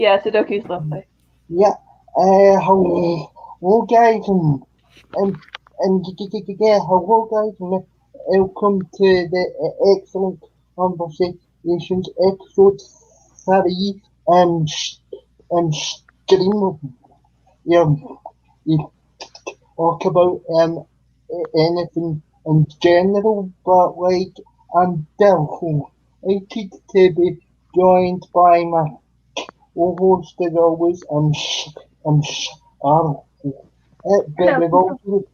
Yeah, Sudoku's lovely. Yeah. Hello guys and yeah, hello guys and welcome to the excellent conversations episode 3 stream. Yeah, you talk about anything in general, but like I'm delighted to be joined by my co-host as always, and Arnold. But Hello, we've people. also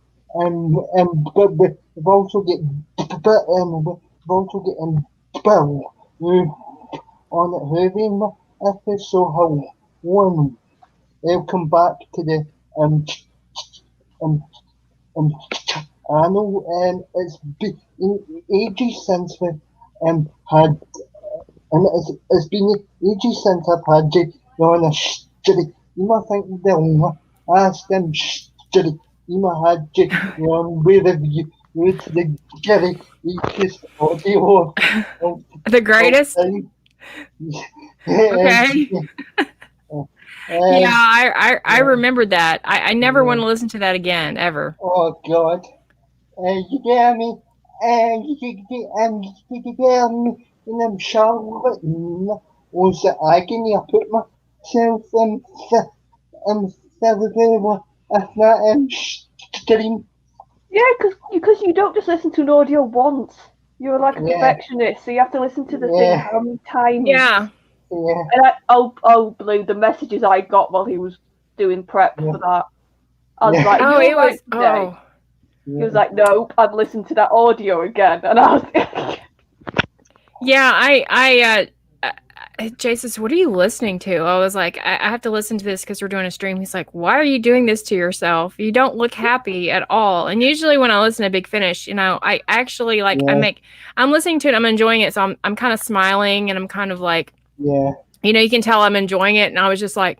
but we've also get but we've also getting Bill on it whovian episode. Hello and welcome back to the um um um channel. It's been ages since we had it's been ages since I've had you on a stream. You might think they'll ask them stream. You might had you on with you with the very latest audio of, The of greatest? time. Okay. Yeah, And I yeah, remembered that. I never want yeah. to listen to that again, ever. Oh God. You get me? And you get me? And I'm Charlotte. Was the agony? I put myself in Philadelphia. If not stream. Yeah, because you don't just listen to an audio once. You're like a Yeah, perfectionist, so you have to listen to the thing yeah, how many times. Yeah. yeah, And Blue, the messages I got while he was doing prep yeah, for that, I was yeah, like, "Are Oh, you it was. alright today?" Oh, He was yeah, like, "Nope, I've listened to that audio again," and I was. yeah. Jason, what are you listening to? I was like, I have to listen to this because we're doing a stream. He's like, why are you doing this to yourself? You don't look happy at all. And usually when I listen to Big Finish, I actually like, yeah, I'm listening to it, I'm enjoying it. So I'm kind of smiling and I'm kind of like, yeah. you can tell I'm enjoying it. And I was just like,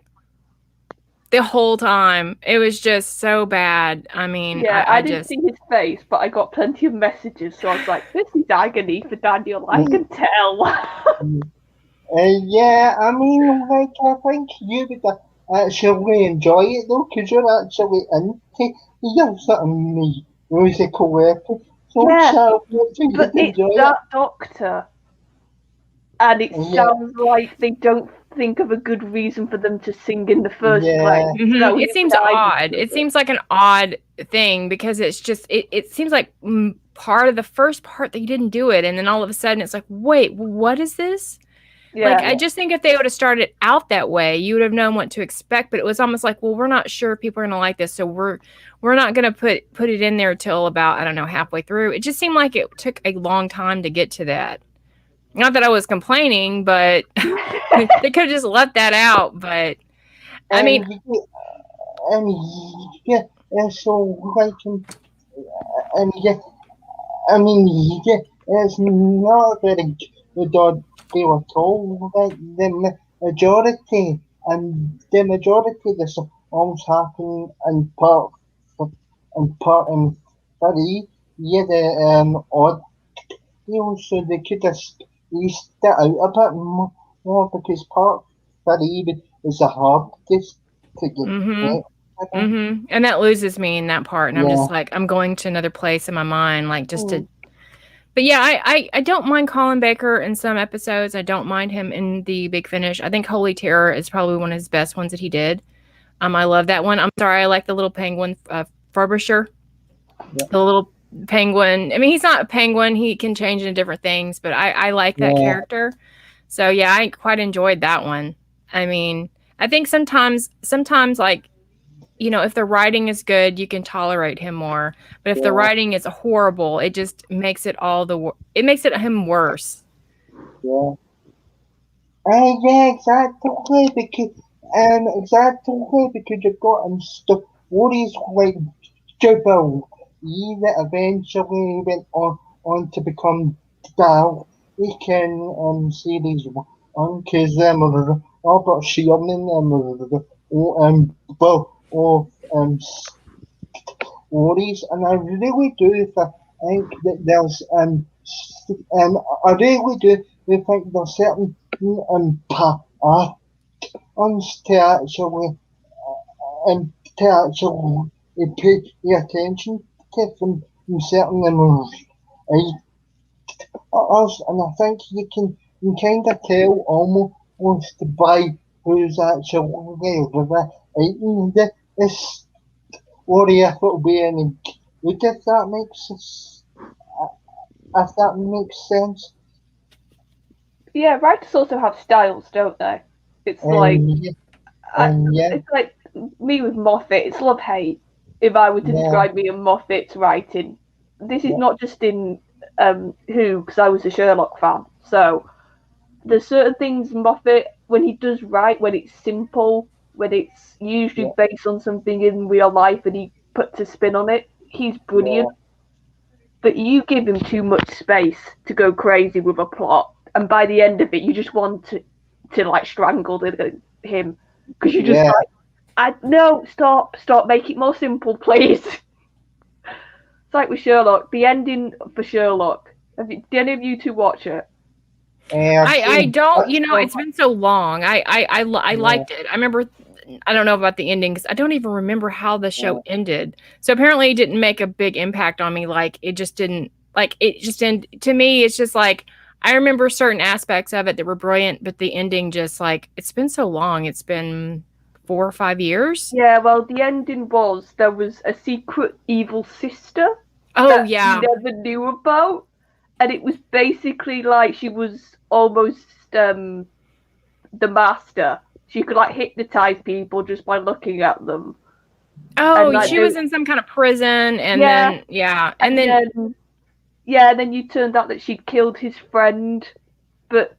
the whole time, it was just so bad. I mean, Yeah, I I didn't just, see his face, but I got plenty of messages, so I was like, "This is agony for Daniel. I can tell." Yeah, I mean, like, I think you would actually enjoy it though, because you're actually into your sort of musical repertoire, so Yeah, but you'd it's enjoy it. that Doctor, and it Yeah, sounds like they don't think of a good reason for them to sing in the first place. yeah, So it he seems decided odd. to It do it. seems like an odd thing because it's just, it seems like part of the first part that you didn't do it. And then all of a sudden it's like, wait, what is this? Like, Yeah, I yeah, just think if they would have started out that way, you would have known what to expect. But it was almost like, well, we're not sure people are going to like this, so we're not going to put it in there till about, I don't know, halfway through. It just seemed like it took a long time to get to that. Not that I was complaining, but they could have just left that out. But I mean, and and yeah, and so like, and yeah, I mean, yeah, it's not very good deal at all. Like the majority of the songs happen in part three. Yeah, the odd deal, so they could have spaced it out a bit more because part three is the hardest to get mm-hmm. right. I think. And that loses me in that part. And I'm Yeah. just like, I'm going to another place in my mind, like just Mm, to. But yeah, I don't mind Colin Baker in some episodes. I don't mind him in the Big Finish. I think Holy Terror is probably one of his best ones that he did. I love that one. I'm sorry, I like the little penguin, Frobisher, yeah. the little penguin. I mean, he's not a penguin. He can change into different things, but I like that Yeah. character. So yeah, I quite enjoyed that one. I mean, I think sometimes like, if the writing is good, you can tolerate him more. But if the Yeah. writing is horrible, it just makes it it makes it him worse. Yeah. Yeah, exactly, because you've got stories like Jubal, he that eventually went on to become Dal. He can series one because Robert Sheeran of stories, and I really do think that there's I really do think there's certain paths us to actually pay attention to from certain emotions. Us, and I think you can kind of tell almost by who's actually writing this story if it'll be any good if that makes sense. Yeah, writers also have styles, don't they? It's like Yeah, it's like me with Moffat. It's love hate. If I were to yeah, describe me and Moffat's writing, this is yeah, not just in Who, because I was a Sherlock fan. So there's certain things Moffat, when he does write, when it's simple, when it's usually yeah, based on something in real life, and he puts a spin on it, he's yeah, brilliant. But you give him too much space to go crazy with a plot, and by the end of it, you just want to like strangle him because you just yeah. like, I no, stop, make it more simple, please. It's like with Sherlock, the ending for Sherlock. Did any of you two watch it? I've I seen don't, bits of it's been so long. I yeah, liked it. I remember, I don't know about the ending because I don't even remember how the yeah, show ended. So apparently it didn't make a big impact on me. Like it just didn't, like it just didn't, to me, it's just like, I remember certain aspects of it that were brilliant, but the ending just like, it's been so long. It's been 4 or 5 years. Yeah, well, the ending was there was a secret evil sister Oh, that he yeah. never knew about, and it was basically like she was almost the master. She could like hypnotize people just by looking at them, and Oh, like she was in some kind of prison and yeah, then, yeah. And and then, then yeah, and then you turned out that she'd killed his friend, but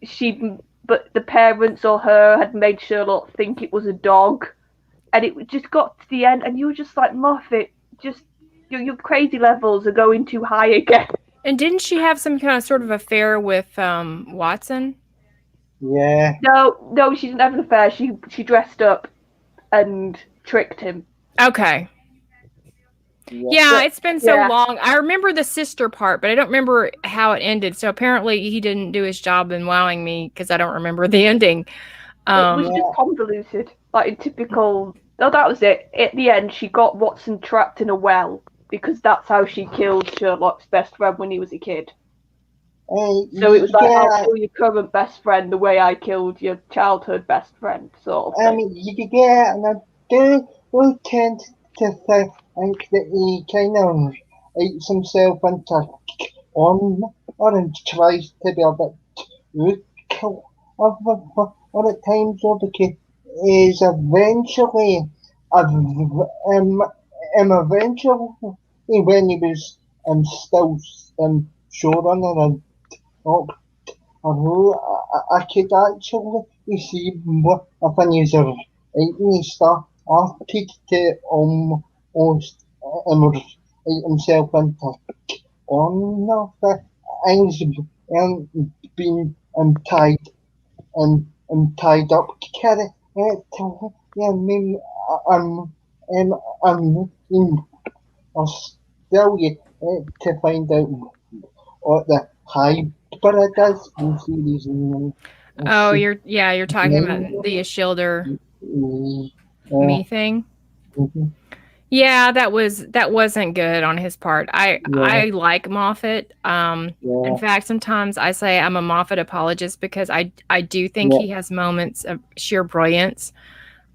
but the parents or her had made Sherlock think it was a dog, and it just got to the end, and you were just like, Moffat, just your crazy levels are going too high again. and didn't she have some kind of sort of affair with Watson? yeah, No, she didn't have an affair. She dressed up and tricked him. Okay. yeah, Yeah, But it's been so yeah, long. I remember the sister part, but I don't remember how it ended. So apparently he didn't do his job in wowing me because I don't remember the ending. it was Um, just yeah, convoluted, like in typical. Oh, that was it. At the end, she got Watson trapped in a well because that's how she killed Sherlock's best friend when he was a kid. So it was like, I'll yeah. kill your current best friend the way I killed your childhood best friend, sort of thing. Yeah, and I do tend to think that he kind of eats himself into or tries to be a bit rude or at times though because he's eventually eventually when he was still showrunner and oh, I could actually see what if I use a writing stuff started to almost immerse himself into on the things and being tied up carry yeah, I mean I'm in Australia to find out what the hybrid series oh, you're talking about the Ishilder me thing. Yeah, that wasn't good on his part. I like Moffat. In fact, sometimes I say I'm a Moffat apologist because I do think he has moments of sheer brilliance.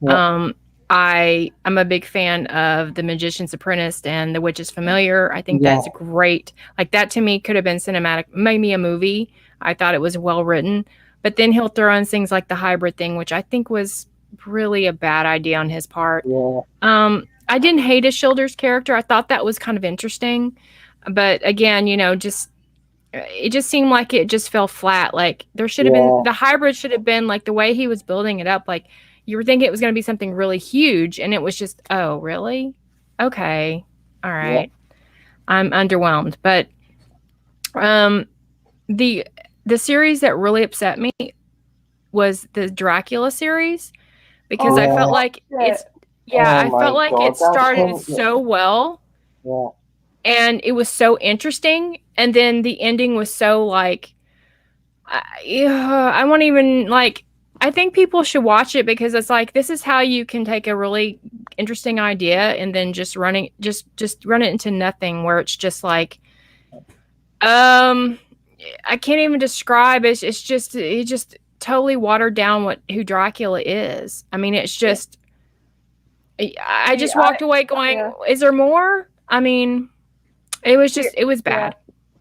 Um, I'm a big fan of The Magician's Apprentice and The Witch's Familiar. I think that's great. Like that to me could have been cinematic, maybe a movie. I thought it was well written, but then he'll throw in things like the hybrid thing, which I think was really a bad idea on his part. I didn't hate Ishilder's character. I thought that was kind of interesting, but again, just it just seemed like it just fell flat. Like there should have been the hybrid should have been like the way he was building it up. Like you were thinking it was going to be something really huge, and it was just, oh, really? Okay, all right. I'm underwhelmed, but um, the the series that really upset me was the Dracula series because I felt Oh, like shit. I felt like it started so well yeah. and it was so interesting, and then the ending was so like, I won't even like I think people should watch it because it's like this is how you can take a really interesting idea and then just run it into nothing where it's just like I can't even describe it. It just totally watered down who Dracula is. I mean, it's just I See, just walked away going, yeah. is there more? I mean, it was Yeah. bad.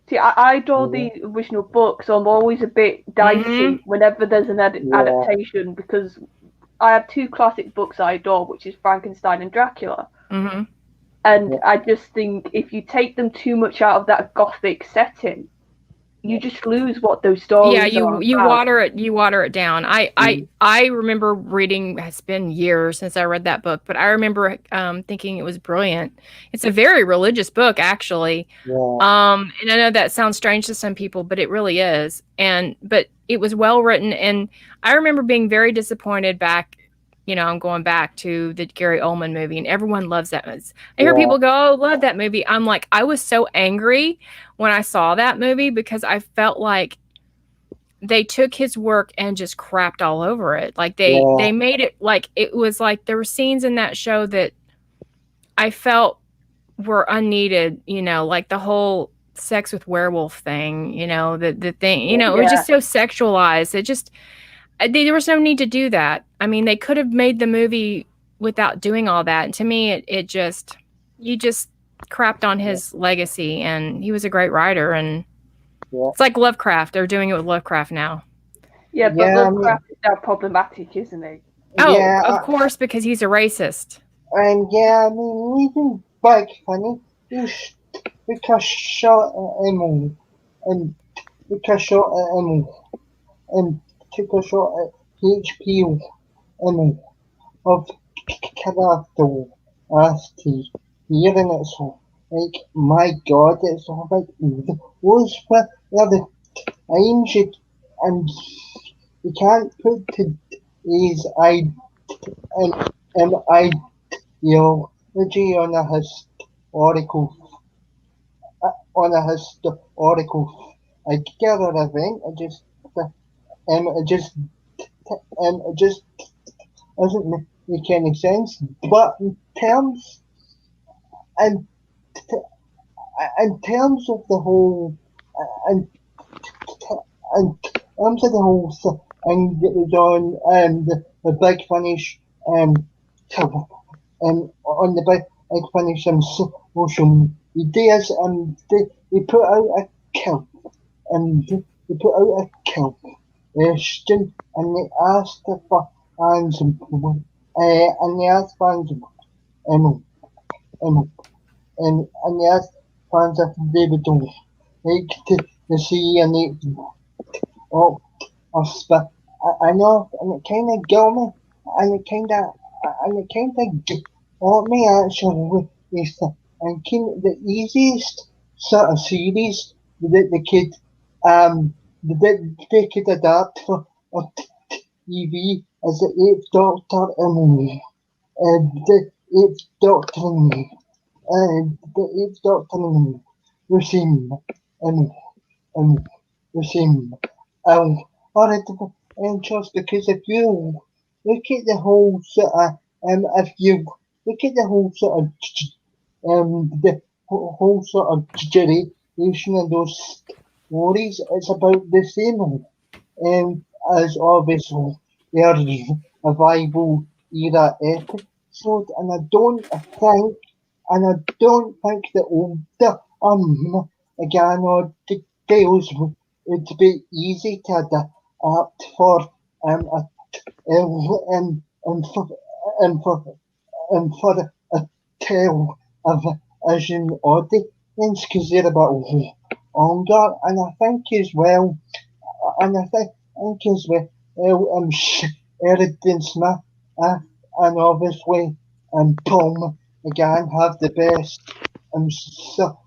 See, I adore the original book, so I'm always a bit dicey whenever there's an adaptation because I have two classic books I adore, which is Frankenstein and Dracula. Mm-hmm. And I just think if you take them too much out of that gothic setting, you just lose what those Yeah, stories are about. you water it down. I remember reading. It's been years since I read that book, but I remember thinking it was brilliant. It's a very religious book, actually. And I know that sounds strange to some people, but it really is. But it was well written, and I remember being very disappointed back. I'm going back to the Gary Oldman movie, and everyone loves that. I hear people go, "Oh, love that movie." I'm like, I was so angry when I saw that movie because I felt like they took his work and just crapped all over it. Like they made it like it was like there were scenes in that show that I felt were unneeded, like the whole sex with werewolf thing, the thing, it was just so sexualized. There was no need to do that. I mean, they could have made the movie without doing all that. And to me, you just crapped on his legacy, and he was a great writer. And it's like Lovecraft. They're doing it with Lovecraft now. Yeah, but Lovecraft is now problematic, isn't he? Oh, of course, because he's a racist. And I mean, even back funny, because shot him and because shot him and took a shot at HP of character as to here, and it's like, my God, it's like those were the times and you can't put his ideology on a historical figure or event. It just doesn't make any sense. But in, in terms of the whole, in, in terms of the whole thing that was on the Big Finish on the Big Finish social medias, and they put out a count, and they put out a count question, and they asked the fans, and they asked fans, um, um, and they asked fans if they would like to see any of stuff. I know, and it kind of got me, and it kind of got me actually. Is thinking the easiest sort of series that they could adapt for TV is the Eighth Doctor the Eighth Doctor the Eighth Doctor regime and regime. Or just because if you look at the whole sort of if you look at the whole sort of the whole sort of duration of those stories, it's about the same as obviously their revival era episode, and I don't think the older again or the tales would be easy to adapt for and for and for and for a tale of Asian audience because they're about longer, and I think as well, and I think as well, Sheridan Smith and obviously Tom again have the best so,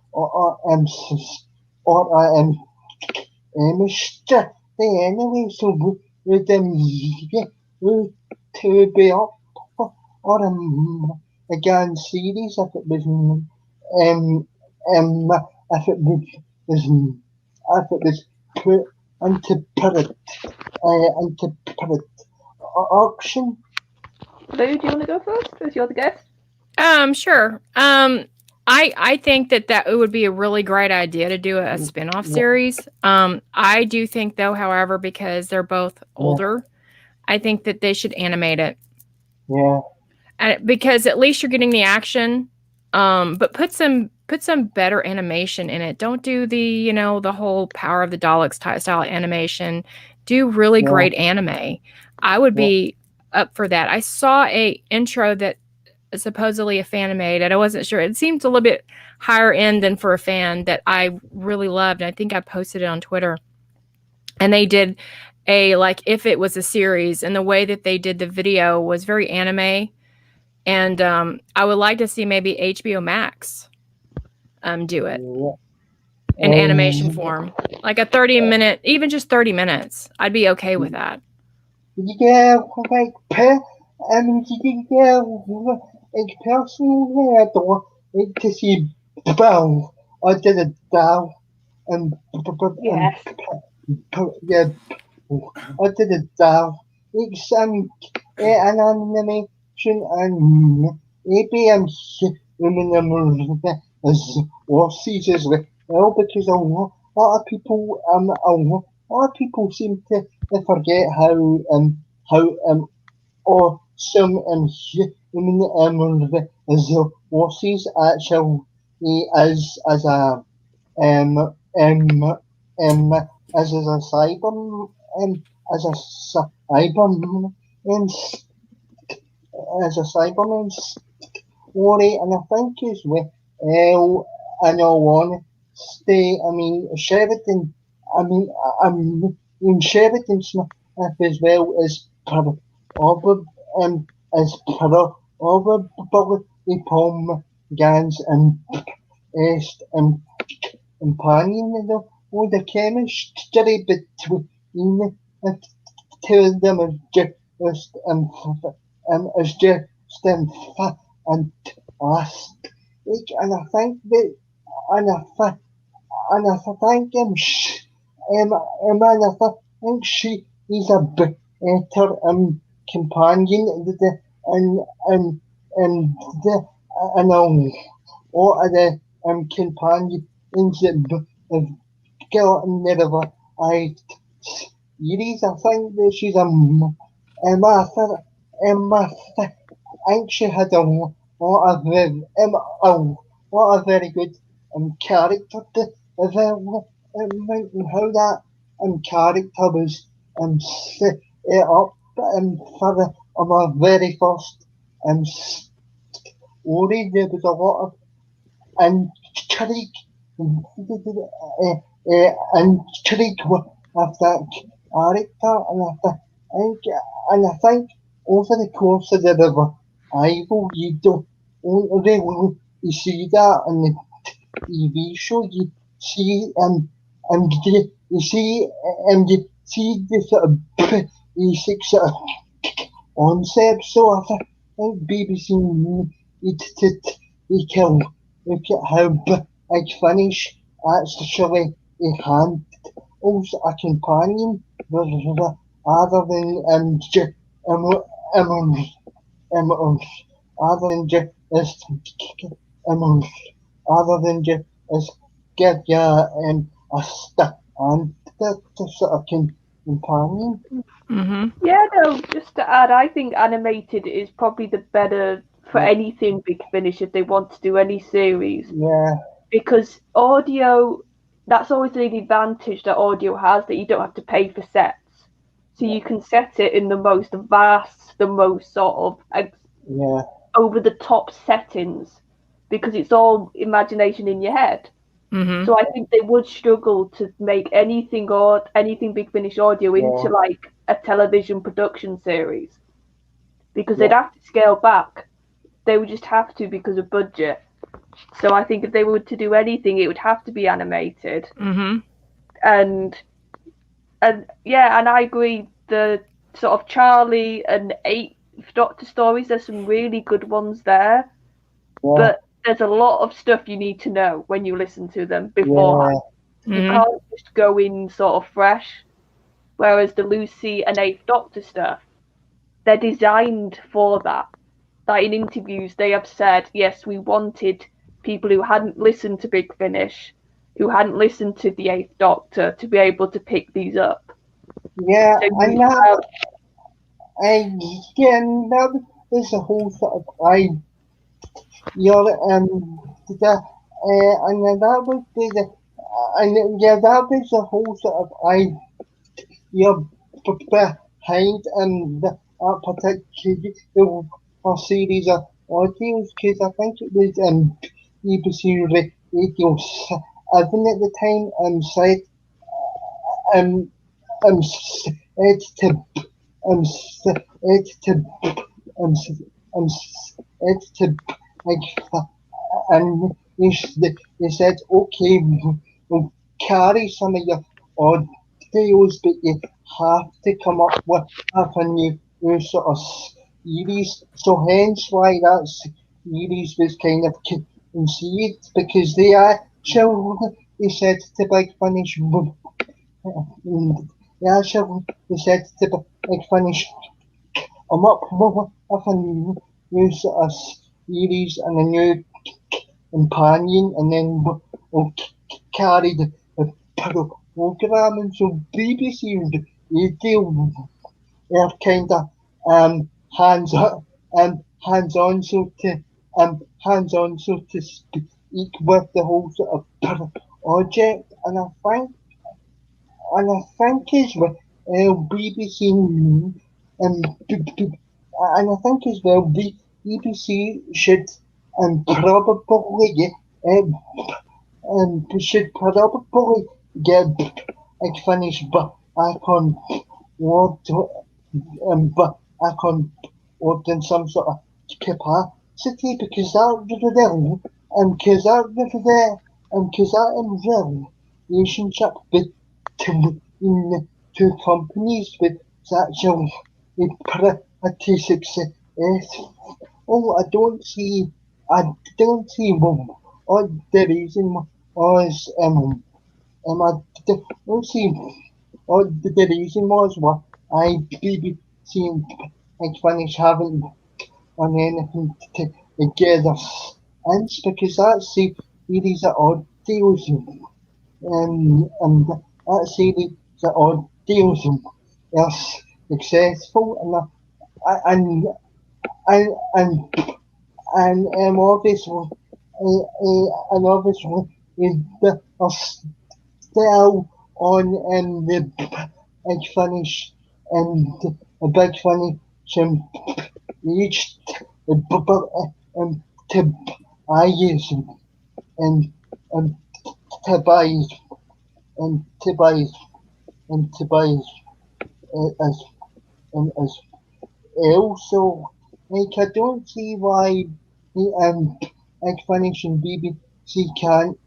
chemistry anyway, so would yeah, to be up or again series if it was if it was put into period into period auction. Lou, do you want to go first? Because you're the guest. Sure. I think that it would be a really great idea to do a spin-off series. I do think though, however, because they're both older, I think that they should animate it. Yeah. Because at least you're getting the action. But put some better animation in it. Don't do the whole Power of the Daleks style animation. Do really great anime. I would be up for that. I saw a intro that supposedly a fan made, and I wasn't sure. It seemed a little bit higher end than for a fan that I really loved. And I think I posted it on Twitter. And they did if it was a series, and the way that they did the video was very anime. And I would like to see maybe HBO Max do it in animation form, like a 30-minute, even just 30 minutes. I'd be okay with that. Yeah, like personally, I don't like to see Bill. I did a Dow and Yes. yeah, I did a Dow. It's an animation and maybe I'm as losses as well because a lot of people a lot of people seem to forget how awesome and as losses actually as a um as a cyber as a cyberman as a cyberman story, and I think as well, in all honesty, I mean Sheridan, I mean Sheridan Smith as well as probably Paul Gans and Est and companion, all the chemistry between the two of them is just is just fantastic, and I think that and I think and I think she is a better companion and and and the and what are the companions that have gotten rid of her. Series. I think that she's I think she had a lot of very good character how that character was set up for my very first story. There was a lot of intrigue intrigue with that character, and I think over the course of the revival, you don't really you see that on the TV show. You see and you see the sort of basic sort of concept. So I think BBC need to look at how Big Finish actually handles a companion rather than other than just other than just give you a standard sort of companion. Mm-hmm. Yeah, no, just to add, I think animated is probably the better for anything Big Finish if they want to do any series. Yeah. Because audio, that's always the advantage that audio has, that you don't have to pay for sets. So you can set it in the most vast, the most sort of over the top settings, because it's all imagination in your head. Mm-hmm. So I think they would struggle to make anything Big Finish audio into like a television production series, because they'd have to scale back. They would just have to because of budget. So I think if they were to do anything, it would have to be animated. Mm-hmm. And I agree. The sort of Charlie and Eighth Doctor stories, there's some really good ones there. Yeah. But there's a lot of stuff you need to know when you listen to them beforehand. Yeah. You can't just go in sort of fresh. Whereas the Lucy and Eighth Doctor stuff, they're designed for that. Like in interviews, they have said, yes, we wanted people who hadn't listened to Big Finish, who hadn't listened to the Eighth Doctor, to be able to pick these up. Yeah, So and you that, have, and that is the whole sort of the, and then that would be the, and yeah, that was the whole sort of idea behind the particular series of audios, because I think it was BBC Radio 7 at the time, said um it's to it's to um it's to like and they said okay, we'll carry some of your audios, but you have to come up with a new sort of series. So hence why that series was kind of conceived, because they actually said to Big Finish, they actually said to Big Finish, I'm up with a new sort of series and a new companion, and then we'll carry the program. And so BBC and radio are kind of hands on, so to so to speak, with the whole sort of project. And I think as well, BBC and I think as well, BBC should probably um, should probably get finished back on board, but back on board in some sort of capacity, because that really, because that relationship between the two companies was actually pretty successful. I don't see what the reason was, I don't see what the reason was why BBC and Spanish haven't on anything together since, because that series of audios and that series of audios are successful, and and obviously, is the still on the Big Finish, and the Big Finish reached to Tobias and and Tobias and Tobias and Tobias as as also, like, I don't see why the explanation BBC can't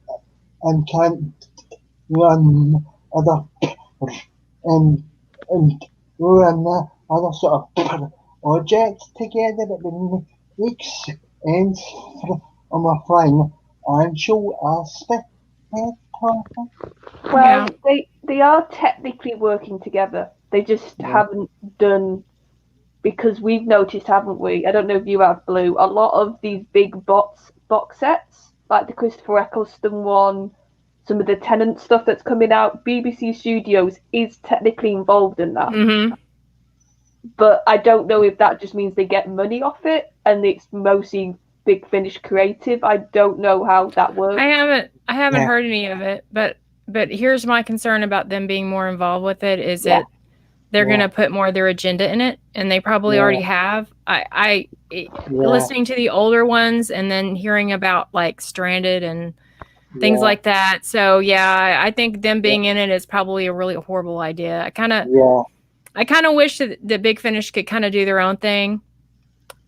run other and and run other sort of projects together, but it makes sense from a financial aspect. well, they are technically working together. They just haven't done, because we've noticed, haven't we? I don't know if you have, Blue. A lot of these big box sets, like the Christopher Eccleston one, some of the Tennant stuff that's coming out, BBC Studios is technically involved in that. Mm-hmm. But I don't know if that just means they get money off it and it's mostly Big Finish creative. I don't know how that works. I haven't heard any of it, but here's my concern about them being more involved with it is that they're going to put more of their agenda in it, and they probably already have. Listening to the older ones and then hearing about like Stranded and things like that. So I think them being in it is probably a really horrible idea. I kind of wish that Big Finish could kind of do their own thing,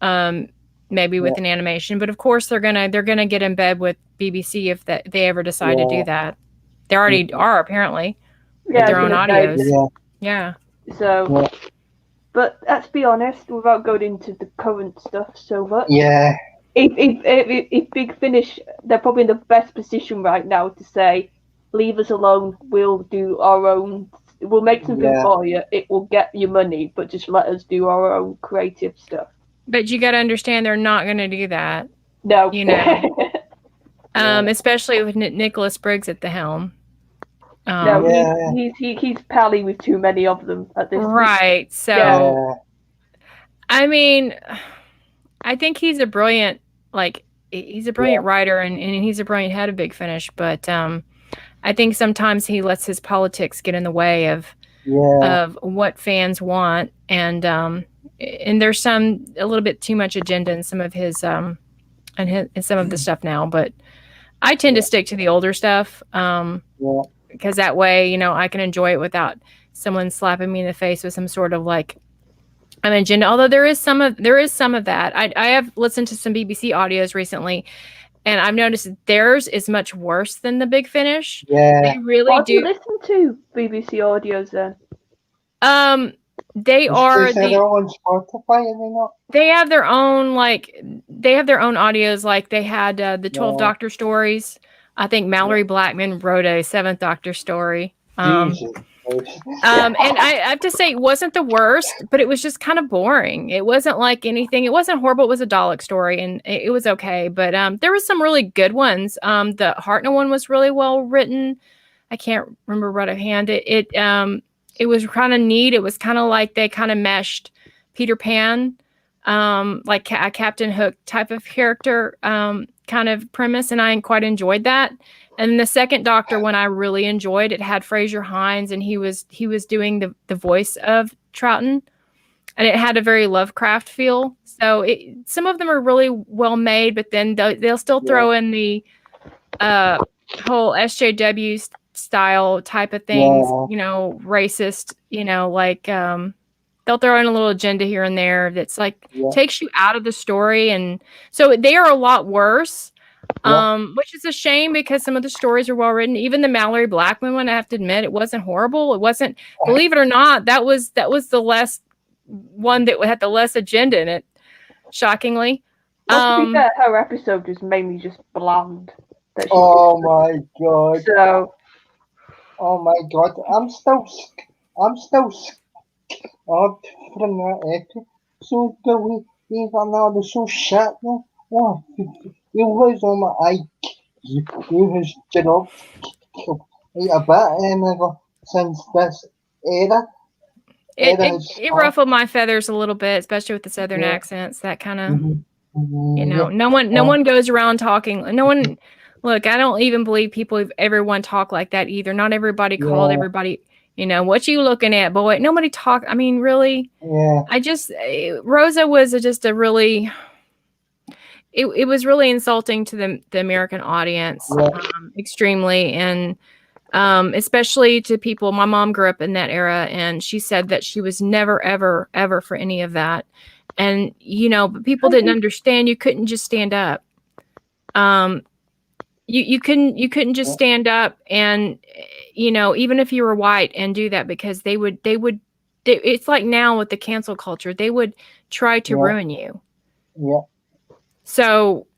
maybe with an animation. But of course, they're gonna get in bed with BBC if they ever decide to do that. They already are, apparently, with their own audios. So, but let's be honest, without going into the current stuff so much. If Big Finish, they're probably in the best position right now to say, leave us alone, we'll do our own we'll make something Yeah. for you. It will get you money, but just let us do our own creative stuff. But you got to understand they're not going to do that. No. You know. Especially with Nicholas Briggs at the helm. No, Yeah. he's pally with too many of them at this. Right. So, Yeah. I mean, I think he's a brilliant, he's a brilliant writer and he's a brilliant head of Big Finish. But I think sometimes he lets his politics get in the way of what fans want, and there's a little bit too much agenda in some of his some of the stuff now. But I tend to stick to the older stuff. Because that way, you know, I can enjoy it without someone slapping me in the face with some sort of an agenda. Although there is some of that. I have listened to some BBC audios recently, and I've noticed that theirs is much worse than the Big Finish. Yeah. They really What do. you listen to BBC audios then? They are they're on Spotify, are they not? They have their own audios. Like they had the 12 Doctor stories. I think Mallory Blackman wrote a 7th Doctor story. Jesus. And I have to say it wasn't the worst, but it was just kind of boring. It wasn't like anything. It wasn't horrible. It was a Dalek story, and it was okay. But there was some really good ones. The Hartnell one was really well written. I can't remember right offhand. It was kind of neat. It was kind of like they kind of meshed Peter Pan, like a Captain Hook type of character kind of premise, and I quite enjoyed that. And the 2nd Doctor one I really enjoyed. It had Fraser Hines, and he was doing the voice of Troughton, and it had a very Lovecraft feel. So some of them are really well made, but then they'll still throw in the whole SJW style type of things, you know, racist, you know, they'll throw in a little agenda here and there that's takes you out of the story. And so they are a lot worse, which is a shame because some of the stories are well written. Even the Mallory Blackman one, I have to admit, it wasn't horrible. It wasn't, believe it or not, that was the less one that had the less agenda in it, shockingly. Well, to be fair, her episode was mainly just bland. Oh my god. So, oh my god, I'm still scarred from that episode. Even though it was so shit, no? Oh, it was on my eye. It was dropped a bit since this era. It ruffled my feathers a little bit, especially with the southern accents. That kind of, you know, no one goes around talking. No one, look, I don't even believe everyone talk like that either. Not everybody called everybody, you know, what you looking at, boy? Nobody talk. I mean, really, Rosa was just a really, it was really insulting to the American audience, extremely. And especially to people. My mom grew up in that era, and she said that she was never, ever, ever for any of that. And, you know, but people didn't understand. You couldn't just stand up. You couldn't just stand up and, you know, even if you were white and do that, because they would, it's like now with the cancel culture, they would try to ruin you. Yeah. So,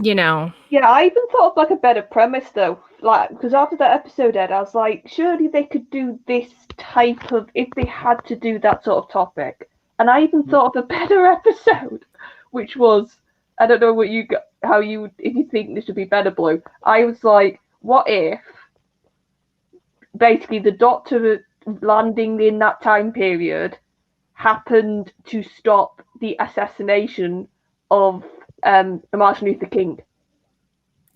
you know. Yeah, I even thought of a better premise though. Because after that episode, Ed, I was like, surely they could do this type of, if they had to do that sort of topic. And I even thought of a better episode, which was, I don't know if you think this would be better, Blue. I was like, what if basically the Doctor landing in that time period happened to stop the assassination of Martin Luther King?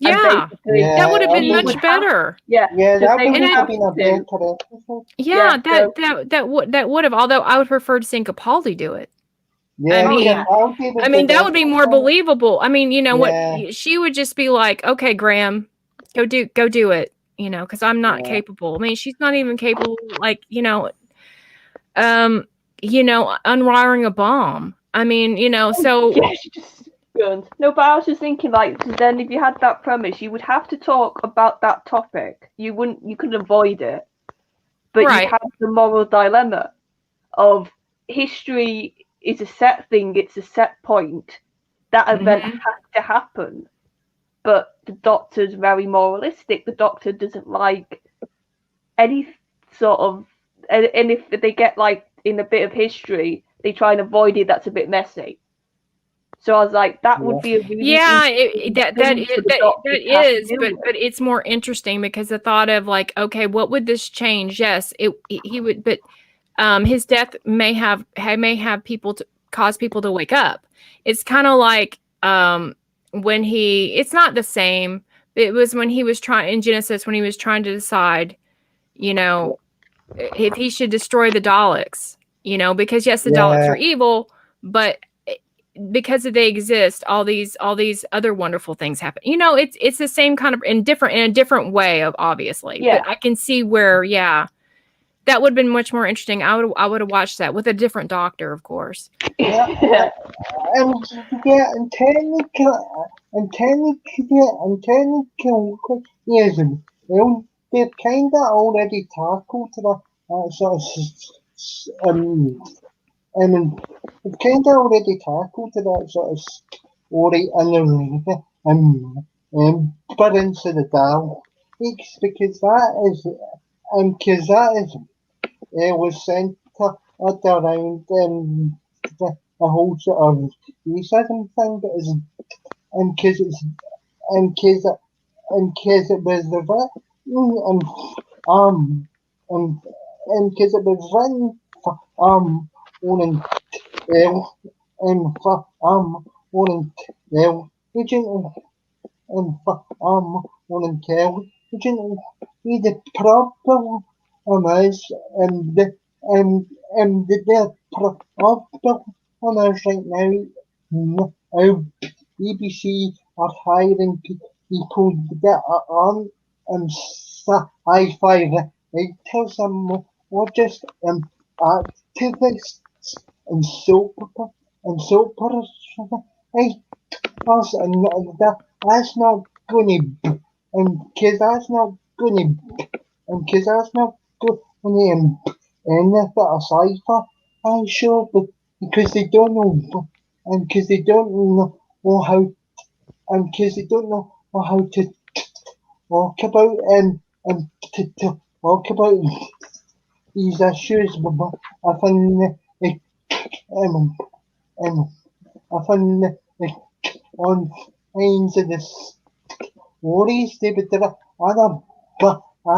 Yeah, that would have been much better. Yeah, that would have been a better episode. Yeah, that would have. Although I would prefer to see Capaldi do it. Yeah, I mean, that would be more believable. I mean, you know what? She would just be like, "Okay, Graham, go do it." You know, because I'm not capable. I mean, she's not even capable. Like, unwiring a bomb. I mean, you know, so yeah, she just. No, but I was just thinking, because then if you had that premise, you would have to talk about that topic. You couldn't avoid it. But you have the moral dilemma of history is a set thing, it's a set point. That event has to happen. But the Doctor's very moralistic. The Doctor doesn't like anything sort of, and if they get like in a bit of history, they try and avoid it. That's a bit messy. So I was like, that would be a really that is, but it's more interesting because the thought of like, okay, what would this change? Yes, he would, but his death may have people to cause people to wake up. It's kind of like when it's not the same. It was when he was trying in Genesis when he was trying to decide, if he should destroy the Daleks, because yes, the Daleks are evil, but because they exist, all these other wonderful things happen. It's the same kind of in a different way of obviously. Yeah. But I can see where, that would have been much more interesting. I would have watched that with a different doctor, of course. Yeah. And technically, yes, well, they've kind of already tackled that sort of, they've kind of already tackled that sort of story but into the Daleks because that is, was centered around the whole sort of racism thing that is, and because it was written and because it was written for on and for on and television and for on and television, the problem is the problem is right now how BBC are hiring people that aren't sci-fi writers or just activists and soap operas. That's not going to, and because that's not going to, and because that's not going to anything a sci-fi show, but because they don't know, and because they don't know how, and because they don't know how to talk about and to talk about these issues. But I find I find on lines of the stories they would do other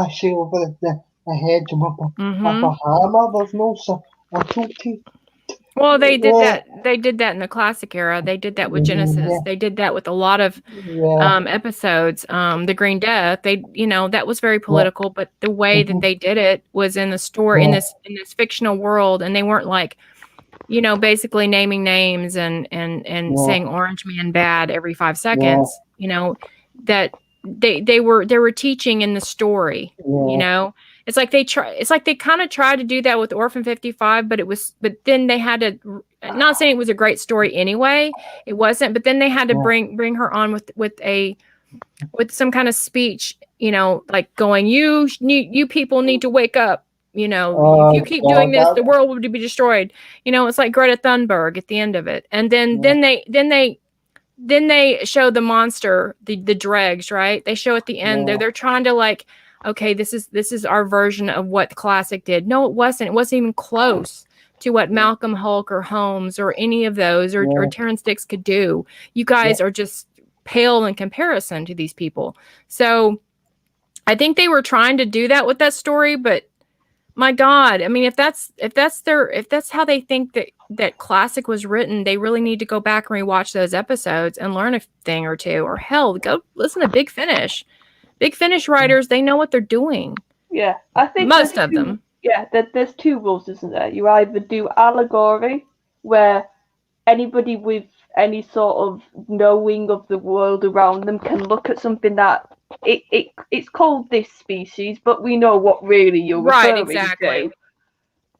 actually over the head of a hammer. There's no subtlety. Well, they did that. They did that in the classic era. They did that with Genesis. Yeah. They did that with a lot of episodes. The Green Death. That was very political, but the way that they did it was in the story in this fictional world, and they weren't like, basically naming names and saying Orange Man bad every 5 seconds. That they were teaching in the story. It's like they kind of tried to do that with Orphan 55, but then they had to, not saying it was a great story anyway, it wasn't, but then they had to bring her on with some kind of speech, like going, you people need to wake up, if you keep doing this, the world would be destroyed. It's like Greta Thunberg at the end of it. And then they show the monster, the dregs, right? They show at the end, they're trying to like, okay, this is our version of what the classic did. No, it wasn't. It wasn't even close to what Malcolm Hulke or Holmes or any of those or Terrence Dicks could do. You guys are just pale in comparison to these people. So I think they were trying to do that with that story, but my God, I mean, if that's how they think that classic was written, they really need to go back and rewatch those episodes and learn a thing or two, or hell, go listen to Big Finish. Big Finish writers, they know what they're doing. Yeah, I think most of them. Yeah, there's two rules, isn't there? You either do allegory, where anybody with any sort of knowing of the world around them can look at something that it's called this species, but we know what really you're referring to.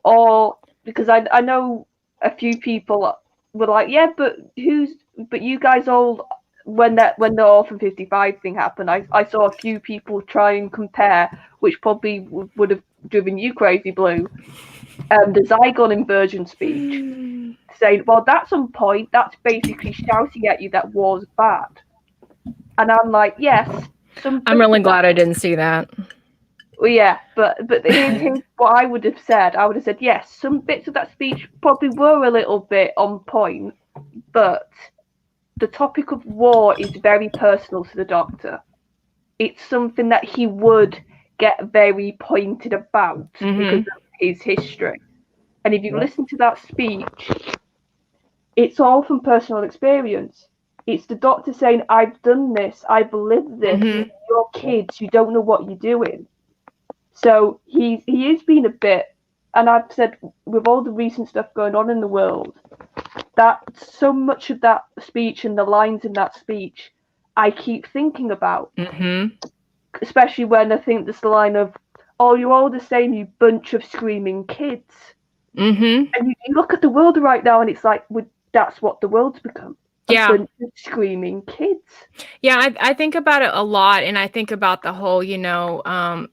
Or because I know a few people were like, yeah, but you guys all. When the Orphan 55 thing happened, I saw a few people try and compare, which probably would have driven you crazy, Blue, the Zygon inversion speech, saying, well, that's on point, that's basically shouting at you that war's bad. And I'm like, yes. I'm really glad I didn't see that. Well, yeah, but here's what I would have said. I would have said, yes, some bits of that speech probably were a little bit on point, but the topic of war is very personal to the Doctor. It's something that he would get very pointed about because of his history. And if you listen to that speech, it's all from personal experience. It's the Doctor saying, I've done this, I've lived this, you're kids, you don't know what you're doing. So he is being a bit, and I've said with all the recent stuff going on in the world, that so much of that speech and the lines in that speech, I keep thinking about. Especially when I think there's the line of, oh, you're all the same, you bunch of screaming kids. And you look at the world right now and it's like, that's what the world's become. A bunch of screaming kids. Yeah, I think about it a lot, and I think about the whole, you know,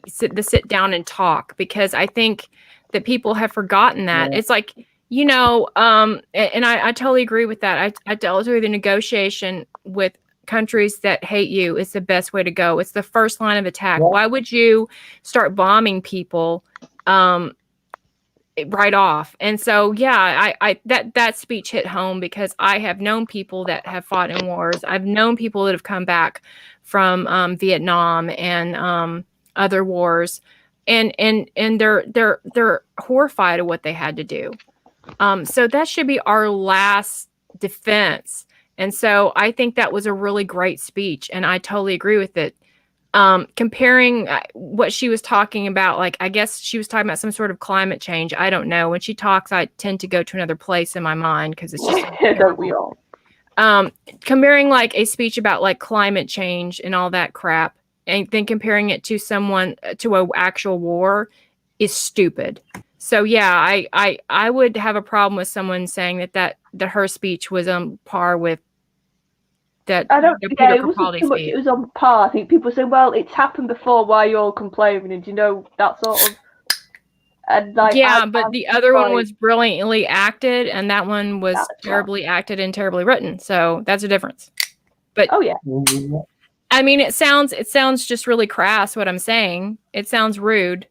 sit down and talk, because I think that people have forgotten that. It's like, you know, and I totally agree with that. I dealt with the negotiation with countries that hate you. It's the best way to go. It's the first line of attack. Why would you start bombing people right off? And so, yeah, I that speech hit home, because I have known people that have fought in wars. I've known people that have come back from Vietnam and other wars, and they're horrified at what they had to do. So that should be our last defense. And so I think that was a really great speech, and I totally agree with it. Comparing what she was talking about, like, I guess she was talking about some sort of climate change. I don't know. When she talks, I tend to go to another place in my mind, because it's just Don't we all? Comparing like a speech about like climate change and all that crap, and then comparing it to someone to an actual war is stupid. So yeah, I would have a problem with someone saying that her speech was on par with that. I don't. Yeah, it wasn't too much. It was on par. I think people say, "Well, it's happened before. Why are you all complaining?" And you know that sort of. And like, yeah, but the other one was brilliantly acted, and that one was terribly acted and terribly written. So that's a difference. But oh yeah, I mean, it sounds just really crass. What I'm saying, it sounds rude.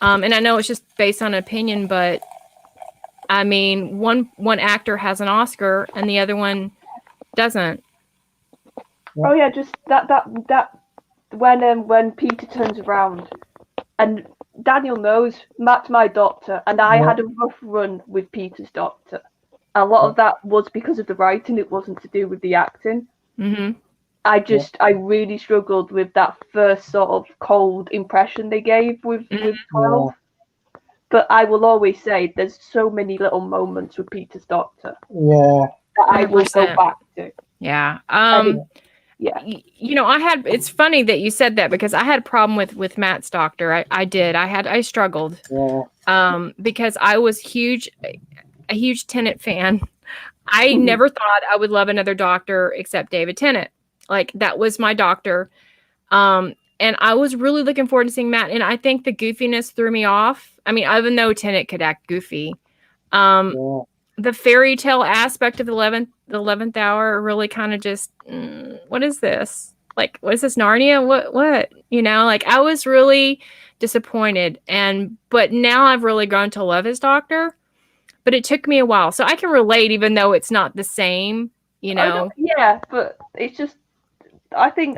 And I know it's just based on opinion, but I mean, one actor has an Oscar and the other one doesn't. Oh yeah, just that when Peter turns around, and Daniel knows Matt's my doctor, and I had a rough run with Peter's doctor. A lot of that was because of the writing; it wasn't to do with the acting. I really struggled with that first sort of cold impression they gave with 12. But I will always say there's so many little moments with Peter's doctor. Yeah. That I will go back to. Yeah. Yeah. You know, it's funny that you said that, because I had a problem with Matt's doctor. I struggled. Yeah. Because I was a huge Tennant fan. I never thought I would love another doctor except David Tennant. Like, that was my doctor. And I was really looking forward to seeing Matt. And I think the goofiness threw me off. I mean, even though Tennant could act goofy, the fairy tale aspect of the 11th hour really kind of just, what is this? Like, what is this, Narnia? What? You know, like, I was really disappointed. But now I've really grown to love his doctor. But it took me a while. So I can relate, even though it's not the same, you know? Yeah, but it's just, I think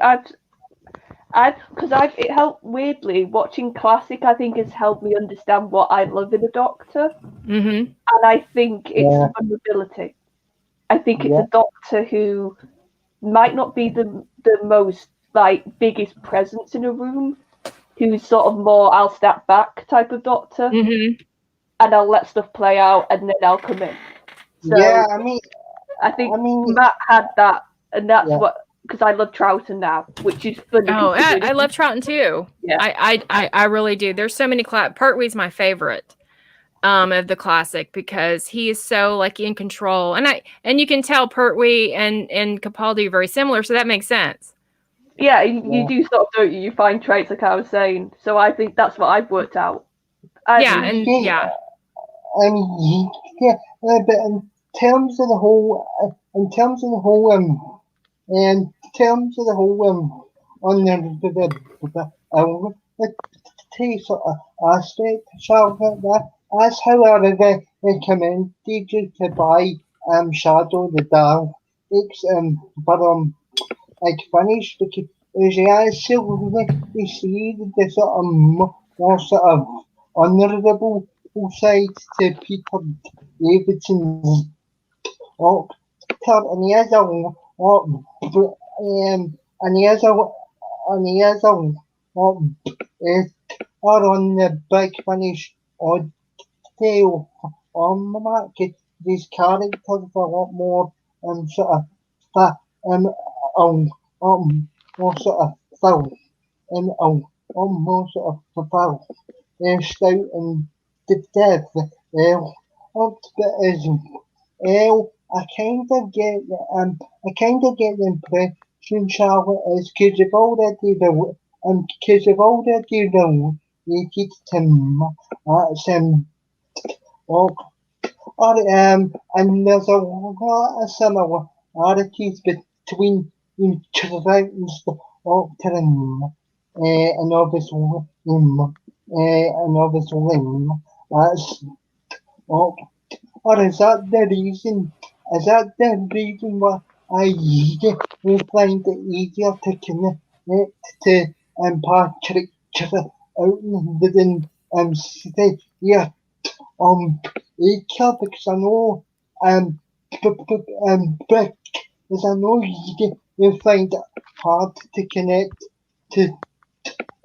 it helped weirdly watching classic. I think has helped me understand what I love in a doctor, and I think it's vulnerability. I think it's a doctor who might not be the most like biggest presence in a room, who's sort of more I'll step back type of doctor, and I'll let stuff play out, and then I'll come in. So, yeah, I think Matt had that, and that's what. Because I love Troughton now, which is funny. Oh, I love Troughton too. Yeah, I really do. There's so many Pertwee's my favorite of the classic, because he is so like in control, and you can tell Pertwee and Capaldi are very similar, so that makes sense. Yeah, you do sort of, don't you? You find traits, like I was saying. So I think that's what I've worked out. But in terms of the whole, on the sort of aspect, Charlotte. That's how I recommended you to buy Shadow the Daleks for like finish because you actually you see the sort of more sort of honourable sides to Peter Davidson's actor, and he is and he is are on the big finish odd tail on the market. These characters are a lot more sort of fa- more sort of foul more sort of foul stout and the death but as I kind of get the impression, Charlotte, is because you've already related to some or and there's a lot of similarities between Trouton's Doctor and Novice Lim. That's or is that the reason? Is that the reason why I will find it easier to connect to Patrick out than stay here Acre because I know Brick because I know you find it hard to connect to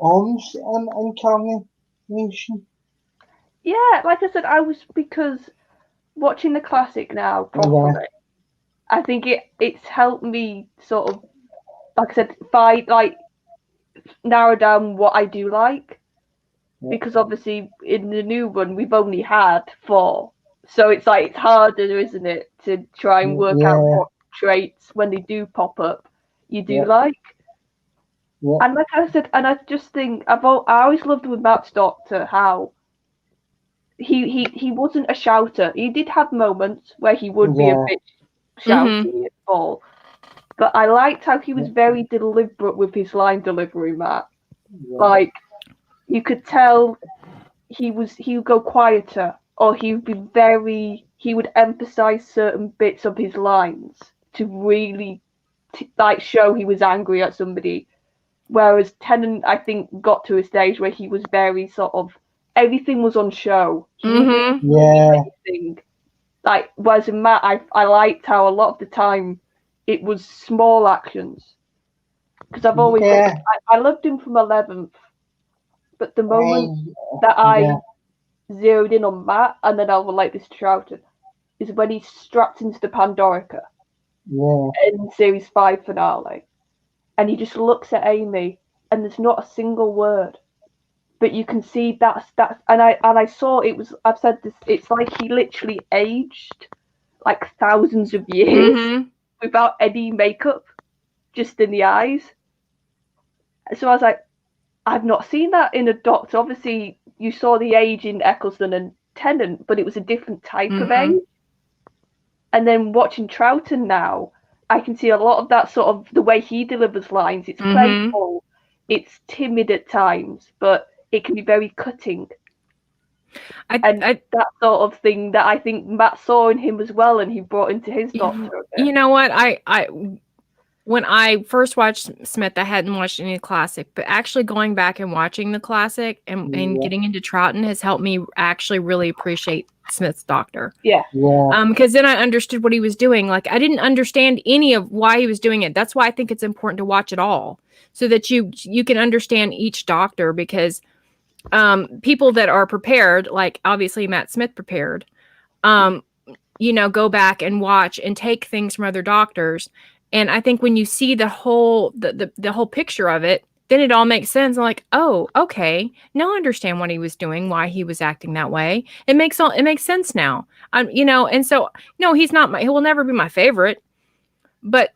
Om's incarnation. Yeah, like I said, I was because watching the classic now properly. I think it's helped me sort of, like I said, narrow down what I do like. Because obviously in the new one we've only had 4, so it's like it's harder, isn't it, to try and work out what traits when they do pop up you do like. And like I said, and I just think I always loved with Matt's Doctor how he wasn't a shouter. He did have moments where he would be a bit shouty at all, but I liked how he was very deliberate with his line delivery, Matt. Like you could tell he would go quieter, or he would emphasize certain bits of his lines to really like show he was angry at somebody. Whereas Tennant, I think, got to a stage where he was very sort of everything was on show. Anything. Like whereas in Matt, I liked how a lot of the time it was small actions. Because I've always I loved him from 11th, but the moment that I zeroed in on Matt, and then I would like this Troughton, is when he's strapped into the Pandorica in series 5 finale, and he just looks at Amy, and there's not a single word, but you can see that's and I saw it was I've said this, it's like he literally aged like thousands of years without any makeup, just in the eyes. So I was like, I've not seen that in a Doctor. Obviously, you saw the age in Eccleston and Tennant, but it was a different type of age. And then watching Troughton now, I can see a lot of that sort of the way he delivers lines. It's playful, it's timid at times, but it can be very cutting. That sort of thing that I think Matt saw in him as well, and he brought into his Doctor. You know what? When I first watched Smith, I hadn't watched any classic, but actually going back and watching the classic and getting into Troughton has helped me actually really appreciate Smith's Doctor. Because then I understood what he was doing. Like I didn't understand any of why he was doing it. That's why I think it's important to watch it all, so that you can understand each Doctor. Because people that are prepared, like obviously Matt Smith prepared, go back and watch and take things from other Doctors. And I think when you see the whole picture of it, then it all makes sense. I'm like, oh, okay. Now I understand what he was doing, why he was acting that way. It makes sense now. And so no, he will never be my favorite. But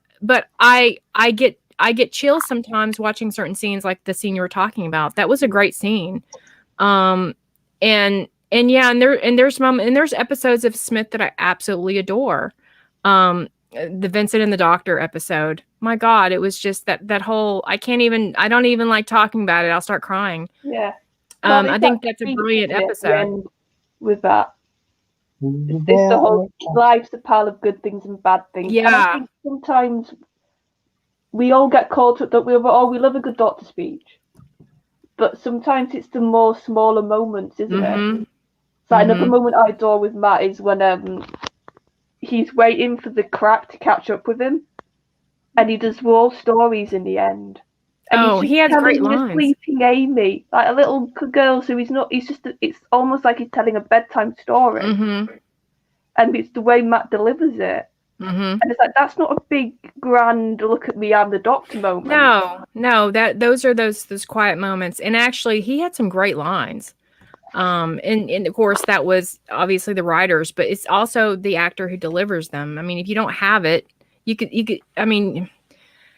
I get chills sometimes watching certain scenes, like the scene you were talking about. That was a great scene. And there's episodes of Smith that I absolutely adore. the Vincent and the Doctor episode. My God, it was just that whole. I don't even like talking about it. I'll start crying. Yeah. Well, I think that's a brilliant episode. With that, it's the whole life's a pile of good things and bad things. Yeah. And I think sometimes we all get caught up that we love a good doctor speech, but sometimes it's the more smaller moments, isn't it? So another moment I adore with Matt is when he's waiting for the crack to catch up with him, and he does war stories in the end. And he has great lines. Sleeping Amy, like a little girl, so it's almost like he's telling a bedtime story. And it's the way Matt delivers it. And it's like, that's not a big, grand, look at me, I'm the Doctor moment. No, those are those quiet moments. And actually, he had some great lines. And of course, that was obviously the writers, but it's also the actor who delivers them. I mean, if you don't have it, you could, I mean,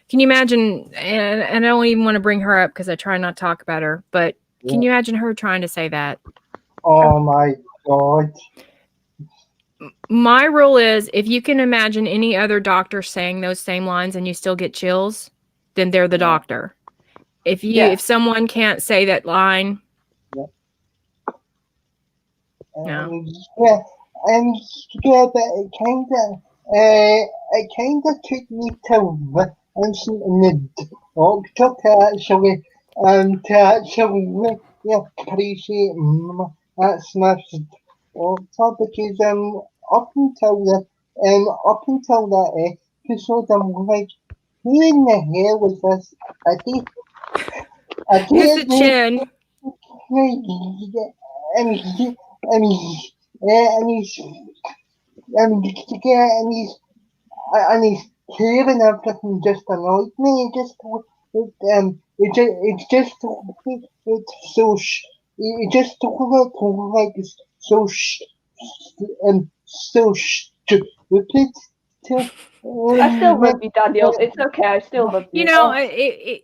can you imagine, and I don't even want to bring her up because I try not to talk about her, but can you imagine her trying to say that? Oh my God. My rule is, if you can imagine any other doctor saying those same lines and you still get chills, then they're the doctor. If someone can't say that line, but it kind of took me to Vincent and the Doctor to actually appreciate that Smith's Doctor, because up until that episode, I'm like, who in the hell was this idiot? It's a chin. And he's hair and everything just annoyed me. It's so so stupid. I still love you, Daniel. It's okay. I still love you. You know,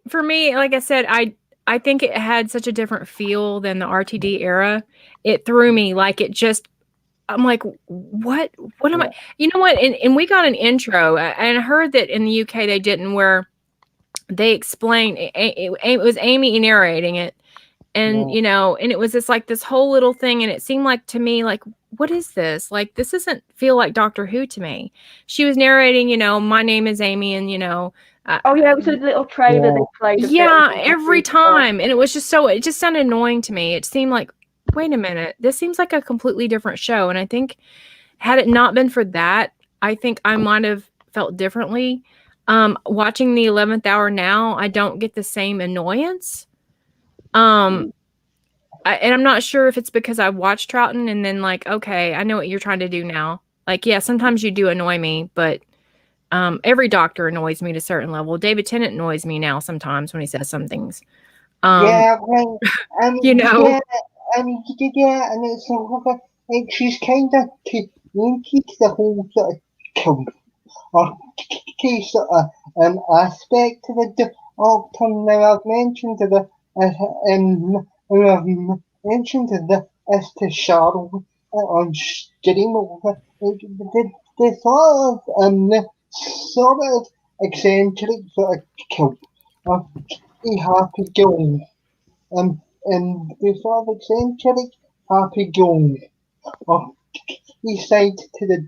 for me, like I said, I think it had such a different feel than the RTD era. It threw me like it just. I'm like, what am I? You know what? And we got an intro, and I heard that in the UK they didn't, where they explained it was Amy narrating it, and you know, and it was just like this whole little thing, and it seemed like to me like, what is this? Like, this doesn't feel like Doctor Who to me. She was narrating, you know, my name is Amy, and you know. It was a little trailer they played. Every time, and it was just it just sounded annoying to me. It seemed like, wait a minute, this seems like a completely different show. And I think had it not been for that, I think I might have felt differently. Watching the 11th hour now, I don't get the same annoyance. And I'm not sure if it's because I watched Troughton and then like, okay, I know what you're trying to do now. Like, yeah, sometimes you do annoy me, but every doctor annoys me to a certain level. David Tennant annoys me now sometimes when he says some things. You know. And it's like she's kind of into the whole sort of aspect to the Doctor. Now I've mentioned as to Charlotte on stream. The sort of eccentric sort of happy going. And the sort of eccentric, happy-going, side to the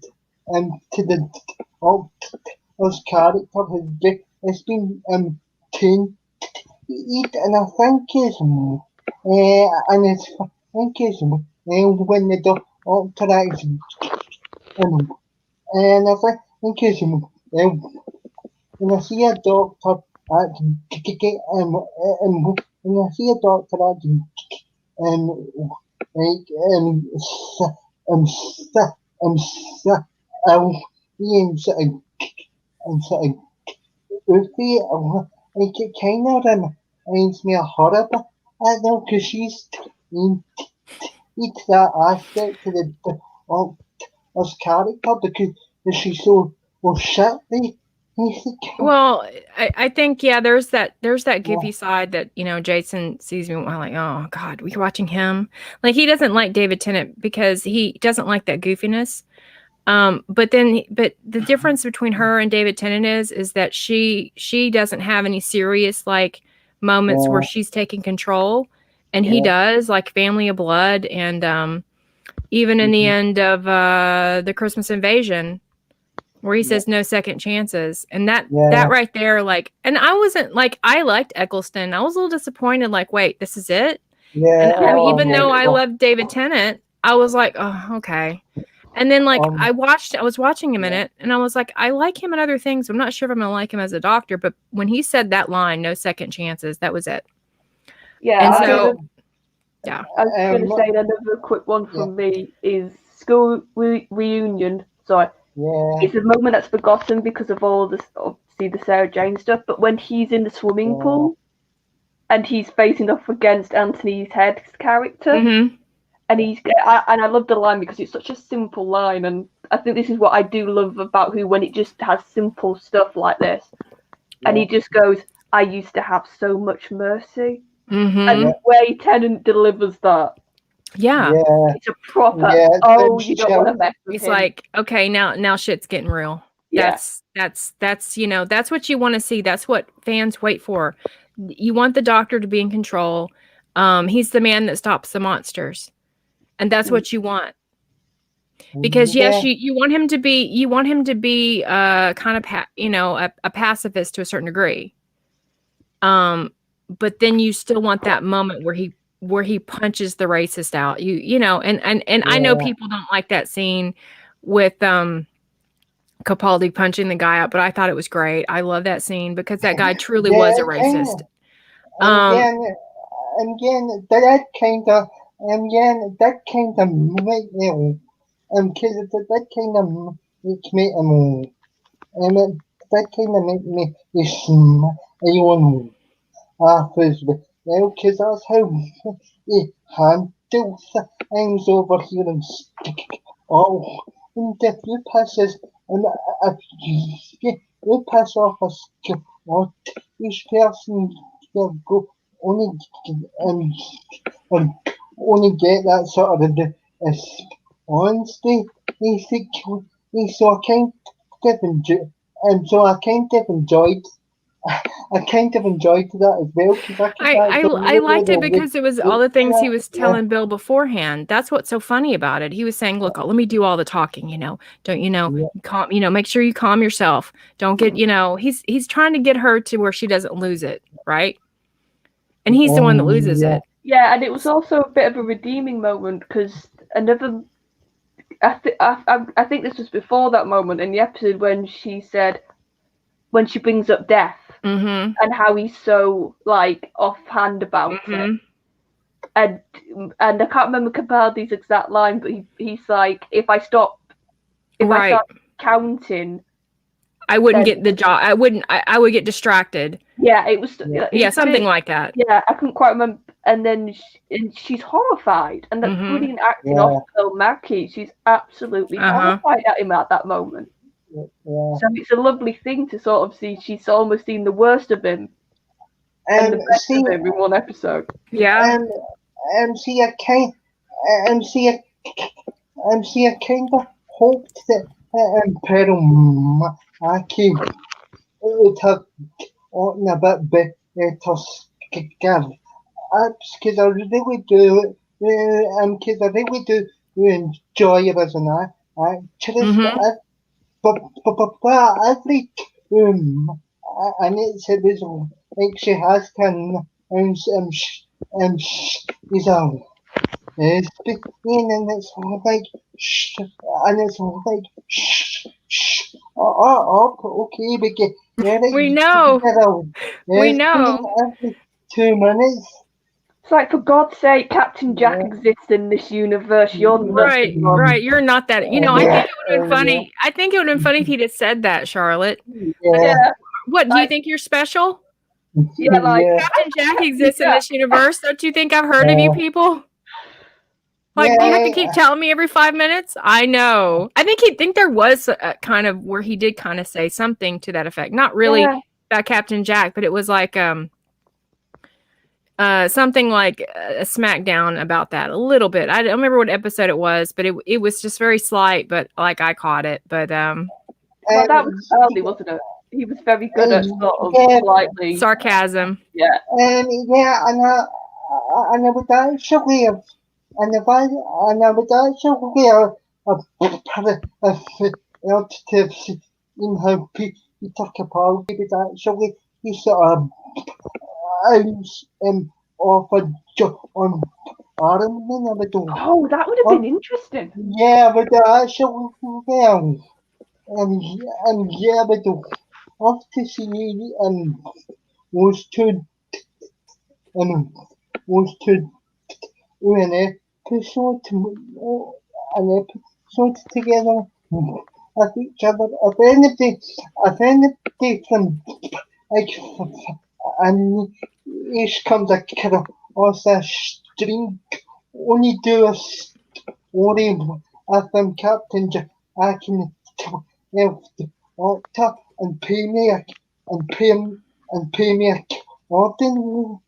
his character has been tainted, and I think when the Doctor acts, and I think when I see a Doctor acting, when I see a Doctor acting, like it kind of reminds me of her a bit, though, because she's into that aspect to the Doctor's character, because she's so shitty. Well, I think there's that goofy side that, you know, Jason sees me like, oh God, we're watching him. Like, he doesn't like David Tennant because he doesn't like that goofiness. But the difference between her and David Tennant is that she doesn't have any serious like moments where she's taking control, and he does, like Family of Blood, and even in the end of the Christmas Invasion, where he says no second chances, and that right there, like, and I wasn't like, I liked Eccleston. I was a little disappointed, like, wait, this is it? And I mean, even though I loved David Tennant, I was like, oh, okay. And then, like, I was watching him in it, and I was like, I like him in other things. I'm not sure if I'm going to like him as a doctor, but when he said that line, no second chances, that was it. Yeah. And so, I was going to say another quick one from me is school reunion. Sorry. Yeah. It's a moment that's forgotten because of all this, obviously, the Sarah Jane stuff, but when he's in the swimming pool and he's facing off against Anthony Head's character, and I love the line because it's such a simple line, and I think this is what I do love about Who, when it just has simple stuff like this. And he just goes, I used to have so much mercy. And the way Tennant delivers that. Yeah. It's a proper, you don't want to mess with He's him. like, okay, now shit's getting real. That's that's what you want to see. That's what fans wait for. You want the doctor to be in control. He's the man that stops the monsters. And that's what you want. Because yes, you want him to be kind of a pacifist to a certain degree. But then you still want that moment where he punches the racist out. And I know people don't like that scene with Capaldi punching the guy out, but I thought it was great. I love that scene because that guy truly was a racist. Again, that kind of make me that kind of makes me that kind of make me smile afterwards, well, because that's how he handles things over here and and if you passes and if you pass off each person will go only only get that sort of honesty, so I kind of enjoyed, that as well. I liked it because it was all the things he was telling Bill beforehand. That's what's so funny about it. He was saying, "Look, let me do all the talking. Don't calm. Make sure you calm yourself. Don't get. He's trying to get her to where she doesn't lose it, right? And he's the one that loses it. Yeah, and it was also a bit of a redeeming moment because I think this was before that moment in the episode when she brings up death and how he's so like offhand about it, and I can't remember Capaldi's exact line, but he's like, if I start counting, I wouldn't get the job. I would get distracted. Yeah, it was something like that. Yeah, I couldn't quite remember. And then she's horrified, and that's brilliant acting off Bill Mackey. She's absolutely horrified at him at that moment. So it's a lovely thing to sort of see. She's almost seen the worst of him and the best of him in one episode. Yeah. See, I kind of hoped that Pearl Mackey would have gotten a bit better scared. Because I really do, because I really do enjoy her as an actress. But I think, and it's a reason, like she has done, she's out. And it's like, okay, because we know. 2 minutes. It's like, for God's sake, Captain Jack exists in this universe. You're right. You're not that. I think it would have been funny. I think it would have been funny if he'd have said that, Charlotte. Yeah. What, do you think you're special? Yeah, like Captain Jack exists in this universe. Don't you think I've heard of you people? Like, you have to keep telling me every 5 minutes? I know. I think there was a kind of where he did kind of say something to that effect. Not really about Captain Jack, but it was like something like a smackdown about that a little bit. I don't remember what episode it was, but it was just very slight, but like I caught it. But Well, that was early, wasn't it? He was very good at sort of yeah, slightly. sarcasm. Yeah. yeah, and I would actually have, and I would actually have relatives in how Peter Capaldi would actually he sort of ounce off a on Ireland. I would Oh, that would have been interesting. yeah, but actually well, and yeah, but off to see was to was to an episode an episode together of each other. If anything can like and each comes a kind of off the string only do a story of them Captain Jack I can help the actor and pay me and pay me accordingly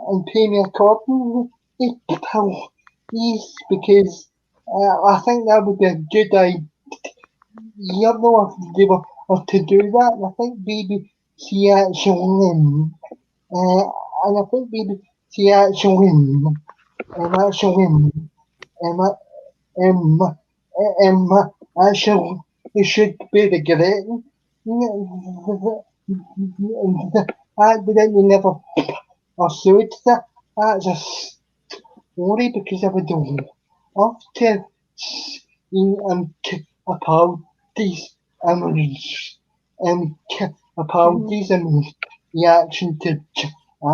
and pay me accordingly. Please, because I think that would be a good idea. Though if they were to do that, and I think BBC actually, and I think BBC actually, actually, it should be regretting that they never pursued that. That's a story because I would often apologies apologies and reaction to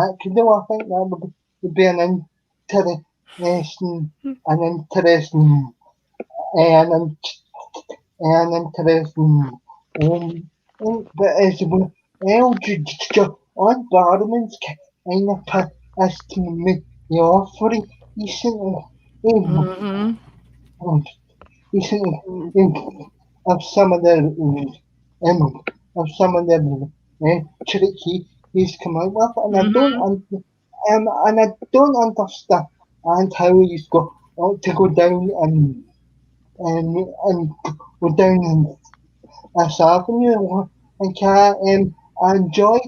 action. Though I think that would be an interesting and interesting but as well on Barman's kind of estimate the offering recently of some of the trick he's come out with, and I don't understand how he's got to go down and go down this avenue. I enjoyed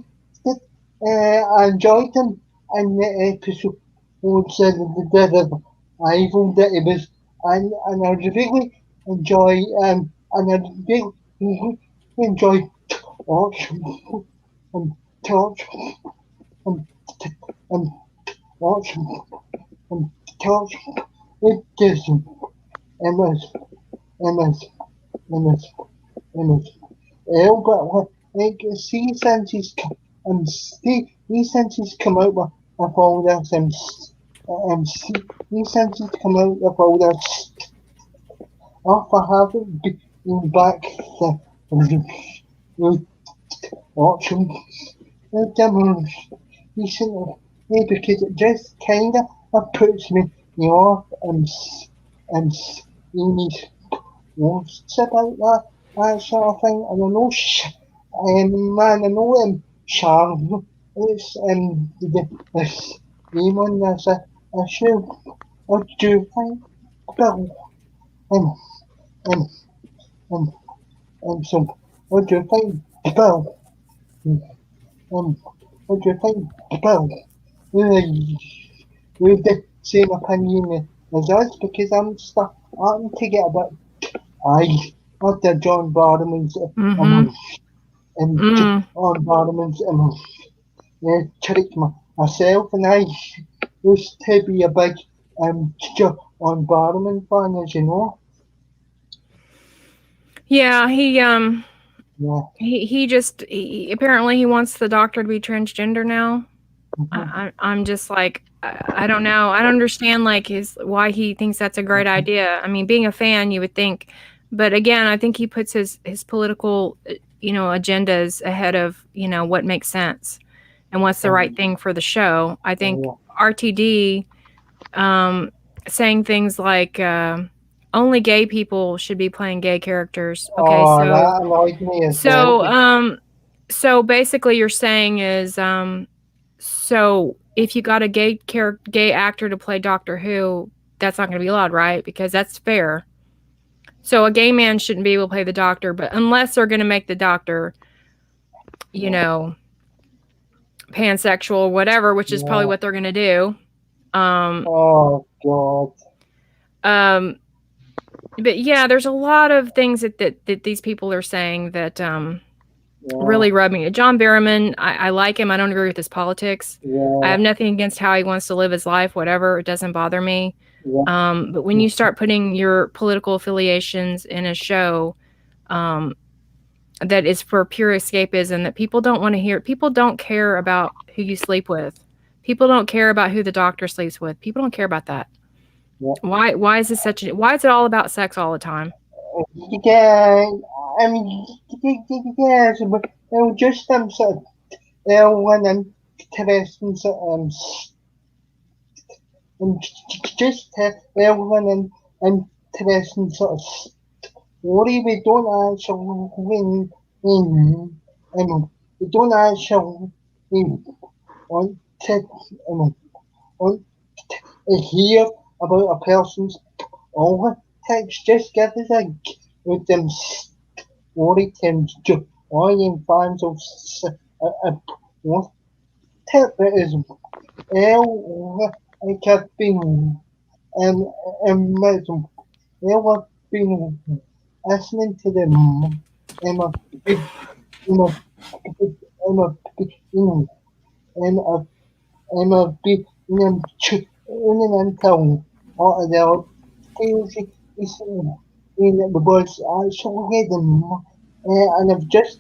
it. I enjoyed him in the episode the Ivan that it was, and I really enjoy and I really enjoy watching and touching and and watching and touching it gives Emma's Emma's Emma's Emma's but like since he's come out with all this since he's come out with all this I haven't been back to watching the demos recently because it just kinda puts me off and seeing these posts about that sort of thing. And I know man, I know Charles is this name on this issue. What do you think Bill? Um um um so what do you think Bill? What do you think Bill? With the same opinion as us because I'm starting to get a bit not the John Barman's on Barman's trick myself and I used to be a big on Barman fan, as you know. Yeah, Yeah. he just apparently he wants the doctor to be transgender now. I'm just like I don't know. I don't understand like why he thinks that's a great idea. I mean, being a fan, you would think, but again, I think he puts his political agendas ahead of what makes sense and what's the right thing for the show. I think RTD saying things like only gay people should be playing gay characters. Okay, that annoyed me as well. so basically you're saying is So if you got a gay actor to play Doctor Who, that's not going to be allowed, right? Because that's fair. So a gay man shouldn't be able to play the Doctor, but unless they're going to make the Doctor, you know, pansexual or whatever, which is probably what they're going to do. Oh God. But yeah, there's a lot of things that these people are saying that really rub me. John Barrowman, I like him. I don't agree with his politics. I have nothing against how he wants to live his life, whatever. It doesn't bother me. But when you start putting your political affiliations in a show that is for pure escapism, that people don't want to hear, people don't care about who you sleep with. People don't care about who the doctor sleeps with. People don't care about that. Why is this why is it all about sex all the time? Yeah, I mean, yes, but just sort of one interesting sort just one interesting sort of story. We don't actually we don't actually want want to hear about a person's politics. Just give us a with them story times joining fans of what is I have been imagine have been listening to them in a big in a in a in in a in a big in an town or the things is in the boys actually them and I've just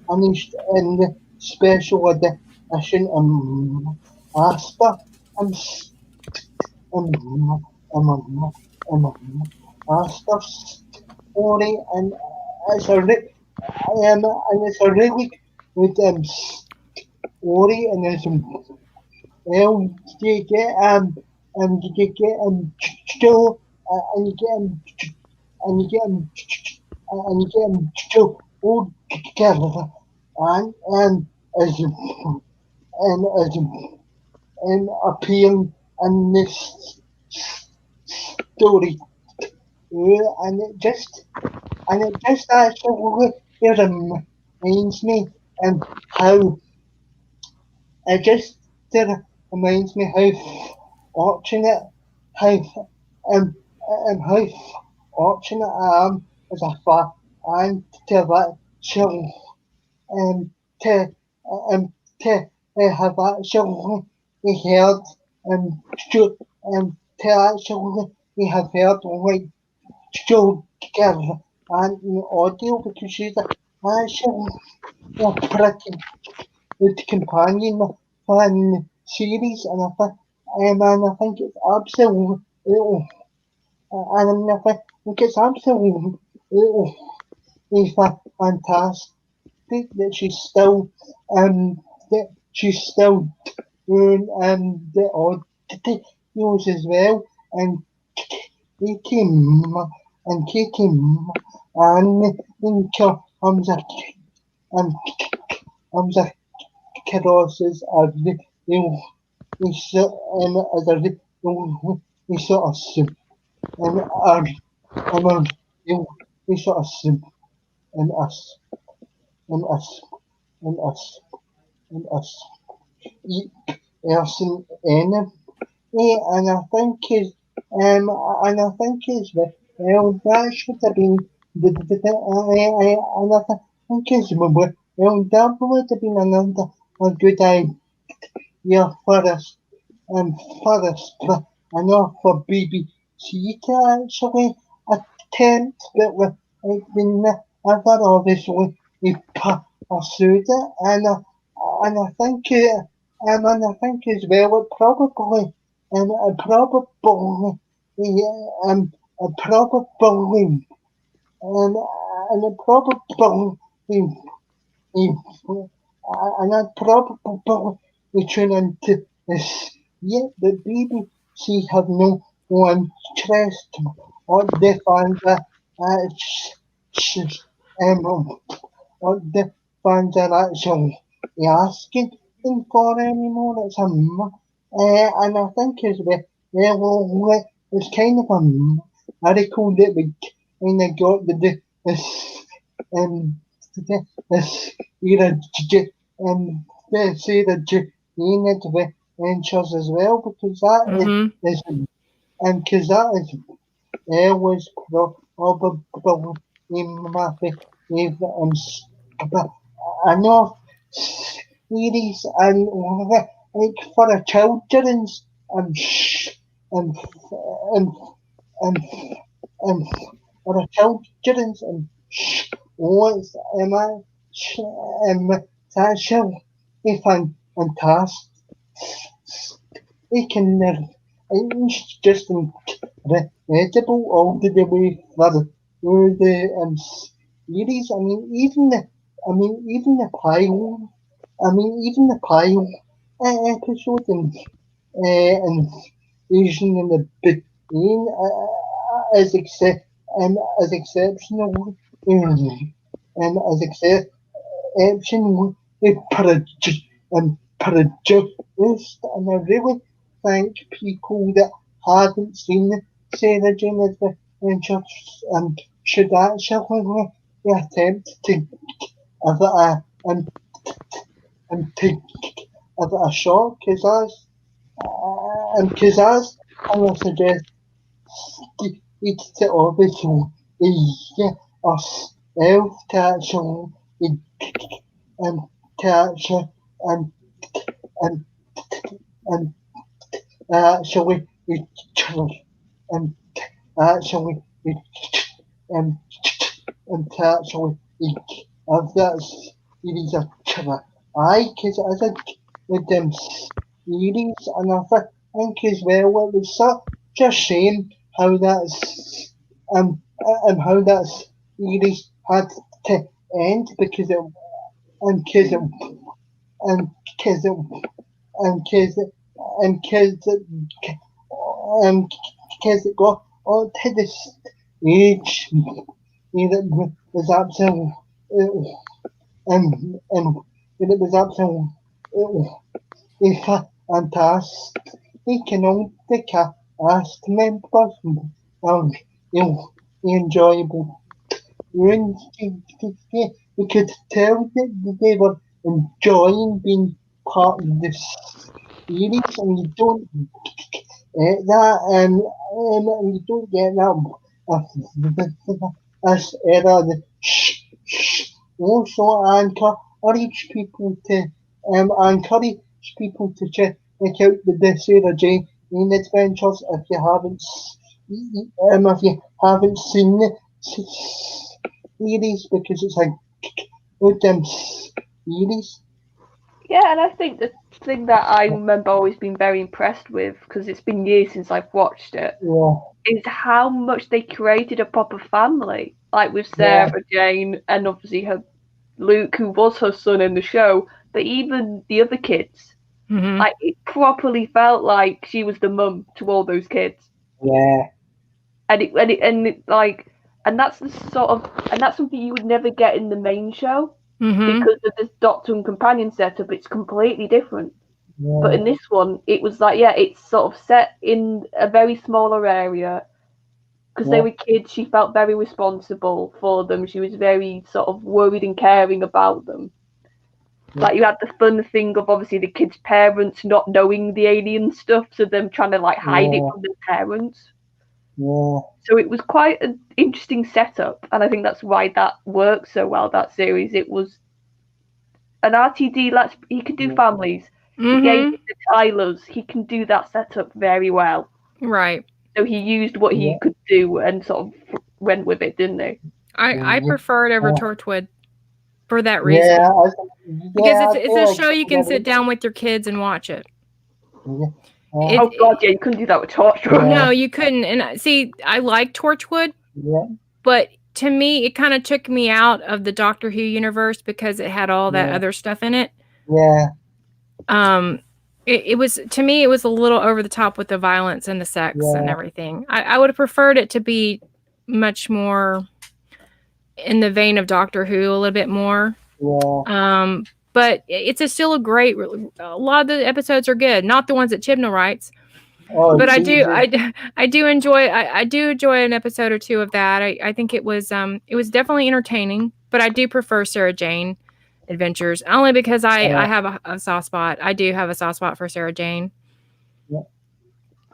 finished in the special edition Asta and um, Asta story and it's a and it's a really with story and there's you get you get still and you get and you get and you get still all together and as as appearing and this story and it just actually it reminds me and how it just reminds me how fortunate how how fortunate I am as a fan and to that show to to have actually heard to to actually have heard like show together and in audio because she's actually a pretty good companion fan series and I think it's absolutely and I think it's absolutely fantastic that she's still doing the odd news as well and kicking and kicking and comes and comes crosses of the as a we sort of and we sort of and us and us and us and us person and I think is and I think is that should have been and I think is that would have been another a good idea for us for us I know for BBC to actually attempt but we've been never obviously we pursued it and I think and I think as well it probably probably probably and probably and I probably tune into this yet the BBC have no interest or they find that um what the fans are actually asking looking for anymore. It's and I think as well, it's kind of a miracle that we kind of got this this era they say the Jane adventures as well because that is and because that is was probably my favorite I know series and like for a children's and and and and for a children's and what's am I that show if I'm fantastic it can it's just incredible all the way through the series. Even the pilot. Even the pilot episode and Asian in the beginning is as exceptional and as exceptional produced, and I really thank people that haven't seen Sarah Jane Adventures should actually attempt to give it take give it a shot because as I would suggest it's to obviously ourselves to actually and to actually and and actually and actually and and actually of that series of because I think with them series and I think as well it was such a shame how that's and how that series had to end because it and because it and because it and because it and because it and because it got onto this age that was absolutely and it was absolutely fantastic. We can only cast members um, you know, enjoyable. When we could tell that they were enjoying being part of this series, and you don't get that, and you don't get that as era. Also, encourage people to check out the Sarah Jane Adventures if you haven't seen the series because it's a good series. Yeah, and I think the thing that I remember always being very impressed with, because it's been years since I've watched it, is how much they created a proper family. Like with Sarah Jane and obviously her Luke, who was her son in the show, but even the other kids. Like it properly felt like she was the mum to all those kids. Yeah. And that's the sort of and that's something you would never get in the main show because of this Doctor and Companion setup. It's completely different. Yeah. But in this one, it was like it's sort of set in a very smaller area. Because they were kids, she felt very responsible for them. She was very sort of worried and caring about them. Like you had the fun thing of obviously the kids' parents not knowing the alien stuff, so them trying to like hide it from their parents. Yeah. So it was quite an interesting setup, and I think that's why that worked so well. That series, it was an RTD. He can do families. He gave it to Tyler's. He can do that setup very well. Right. So he used what he could do and sort of went with it, didn't he? I prefer it over Torchwood for that reason. Because it's a show you can sit down with your kids and watch it. Oh God, yeah, you couldn't do that with Torchwood. No, you couldn't. And see, I like Torchwood, but to me, it kind of took me out of the Doctor Who universe because it had all that other stuff in it. It was, to me, it was a little over the top with the violence and the sex and everything. I would have preferred it to be much more in the vein of Doctor Who, a little bit more. But but still a great. A lot of the episodes are good, not the ones that Chibnall writes. Oh, But Jesus. I do enjoy an episode or two of that. I think it was definitely entertaining, but I do prefer Sarah Jane Adventures only because I have a soft spot. I do have a soft spot for Sarah Jane.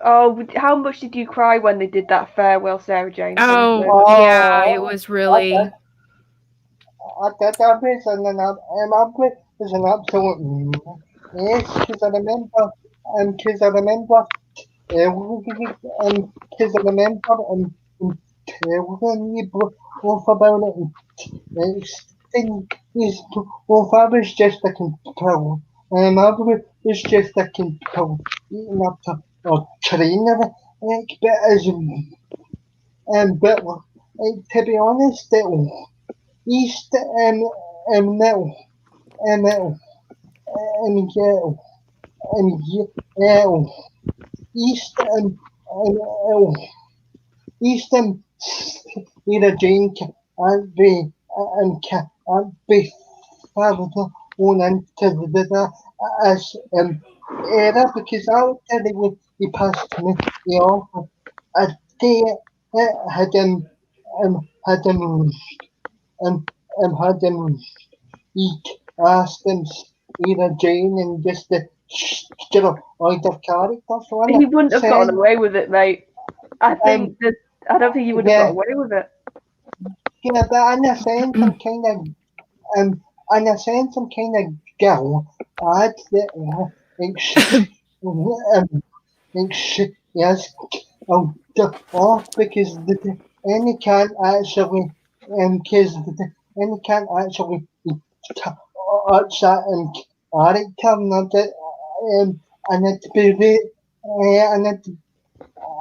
Oh, how much did you cry when they did that farewell Sarah Jane thing? Oh, yeah, it was really. That is an absolute yes, because I remember, because I remember, because I remember, telling you both about it. It's thing is, well, I was just a control, and I was just a control, eating up a trainer, but as but to be honest, East Metal Metal and Yale East Eastern Leader Jane and be father on into the as era because I'll tell you when he passed me the offer a day had had had he asked him either Jane and just the out of character. So He wouldn't have gotten saying, away with it, mate. I think that I don't think he would have got away with it. yeah, but in a sense, I'm kind of in a sense, I'm kind of girl. I'd yes, off because any can't actually because any can't actually and character not that and it be and it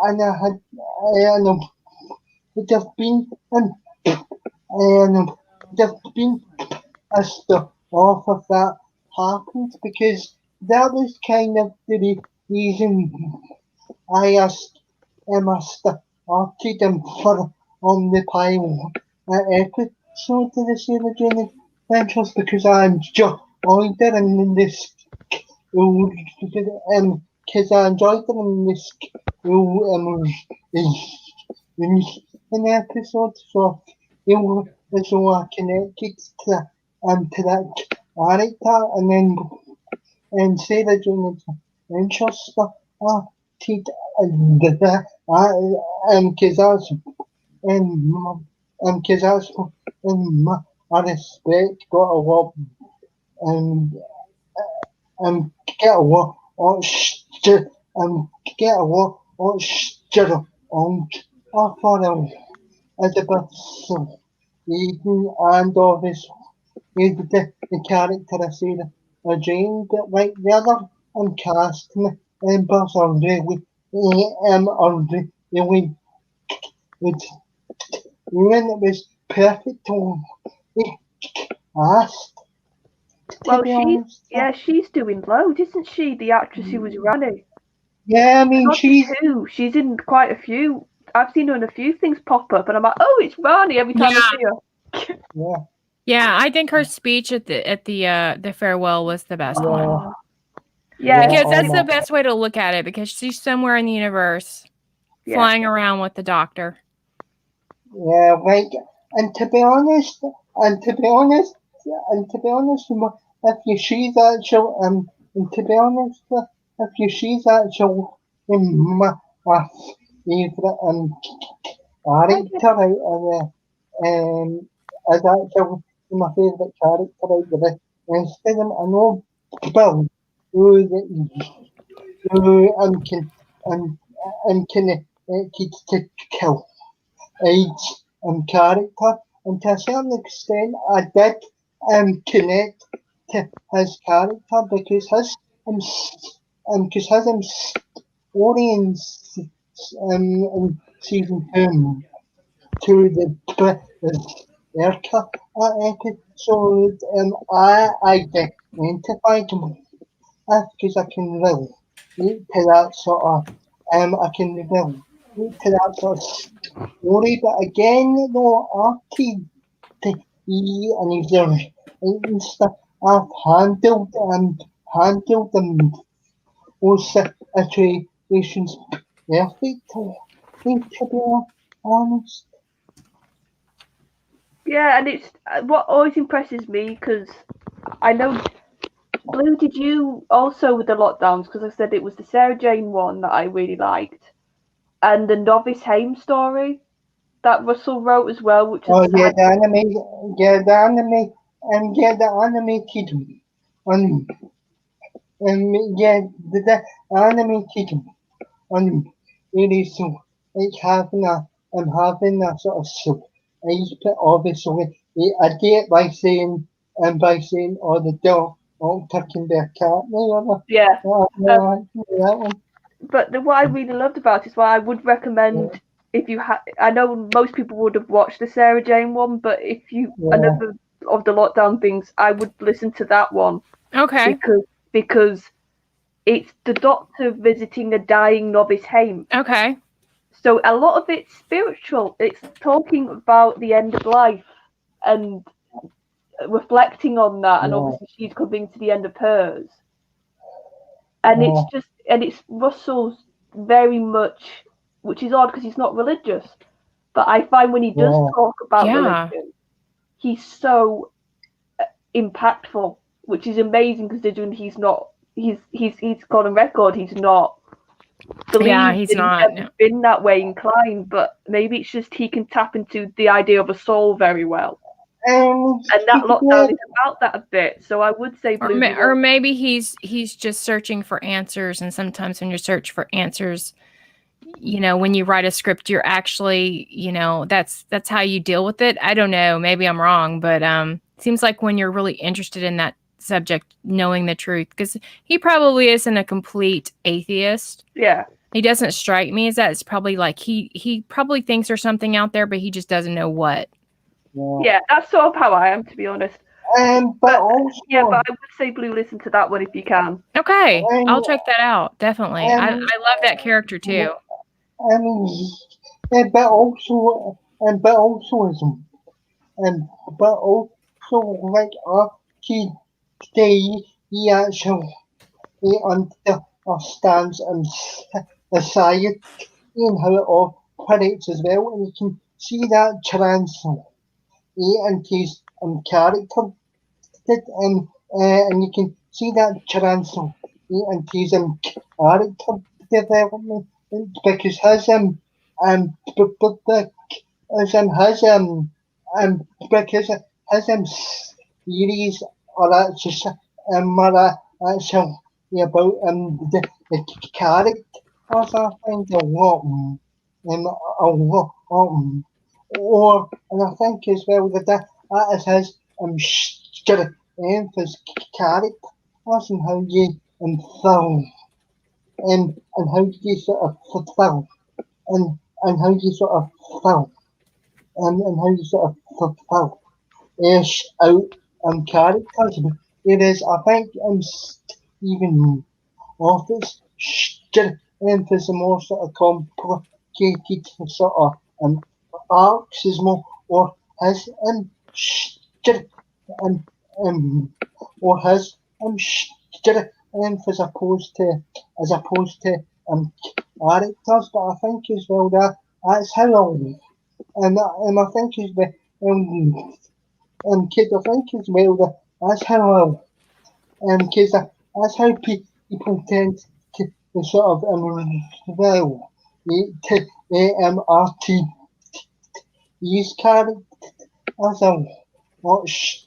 and I had and it have been and just been as the off of that happened because that was kind of the reason I asked them for on the pilot episode of the Sarah Jane Adventures because I enjoyed it in this because I enjoyed them in this in the episode so so I connected to that character and then and Sarah Jane Adventures stuff because that's because that's I respect got a lot and get a lot get a lot on for as a person even and obviously the character I say Jane but like the other cast members are really really when it was perfect on cast Well, she's doing loads, isn't she? The actress who was Rani. Yeah, I mean she's in quite a few. I've seen her in a few things pop up, and I'm like, oh, it's Rani every time I see her. Yeah, I think her speech at the farewell was the best one. Yeah, because that's the best way to look at it because she's somewhere in the universe, flying around with the Doctor. Yeah, like, and to be honest, if you see that show, and to be honest, if you see that show, my favorite character as actually my favorite character out there. Instead of I know Bill, who can to kill age and character, and to a certain extent, I did connect to his character because his story in season to the Erica episode, I identified because I can relate to that sort of I can relate to that sort of story, but again, though, and he's there and stuff, I've handled them those situations perfectly. To be honest. Yeah, and it's what always impresses me because I know Blue. Did you also with the lockdowns? Because I said it was the Sarah Jane one that I really liked, and the Novice Haim story that Russell wrote as well, which is Oh yeah, the animated one. Yeah, the animated one. Really, so it's having a sort of but obviously, I get by saying, oh, the dog, oh, tucking their cat, yeah. Um, that one. but what I really loved about it is why I would recommend if you had. I know most people would have watched the Sarah Jane one, but if you Yeah, another of the lockdown things, I would listen to that one Okay. because it's the doctor visiting a dying Novice Haim. Okay. So a lot of it's spiritual. It's talking about the end of life and reflecting on that, and yeah, obviously she's coming to the end of hers. And yeah, it's Russell's very much, which is odd because he's not religious. But I find when he does yeah, talk about Yeah. religion, he's so impactful, which is amazing considering he's got on record he's not Yeah, believed he's and he's not. never No. been that way inclined, but maybe it's just he can tap into the idea of a soul very well. and And that yeah, lockdown is about that a bit. So I would say Or, Blue, do you or want maybe he's just searching for answers, and sometimes when you search for answers, when you write a script, you're actually, that's how you deal with it. I don't know, maybe I'm wrong, but seems like when you're really interested in that subject, knowing the truth, because he probably isn't a complete atheist. yeah. He doesn't strike me as that. It's probably like he probably thinks there's something out there, but he just doesn't know what. yeah. Yeah, that's sort of how I am, to be honest. But Yeah, also, but I would say Blue, listen to that one if you can. Okay, I'll um, check that out. Definitely. I um, love that character too. um, but also, and but also like he they he actually understands society and how it operates as well, and you can see that transfer and his character did, and you can see that transfer and his character development because his as in his because his series are actually about the characters. I find a lot or and I think as well that is his emphasis character and how you film and how you sort of fulfill and how you sort of film and how you sort of fulfill ish out characters. It is, I think, even office emphasis more sort of complicated sort of arcs is more or has um, um or has as opposed to characters. But I think as well that's how and I think as well kids I think as well that's how kids that's how people tend to sort of well to RT use characters as a watch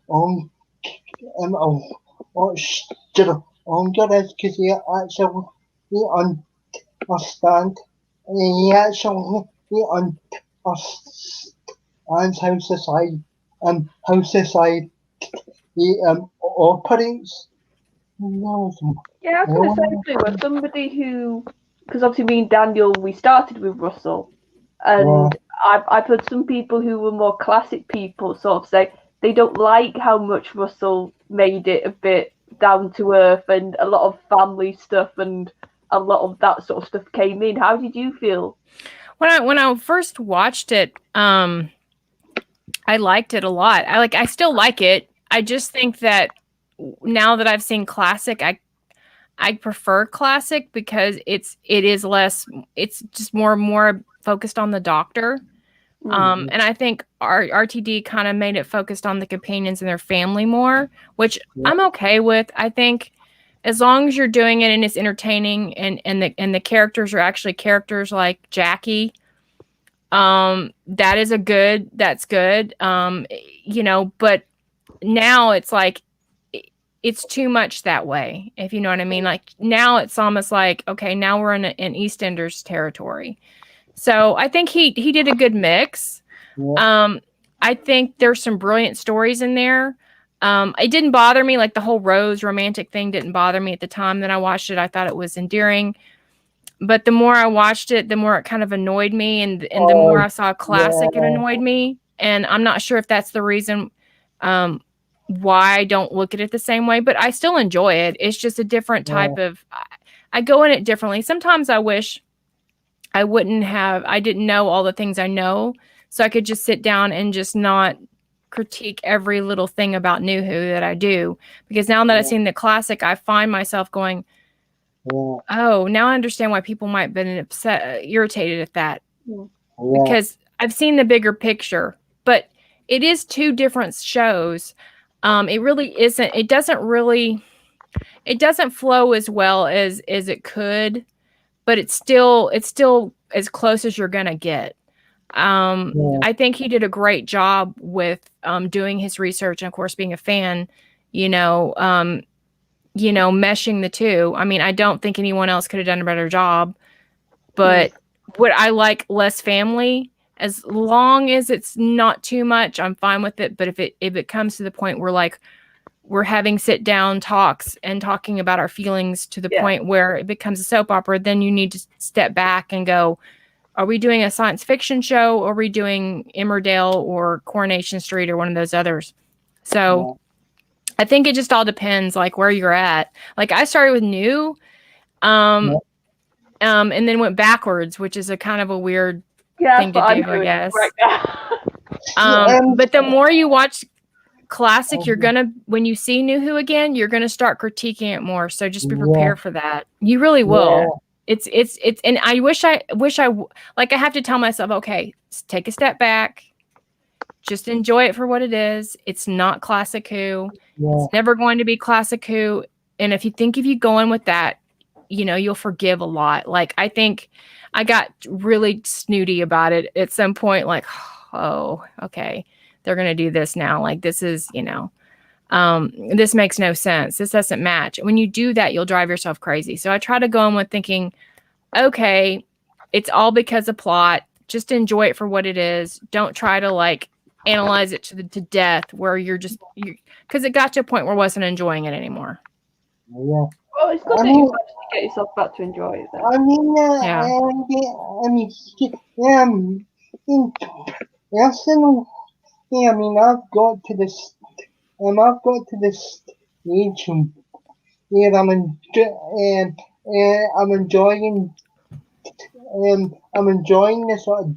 on watch on good as because he actually understand he actually understands how society operates. No, Yeah, I was going to say Blue, as somebody who, because obviously me and Daniel, we started with Russell, yeah, and I've heard some people who were more classic people sort of say they don't like how much Russell made it a bit down to earth and a lot of family stuff and a lot of that sort of stuff came in. How did you feel? When I first watched it, I liked it a lot. I still like it. I just think that now that I've seen classic, I prefer classic because it is less, it's just more focused on the doctor. And I think RTD kind of made it focused on the companions and their family more, which I'm okay with. I think as long as you're doing it and it's entertaining and the characters are actually characters like Jackie, that's good. But now it's like it's too much that way, if you know what I mean. Like now it's almost like, okay, now we're in EastEnders territory. So I think he did a good mix. I think there's some brilliant stories in there. It didn't bother me, like the whole Rose romantic thing didn't bother me at the time that I watched it. I thought it was endearing. But the more I watched it, the more it kind of annoyed me, and the more I saw classic, it annoyed me. And I'm not sure if that's the reason why I don't look at it the same way, but I still enjoy it. It's just a different type of. I go in it differently. Sometimes I wish I didn't know all the things I know, so I could just sit down and just not critique every little thing about New Who that I do. Because now that I've seen the classic, I find myself going, oh, now I understand why people might have been upset, irritated at that. Because I've seen the bigger picture, but it is two different shows. It really isn't. It doesn't flow as well as it could, but it's still as close as you're gonna get. I think he did a great job with doing his research and, of course, being a fan. Meshing the two. I mean, I don't think anyone else could have done a better job. But would I like less family? As long as it's not too much, I'm fine with it. But if it comes to the point where like we're having sit down talks and talking about our feelings to the point where it becomes a soap opera, then you need to step back and go, are we doing a science fiction show, or are we doing Emmerdale or Coronation Street or one of those others? So I think it just all depends, like where you're at. Like I started with New, and then went backwards, which is a kind of a weird thing to do, I guess. Right now. But the more you watch classic, when you see New Who again, you're gonna start critiquing it more. So just be prepared for that. You really will. It's and I wish I like I have to tell myself, okay, take a step back. Just enjoy it for what it is. It's not classic Who. It's never going to be classic Who. And if you go in with that, you'll forgive a lot. Like I think I got really snooty about it at some point. Like, oh, okay, they're gonna do this now. Like this is, this makes no sense. This doesn't match. When you do that, you'll drive yourself crazy. So I try to go in with thinking, okay, it's all because of plot. Just enjoy it for what it is. Don't try to like analyze it to death where because it got to a point where I wasn't enjoying it anymore. Well, it's good that you managed to get yourself back to enjoy it. Then. I mean, I've got to this stage where I'm enjoying the sort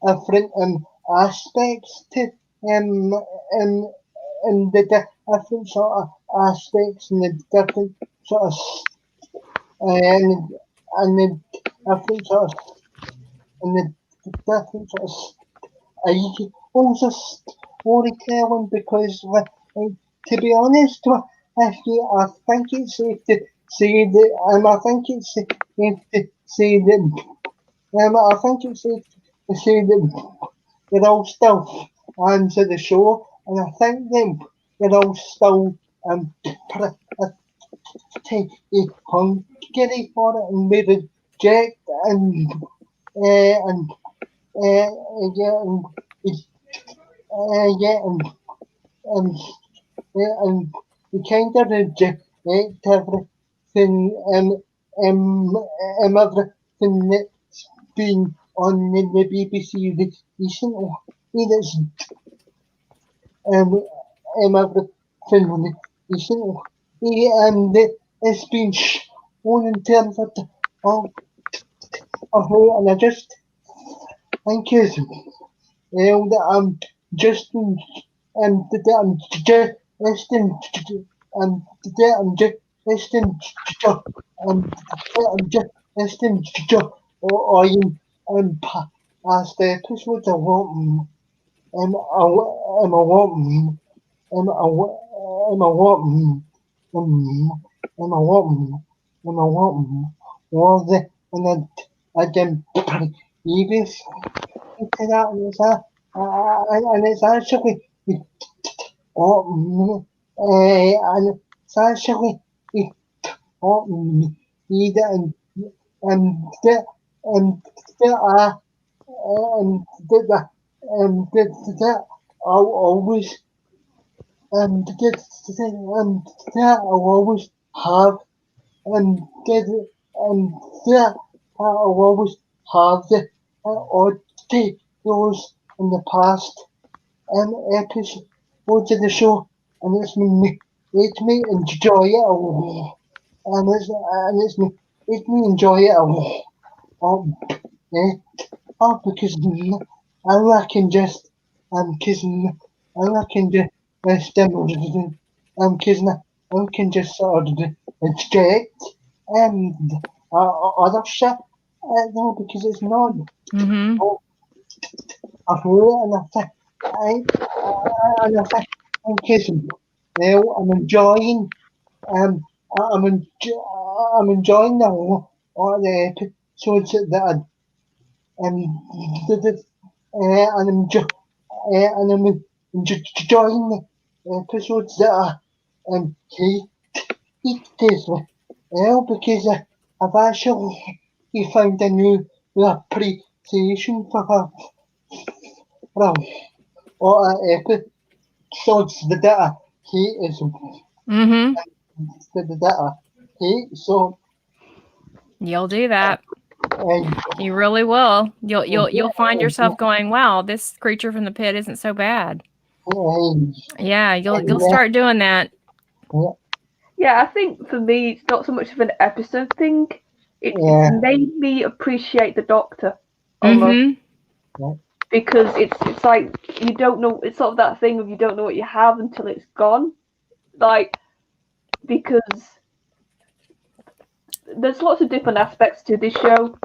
of different aspects to and the different sort of aspects and the different sort of and the different sort of also storytelling, because to be honest with you, I think it's safe to say that I think it's safe to say that they're all still fans of the show, and I think they're all still pretty hungry for it, and we reject and we kind of reject everything everything that's been on the BBC recently. That's everything recently, and it's been shown in terms of and I just think that I'm just Western today I'm just Western just Western or in past episodes I want and I want and I want and I want was it and then again previous to that and it's actually oh and it's actually oh need that and that and that that I'll always that I'll always have and that and that I'll always have the or take those in the past episodes of the show and it's me enjoy it a lot it's me enjoy it a lot yeah. Because I reckon just cause I reckon just cause I can just sort of reject and other shit no because it's not Mm-hmm. I feel and I think and I think because I'm enjoying um I'm enjoying all the episodes that and and I'm enjoying the episodes that are hate this well because I've actually found a new appreciation for her for all episodes that I hate is Mm-hmm. that I hate so You'll do that. and You really will. You'll find yourself going, wow, this creature from the pit isn't so bad. Yeah, you'll start doing that. Yeah, I think for me, it's not so much of an episode thing. It's made me appreciate the Doctor almost because it's like you don't know. It's sort of that thing of you don't know what you have until it's gone. Like because there's lots of different aspects to this show,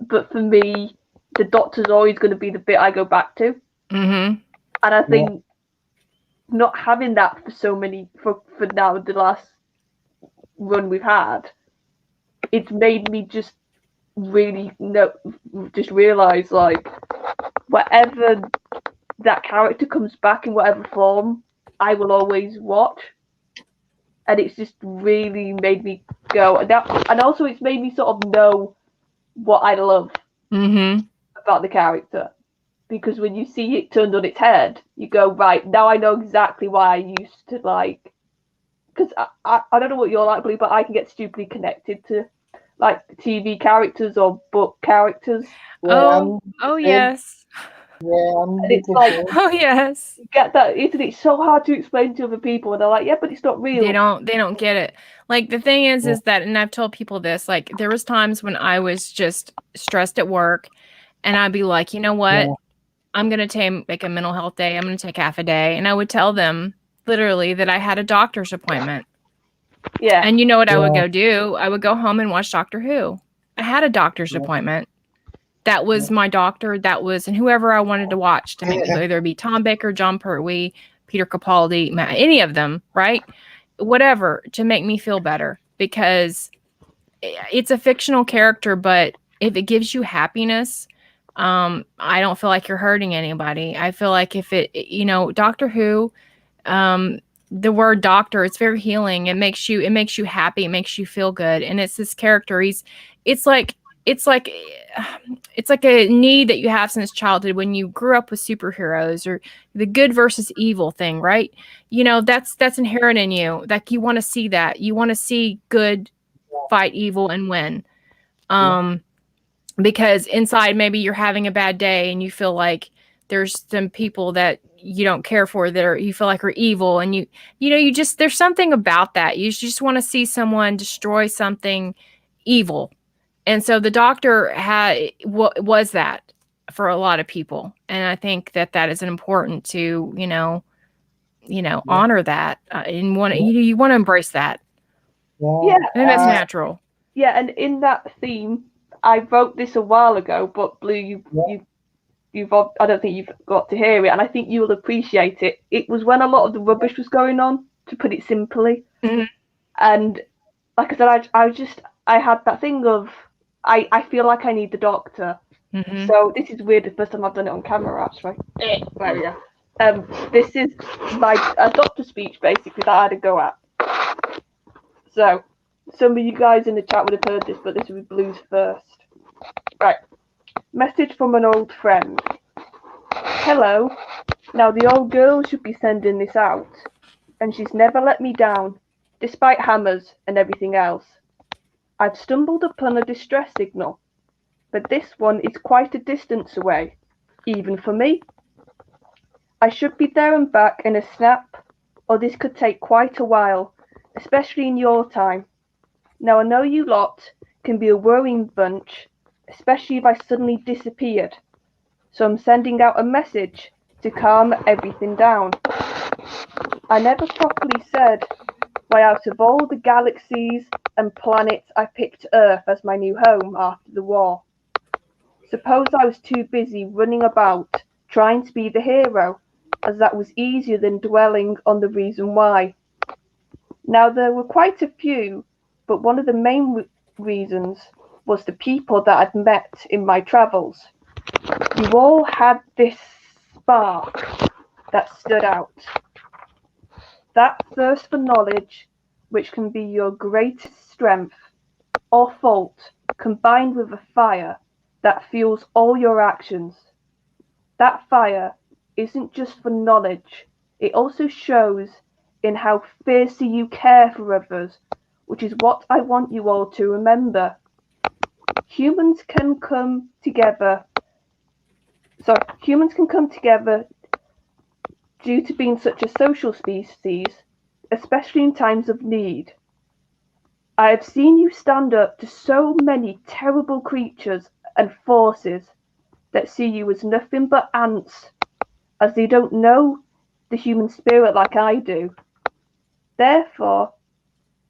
but for me, the Doctor's always going to be the bit I go back to. Mm-hmm. And I think not having that for so many for now the last run we've had, it's made me just really just realize like whatever that character comes back in whatever form, I will always watch. And it's just really made me go and also it's made me sort of know what I love about the character. Because when you see it turned on its head, you go, right, now I know exactly why I used to like because I don't know what you're like, Blue, but I can get stupidly connected to like TV characters or book characters. Oh yes. And it's like, Oh yes. you get that, isn't it? It's so hard to explain to other people, and they're like, yeah, but it's not real. They don't get it. Like the thing is that, and I've told people this, like there was times when I was just stressed at work and I'd be like, you know what? I'm going to make a mental health day. I'm going to take half a day. And I would tell them literally that I had a doctor's appointment. Yeah. And you know what I would go do? I would go home and watch Doctor Who. I had a doctor's appointment. That was my doctor. And whoever I wanted to watch to make me, whether it be Tom Baker, John Pertwee, Peter Capaldi, any of them, right? Whatever, to make me feel better. Because it's a fictional character, but if it gives you happiness, I don't feel like you're hurting anybody. I feel like if Doctor Who, the word doctor, it's very healing. It makes you happy. It makes you feel good. And it's this character. It's like a need that you have since childhood when you grew up with superheroes or the good versus evil thing, right? That's inherent in you. Like you want to see that. You want to see good fight evil and win. Because inside maybe you're having a bad day and you feel like there's some people that you don't care for that you feel like are evil, and there's something about that. You just want to see someone destroy something evil. And so the Doctor was that for a lot of people. And I think that is important to, honor that and you want to embrace that. Yeah, I think that's natural. Yeah, and in that theme, I wrote this a while ago, but Blue, you've I don't think you've got to hear it, and I think you'll appreciate it. It was when a lot of the rubbish was going on, to put it simply, and like I said, I had that thing of I feel like I need the doctor. So this is weird. The first time I've done it on camera, actually. There we go. This is my doctor speech basically that I had to go at. So some of you guys in the chat would have heard this, but this will be Blue's first. Right. Message from an old friend. Hello. Now the old girl should be sending this out, and she's never let me down, despite hammers and everything else. I've stumbled upon a distress signal, but this one is quite a distance away, even for me. I should be there and back in a snap, or this could take quite a while, especially in your time. Now I know you lot can be a worrying bunch, especially if I suddenly disappeared, so I'm sending out a message to calm everything down. I never properly said why out of all the galaxies and planets I picked Earth as my new home after the war. Suppose I was too busy running about trying to be the hero, as that was easier than dwelling on the reason why. Now there were quite a few, but one of the main reasons was the people that I'd met in my travels. You all had this spark that stood out. That thirst for knowledge, which can be your greatest strength or fault, combined with a fire that fuels all your actions. That fire isn't just for knowledge, it also shows in how fiercely you care for others, which is what I want you all to remember. Humans can come together due to being such a social species, especially in times of need. I have seen you stand up to so many terrible creatures and forces that see you as nothing but ants, as they don't know the human spirit like I do. Therefore,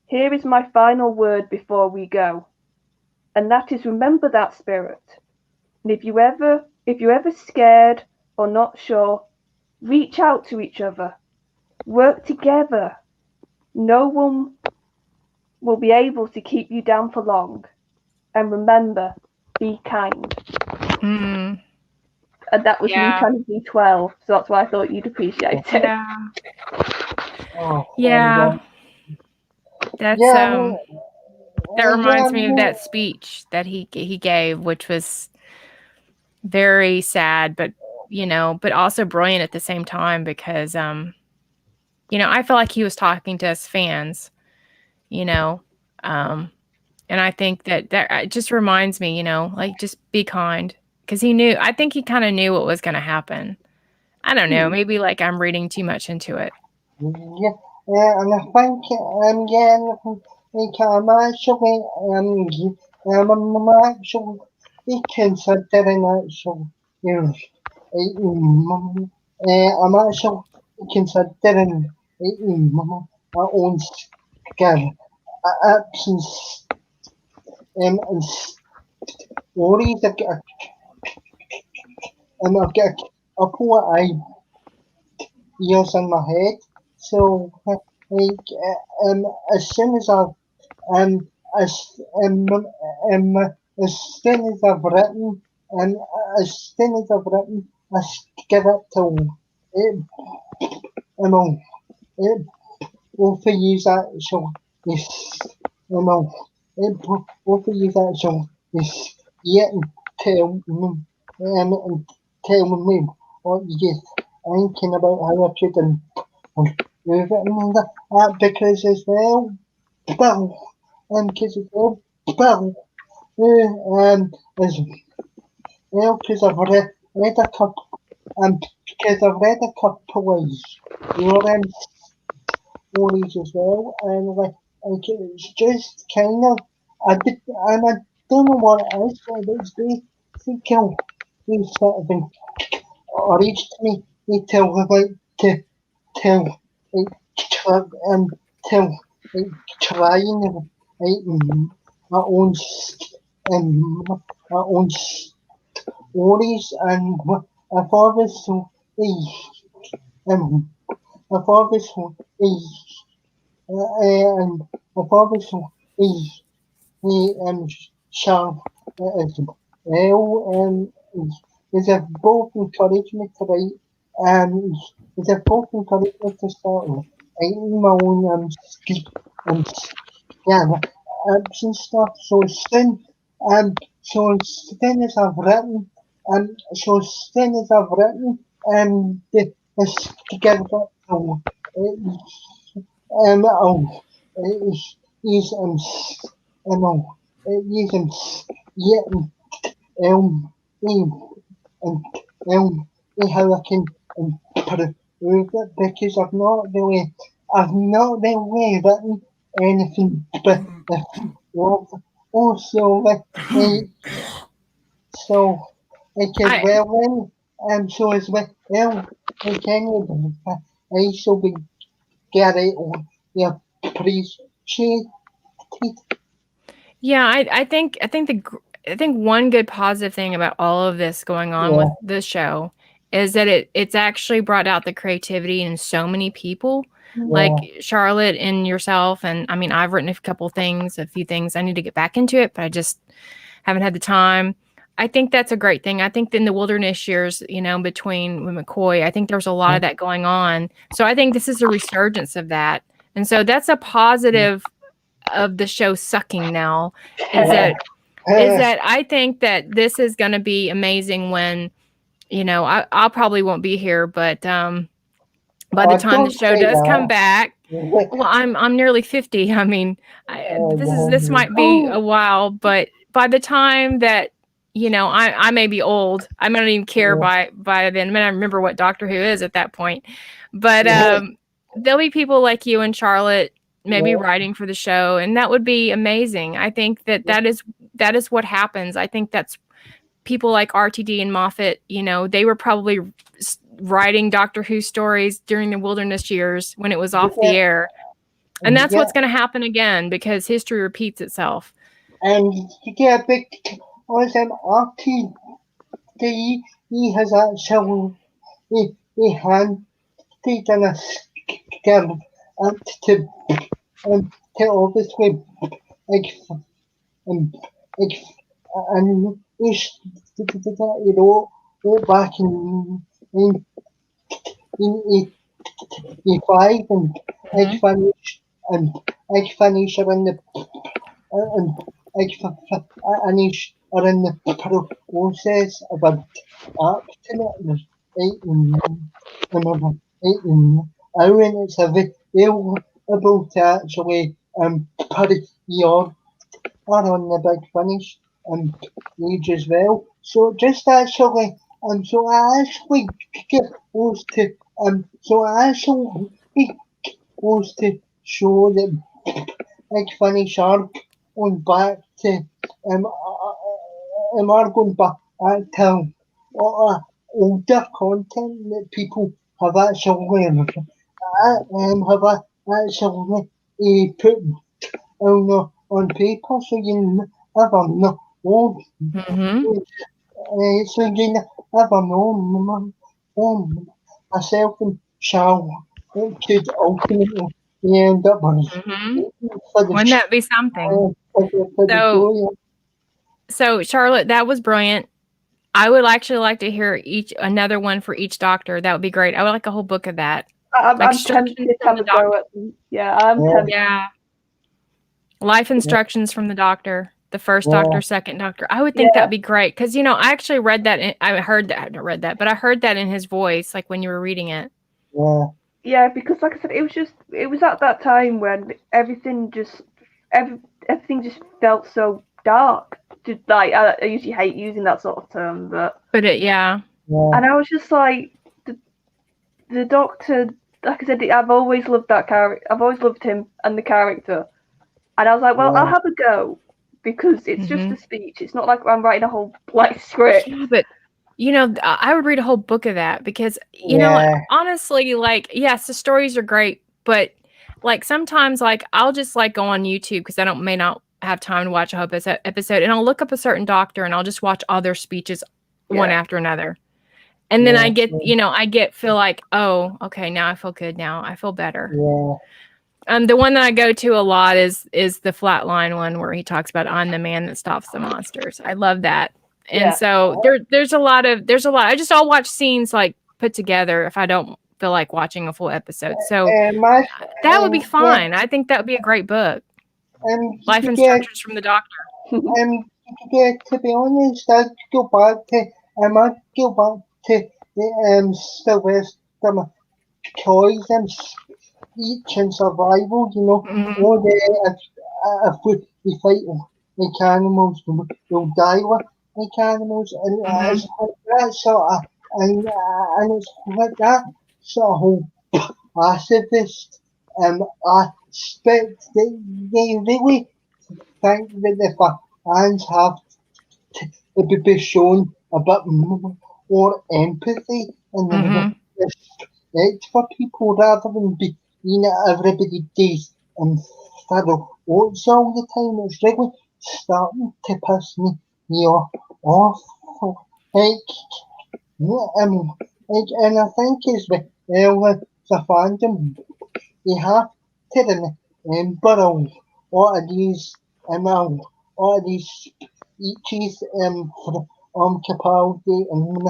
here is my final word before we go, and that is remember that spirit. And if you're ever scared or not sure, reach out to each other. Work together. No one will be able to keep you down for long. And remember, be kind. Mm. And that was me trying to be 12, so that's why I thought you'd appreciate it. Yeah. That's that reminds me of that speech that he gave, which was very sad, but but also brilliant at the same time, because I feel like he was talking to us fans, and I think that it just reminds me, like, just be kind, because I think he kind of knew what was going to happen. I don't know, maybe like I'm reading too much into it. Yeah, and I think I'm actually I'm actually considering I'm actually considering my own skill actions and stories. I've got a couple of ideas in my head. So, as soon as I've as as soon as I've written a script to both of you actually both of you actually tell me and tell me what you thinking about how I should move it and that, because as well, because as well, as well, because I've read a couple, because I've read a couple of your stories as well, and like it's just kind of, I don't know what it is, but it's basically these sort of encouraged me to tell till trying our own our own stories and our father's so our father's so and our father's so he shall as well is a both encouragement to write is a both encouragement to start writing my own yeah and stuff so soon as I've written so soon as I've written this together so is is yeah and how I can improve it because I've not really written anything but also so I can well so as well I can I so be get it yeah appreciate it. Yeah, I think one good positive thing about all of this going on with the show is that it's actually brought out the creativity in so many people, like Charlotte and yourself. And I mean, I've written a few things. I need to get back into it, but I just haven't had the time. I think that's a great thing. I think in the wilderness years, between McCoy, I think there's a lot of that going on. So I think this is a resurgence of that. And so that's a positive of the show sucking now is that I think that this is going to be amazing when, I probably won't be here, but by the time the show does come back, well, I'm nearly 50. I mean, this might be a while, but by the time that, I may be old. I don't even care by then. I mean, I remember what Doctor Who is at that point, but there'll be people like you and Charlotte maybe writing for the show, and that would be amazing. I think that is what happens. I think that's people like RTD and Moffat, they were probably writing Doctor Who stories during the wilderness years when it was off the air. And that's what's going to happen again because history repeats itself. And big RTD, he has actually he had taken a scam to obviously like and he's back in 85 and I finished around the and he's around the process about up to it. 8 and it's available to actually put your on the big finish age as well. So just actually so I actually goes to goes to show that big finish arc on back to are going back to older content that people have actually put on paper, so you never know. So you never know. Myself and Charles could ultimately end up on. Wouldn't that be something? So Charlotte, that was brilliant. I would actually like to hear another one for each Doctor. That would be great. I would like a whole book of that. I'm tempted to have a go at them. Yeah, I'm tempted. Yeah. Life instructions from the Doctor, the first Doctor, second Doctor. I would think that'd be great because I actually read that. I heard that in his voice, like when you were reading it. Yeah, because like I said, it was at that time when everything just felt so dark. I usually hate using that sort of term, but and I was just like the Doctor. Like I said, I've always loved that character. I've always loved him and the character. And I was like, well, I'll have a go because it's just a speech. It's not like I'm writing a whole script. Yeah, but You know, I would read a whole book of that because, you know, Yeah, honestly, like, yes, the stories are great, but like sometimes, like, I'll just like go on YouTube because I may not have time to watch a whole episode, and I'll look up a certain doctor and I'll just watch all their speeches one Yeah. after another. And then yeah, I get, you know, feel like, oh, okay, now I feel good. Now I feel better. yeah, The one that I go to a lot is the Flatline one where he talks about I'm the man that stops the monsters. I love that. And Yeah. so there's a lot. I'll watch scenes like put together if I don't feel like watching a full episode. So my, that would be yeah, fine. I think that would be a great book. Life yeah, instructions from the doctor. Um, yeah, to be honest, I'd go back to, I'd go back to the Sylvester McCoy's speech and survival, you know, Hmm. all the, if we fight like animals, we'll die like animals, and Hmm. it's like that sort of, and it's like that sort of whole pacifist aspect that they really think that the fans have to be shown a bit more empathy and Hmm. respect for people rather than being everybody days and fiddle oats all the time. It's really starting to piss me off. Like, and I think as well, the fandom, they have to remember all of these, all of these speeches from Capaldi and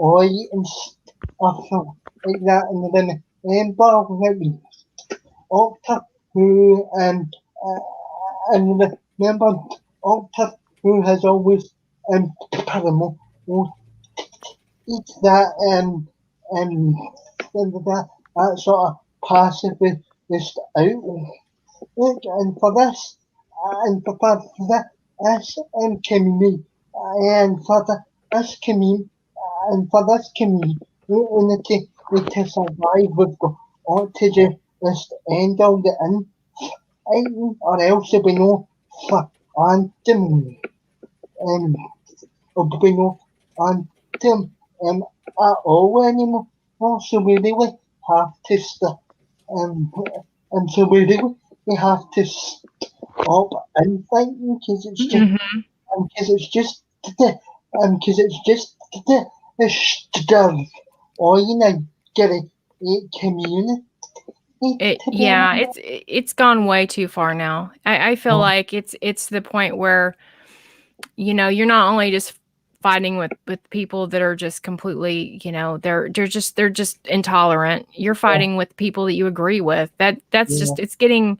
Oi and stuff like that, and then remember maybe Octa who and remember Octa who has always promoted that that sort of pacifist outlook, and for this for this community and for this community and for this community to survive, we've got to just end all the infighting, or else there'll be no anthem, um, there'll be no anthem at all anymore. So we really have to um, and so we really have to stop infighting Hmm. because it's just because it's just the stuff or get a community to be Yeah, it's gone way too far now. I feel honest. like it's the point where, you know, you're not only just fighting with people that are just completely, you know, they're just intolerant. You're fighting with people that you agree with. That's Yeah, just it's getting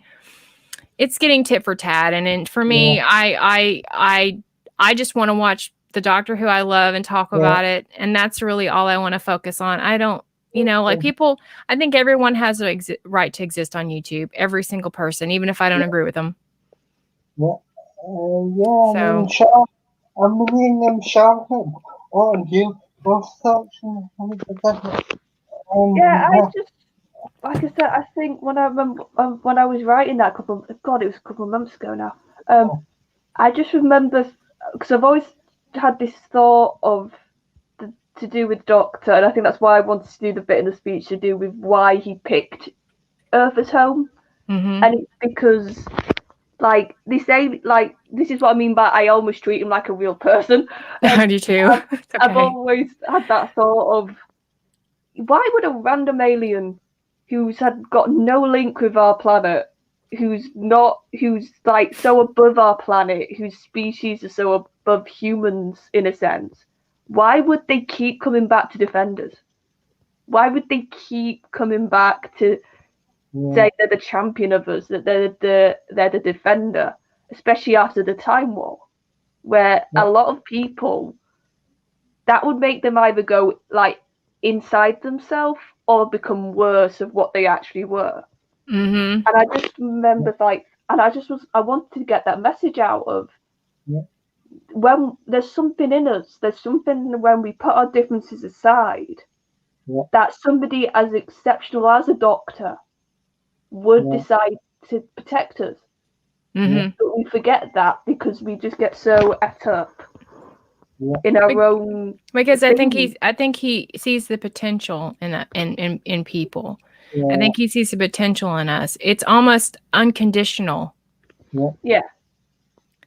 tit for tat. And for yeah, me, I just want to watch the Doctor Who I love and talk yeah, about it, and that's really all I want to focus on. I don't, you know, like people. I think everyone has a right to exist on YouTube. Every single person, even if I don't yeah, agree with them. yeah. Yeah, I mean, So sure. I mean, I'm sure. Oh, you, what's that? Yeah, I Yeah, just like I said, I think when I remember when I was writing that God, it was a couple of months ago now. I just remember because I've always had this thought of to do with Doctor, and I think that's why I wanted to do the bit in the speech to do with why he picked Earth as home, hmm. and it's because like this is what I mean by I almost treat him like a real person. I do too. I've, It's I've okay. always had that thought of why would a random alien who's had got no link with our planet, who's like so above our planet, whose species are so above humans in a sense, why would they keep coming back to defend us? Why would they keep coming back to yeah, say they're the champion of us, that they're the defender, especially after the Time War, where yeah, a lot of people that would make them either go like inside themselves or become worse of what they actually were. Hmm. And I just remember like, and I wanted to get that message out of yeah, when there's something in us, there's something when we put our differences aside, yeah, that somebody as exceptional as a doctor would yeah, decide to protect us. yeah, Hmm. But we forget that because we just get so et up in our own. Because I think opinion. he sees the potential in that in people. Yeah. I think he sees the potential in us. It's almost unconditional. Yeah.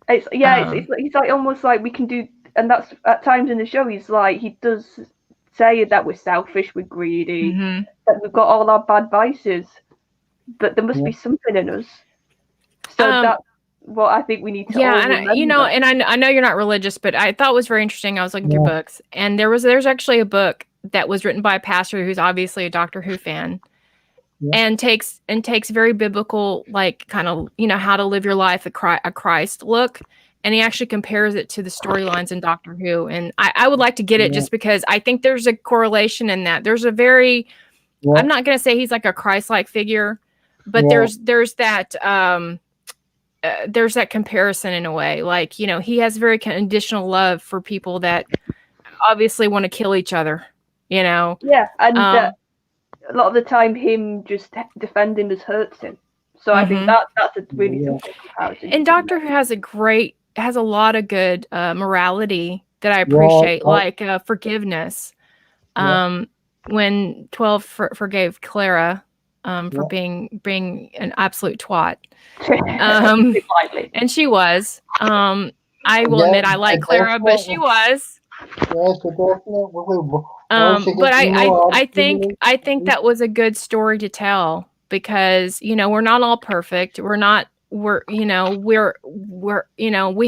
It's like almost like we can do, and that's at times in the show. He's like he does say that we're selfish, we're greedy, that we've got all our bad vices, but there must be something in us. So that's what I think we need to all remember. I know you're not religious, but I thought was very interesting. I was looking through books, and there's actually a book that was written by a pastor who's obviously a Doctor Who fan. And takes very biblical, like kind of how to live your life a Christ look, and he actually compares it to the storylines in Doctor Who. And I would like to get it just because I think there's a correlation in that. There's a very I'm not going to say he's like a Christ-like figure, but there's that comparison in a way. Like he has very conditional love for people that obviously want to kill each other. Yeah, and a lot of the time, him just defending us hurts him. So I think that's a really simple comparison. And Doctor Who has a lot of good morality that I appreciate, like forgiveness. When 12 forgave Clara for being an absolute twat, and she was. I will admit I like Clara, but she was. But I think that was a good story to tell, because we're not all perfect. We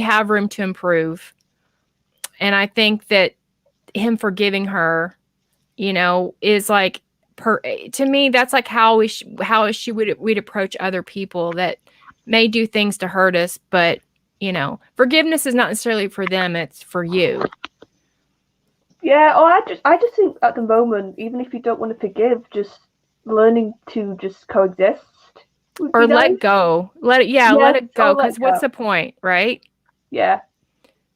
have room to improve, and I think that him forgiving her, is like to me that's like how we'd approach other people that may do things to hurt us, but forgiveness is not necessarily for them, it's for you. Yeah, I just think at the moment, even if you don't want to forgive, just learning to just coexist or let go. Let it go, because what's the point, right? Yeah.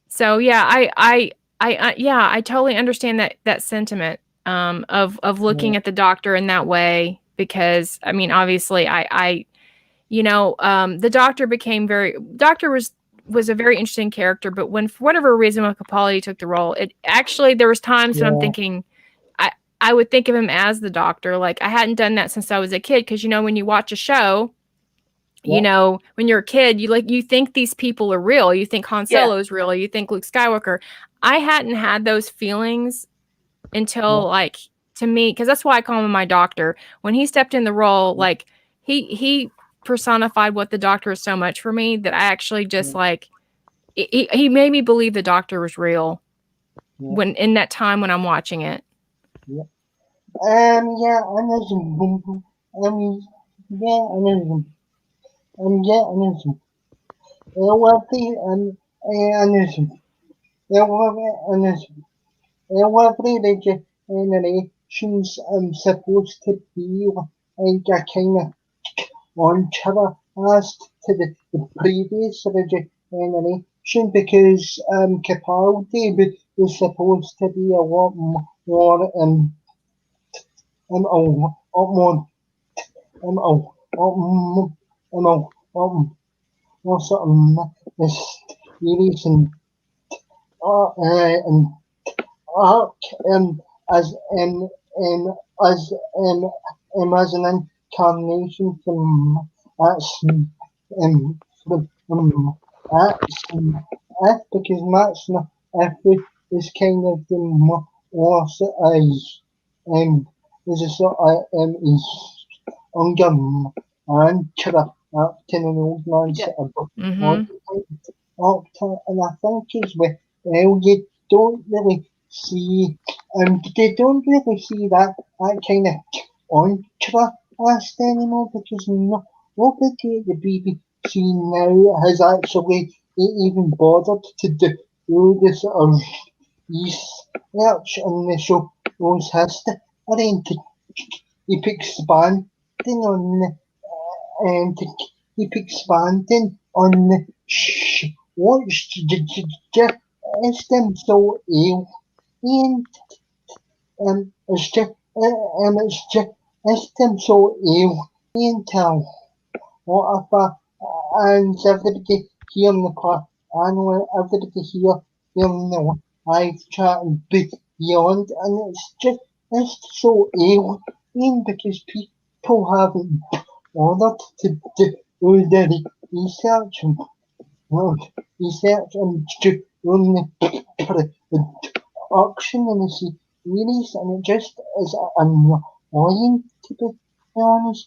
So I totally understand that sentiment of looking at the Doctor in that way, because I mean obviously the Doctor was a very interesting character, but when for whatever reason when Capaldi took the role, there was times when I'm thinking I would think of him as the Doctor. Like I hadn't done that since I was a kid, because when you watch a show, when you're a kid, you think these people are real. You think Han Solo's real. You think Luke Skywalker. I hadn't had those feelings until to me, because that's why I call him my Doctor. When he stepped in the role, like he personified what the Doctor is so much for me that I actually just he made me believe the Doctor was real when in that time when I'm watching it. Every generation's supposed to be like a kind of contrast to the previous generation, because Capaldi was supposed to be a lot more more sort of mysterious and arc as an incarnation from F, because Matt's F is kind of the more is a sort of mantra after an old man sort of and I think as well you don't really see they don't really see that kind of contrast anymore, because nobody at the BBC now has actually even bothered to do this sort of research on the show's history. I think keep expanding on what's just them so alien it's them so alien to what if and everybody here in the class and everybody here in the I've chatted beyond, and it's so alien because people haven't bothered to do the research and doing the production in the series, and it just is annoying to be honest.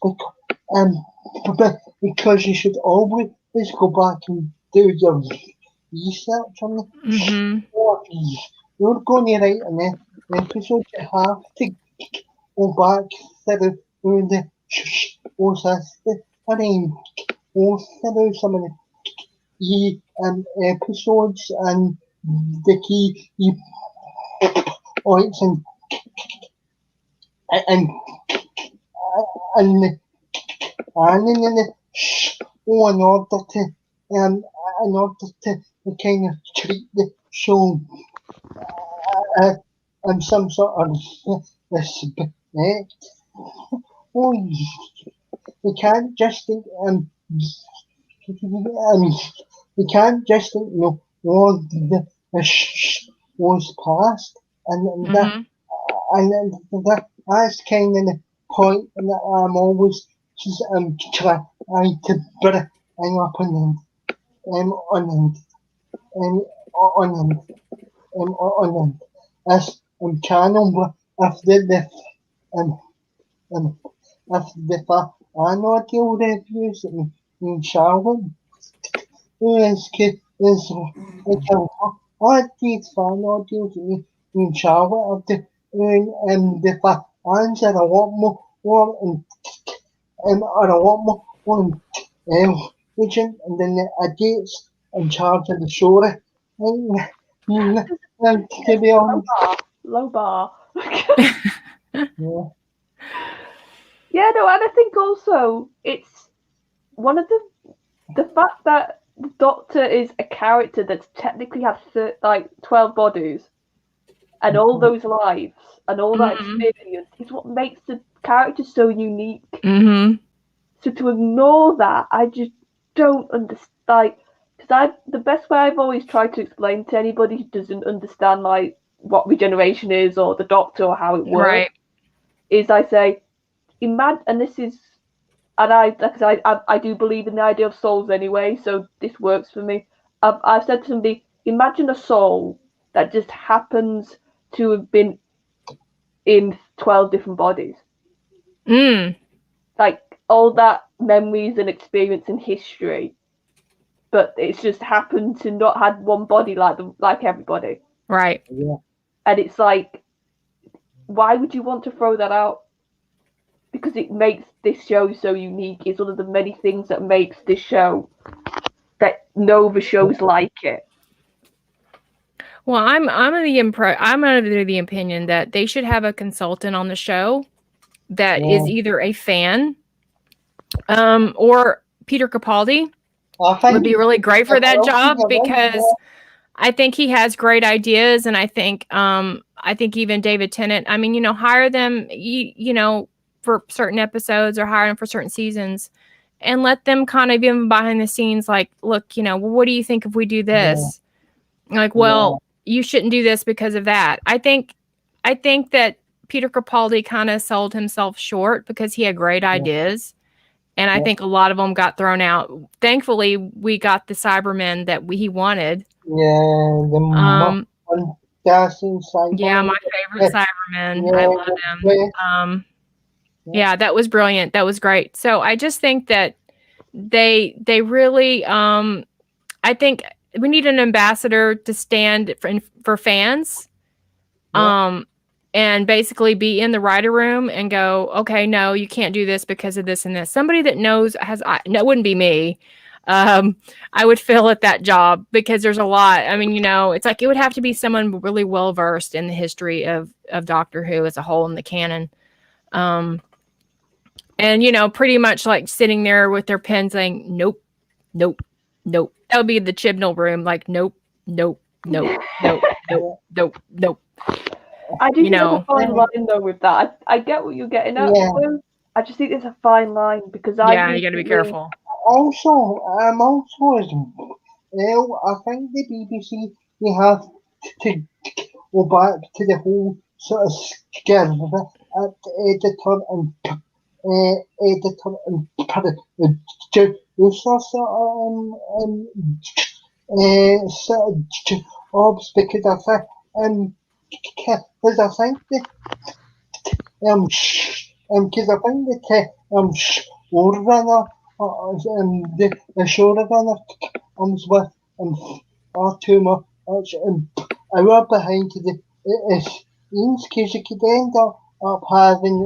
Because you should always go back and do your research on the show. If you're going to write an episode, you have to go back through the process and go through some of the key episodes and the key points and and and in the show in order to kind of treat the show some sort of respect. Oh, you can't just think you can't just think the was past and that's kind of the point that I'm always trying to bring up on this channel, but if um, um, if the fan audio reviews in Charlotte is what these fan audios in Charlotte of the fans are a lot more are a lot more agent and then the idiots in charge of the show. To be honest, Low bar. yeah. Yeah, no, and I think also it's one of the fact that the Doctor is a character that's technically had 12 bodies and all those lives and all that experience is what makes the character so unique. So to ignore that, I just don't understand. Like, because the best way I've always tried to explain to anybody who doesn't understand like what regeneration is or the Doctor or how it works is I say, imagine, and this is, and I do believe in the idea of souls anyway, so this works for me. I've said to somebody, imagine a soul that just happens to have been in 12 different bodies. Like all that memories and experience and history, but it's just happened to not had one body like everybody. Right. Yeah. And it's like, why would you want to throw that out? Because it makes this show so unique. It's one of the many things that makes this show that no other shows like it. Well, I'm under the opinion that they should have a consultant on the show that is either a fan, or Peter Capaldi would be really great for that job because I think he has great ideas, and I think even David Tennant. I mean, hire them, for certain episodes or hire them for certain seasons, and let them kind of be behind the scenes. Like, look, well, what do you think if we do this? Like, well, you shouldn't do this because of that. I think that Peter Capaldi kind of sold himself short because he had great ideas. And I think a lot of them got thrown out. Thankfully, we got the Cybermen that he wanted. Yeah, the yeah, my favorite Cybermen. I love them. Yeah, that was brilliant. That was great. So I just think that they really, I think we need an ambassador to stand for fans. And basically be in the writer room and go, okay, no, you can't do this because of this and this. Somebody that knows no, it wouldn't be me. I would fill at that job because there's a lot. I mean, it's like it would have to be someone really well versed in the history of Doctor Who as a whole in the canon. And pretty much like sitting there with their pen saying, nope, nope, nope. That would be the Chibnall room. Like, nope, nope, nope, nope, nope, nope, nope. I do think there's a fine line though with that. I get what you're getting at. Though. I just think there's a fine line because you got to be careful. Also, as well, I think the BBC they have to go back to the whole sort of scare at editor and producer sort of jobs because I think because I think that because I think that showrunner the showrunner comes with far too much hour behind the because you could end up having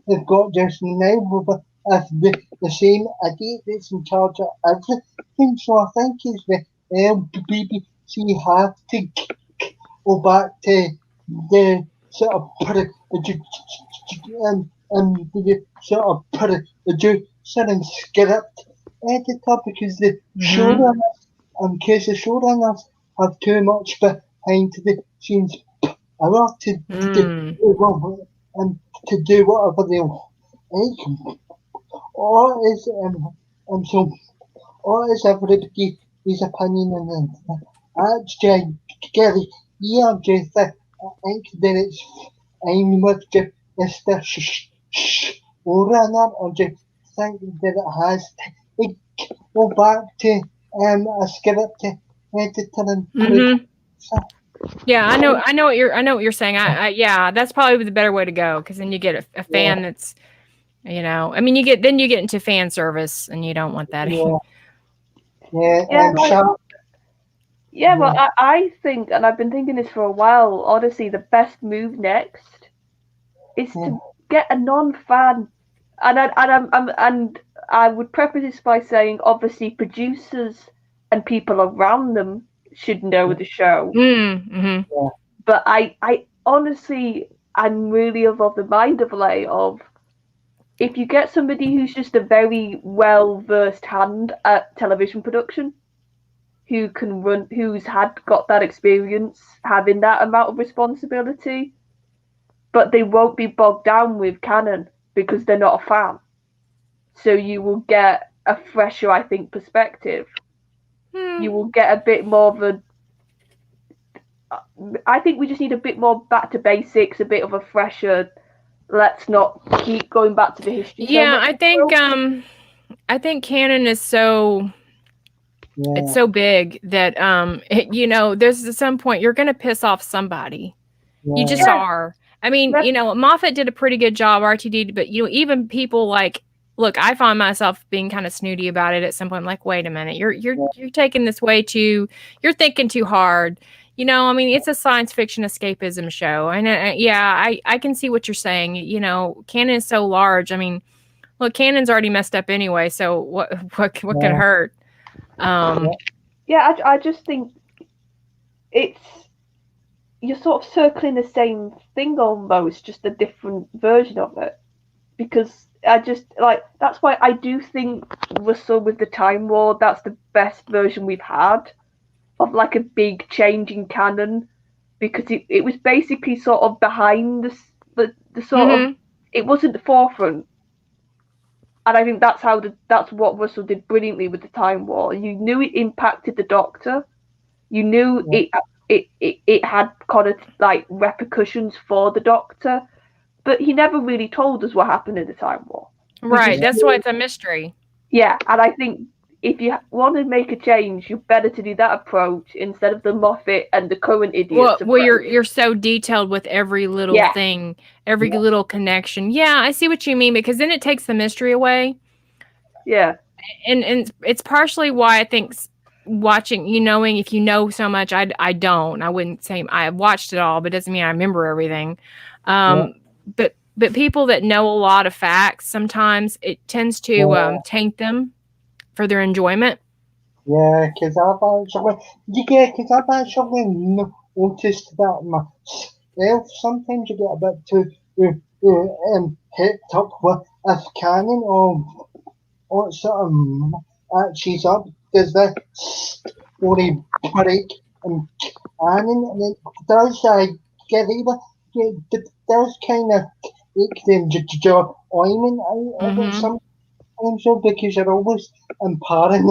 they've got just now with the same idiot that's in charge of everything. So I think it's the BBC have to go back to the sort of the sort of producer and script editor because the showrunners because the showrunners have too much behind the scenes power to do and to do whatever they like. Or is so or is everybody his opinion and actually Gary just I think that it's I'm with just Mr. Showrunner or just think that it has to go back to a script editor and producer. Yeah, I know what you're saying. Yeah, that's probably the better way to go because then you get a fan that's, I mean, you get into fan service and you don't want that. Well, I think, and I've been thinking this for a while. Honestly, the best move next is to get a non-fan, and I would preface this by saying, obviously, producers and people around them should know the show. But I honestly, I'm really of the mind of if you get somebody who's just a very well-versed hand at television production, who can run, who's got that experience, having that amount of responsibility, but they won't be bogged down with canon because they're not a fan. So you will get a fresher, I think, perspective. You will get a bit more of a. I think we just need a bit more back to basics, a bit of a fresher. Let's not keep going back to the history. Yeah, I think canon is so. It's so big that there's at some point you're going to piss off somebody. You just are. I mean, Moffat did a pretty good job, RTD, but even people like, look, I find myself being kind of snooty about it at some point. I'm like, wait a minute, you're taking this way too. You're thinking too hard. I mean, it's a science fiction escapism show, and I can see what you're saying. Canon is so large. I mean, look, canon's already messed up anyway. So what could hurt? I just think you're sort of circling the same thing almost, just a different version of it. Because I just that's why I do think Russell with the Time War, that's the best version we've had of like a big change in canon, because it was basically sort of behind the sort of, it wasn't the forefront. And I think that's what Russell did brilliantly with the Time War. You knew it impacted the Doctor. You knew it had kind of like repercussions for the Doctor, but he never really told us what happened in the Time War. Right, that's why it's a mystery. Yeah, and I think if you want to make a change, you're better to do that approach instead of the Moffat and the current idiots. Well, you're so detailed with every little thing, every little connection. Yeah, I see what you mean, because then it takes the mystery away. Yeah, and it's partially why I think watching, knowing if you know so much, I don't. I wouldn't say I watched it all, but it doesn't mean I remember everything. But people that know a lot of facts, sometimes it tends to taint them for their enjoyment. Yeah, because I've actually noticed that myself. Sometimes you get a bit too hipped up with canon or sort of she's up. Does the story break and canon, and it does get even. It does kind of take the enjoyment out of it sometimes, so because you're always impairing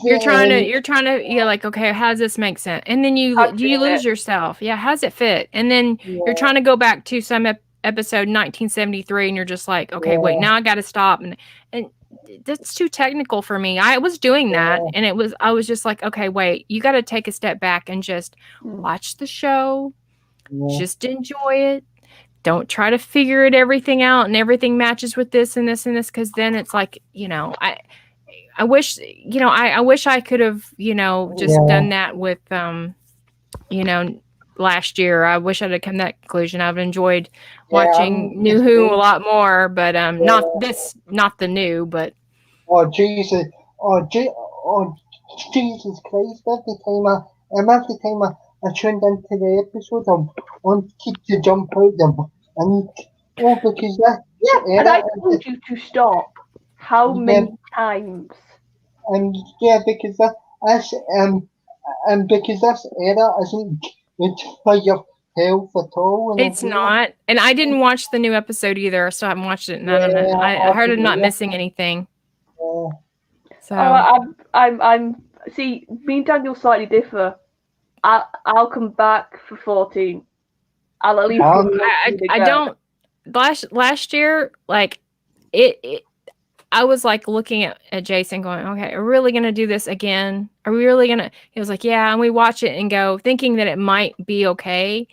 You're trying to, you're like, okay, how does this make sense? And then you lose yourself. Yeah, how does it fit? And then you're trying to go back to some episode 1973, and you're just like, okay, wait, now I got to stop, and that's too technical for me. I was doing that, and I was just like, okay, wait, you got to take a step back and just watch the show, just enjoy it. Don't try to figure everything out and everything matches with this and this and this, because then it's like, I wish, I wish I could have, just done that with, last year. I wish I'd have come to that conclusion. I've enjoyed watching New Who a lot more, but not the new, but. Oh Jesus! Oh Jesus Christ! Every time I tuned into the episode, I wanted to jump out them, and because that. Yeah, and I told you to stop. How many times? And because that's because this era isn't good for your health at all. It's not, and I didn't watch the new episode either, so I haven't watched it. And I heard I'm not missing anything. So I'm see, me and Daniel slightly differ. I'll come back for 14. I'll at least. I don't. Last year, like it I was like looking at Jason going, okay, are we really going to do this again? Are we really going to, he was like, yeah. And we watch it and go thinking that it might be okay.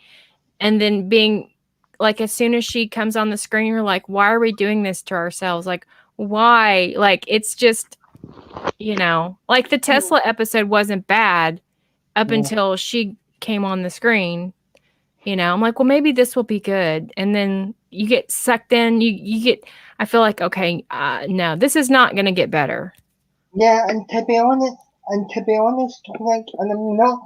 And then being like, as soon as she comes on the screen, you're like, why are we doing this to ourselves? Like, why? Like, it's just, like the Tesla episode wasn't bad up until she came on the screen. I'm like, well, maybe this will be good. And then you get sucked in. You get, I feel like, okay, no, this is not going to get better. Yeah, and to be honest, like, and I'm not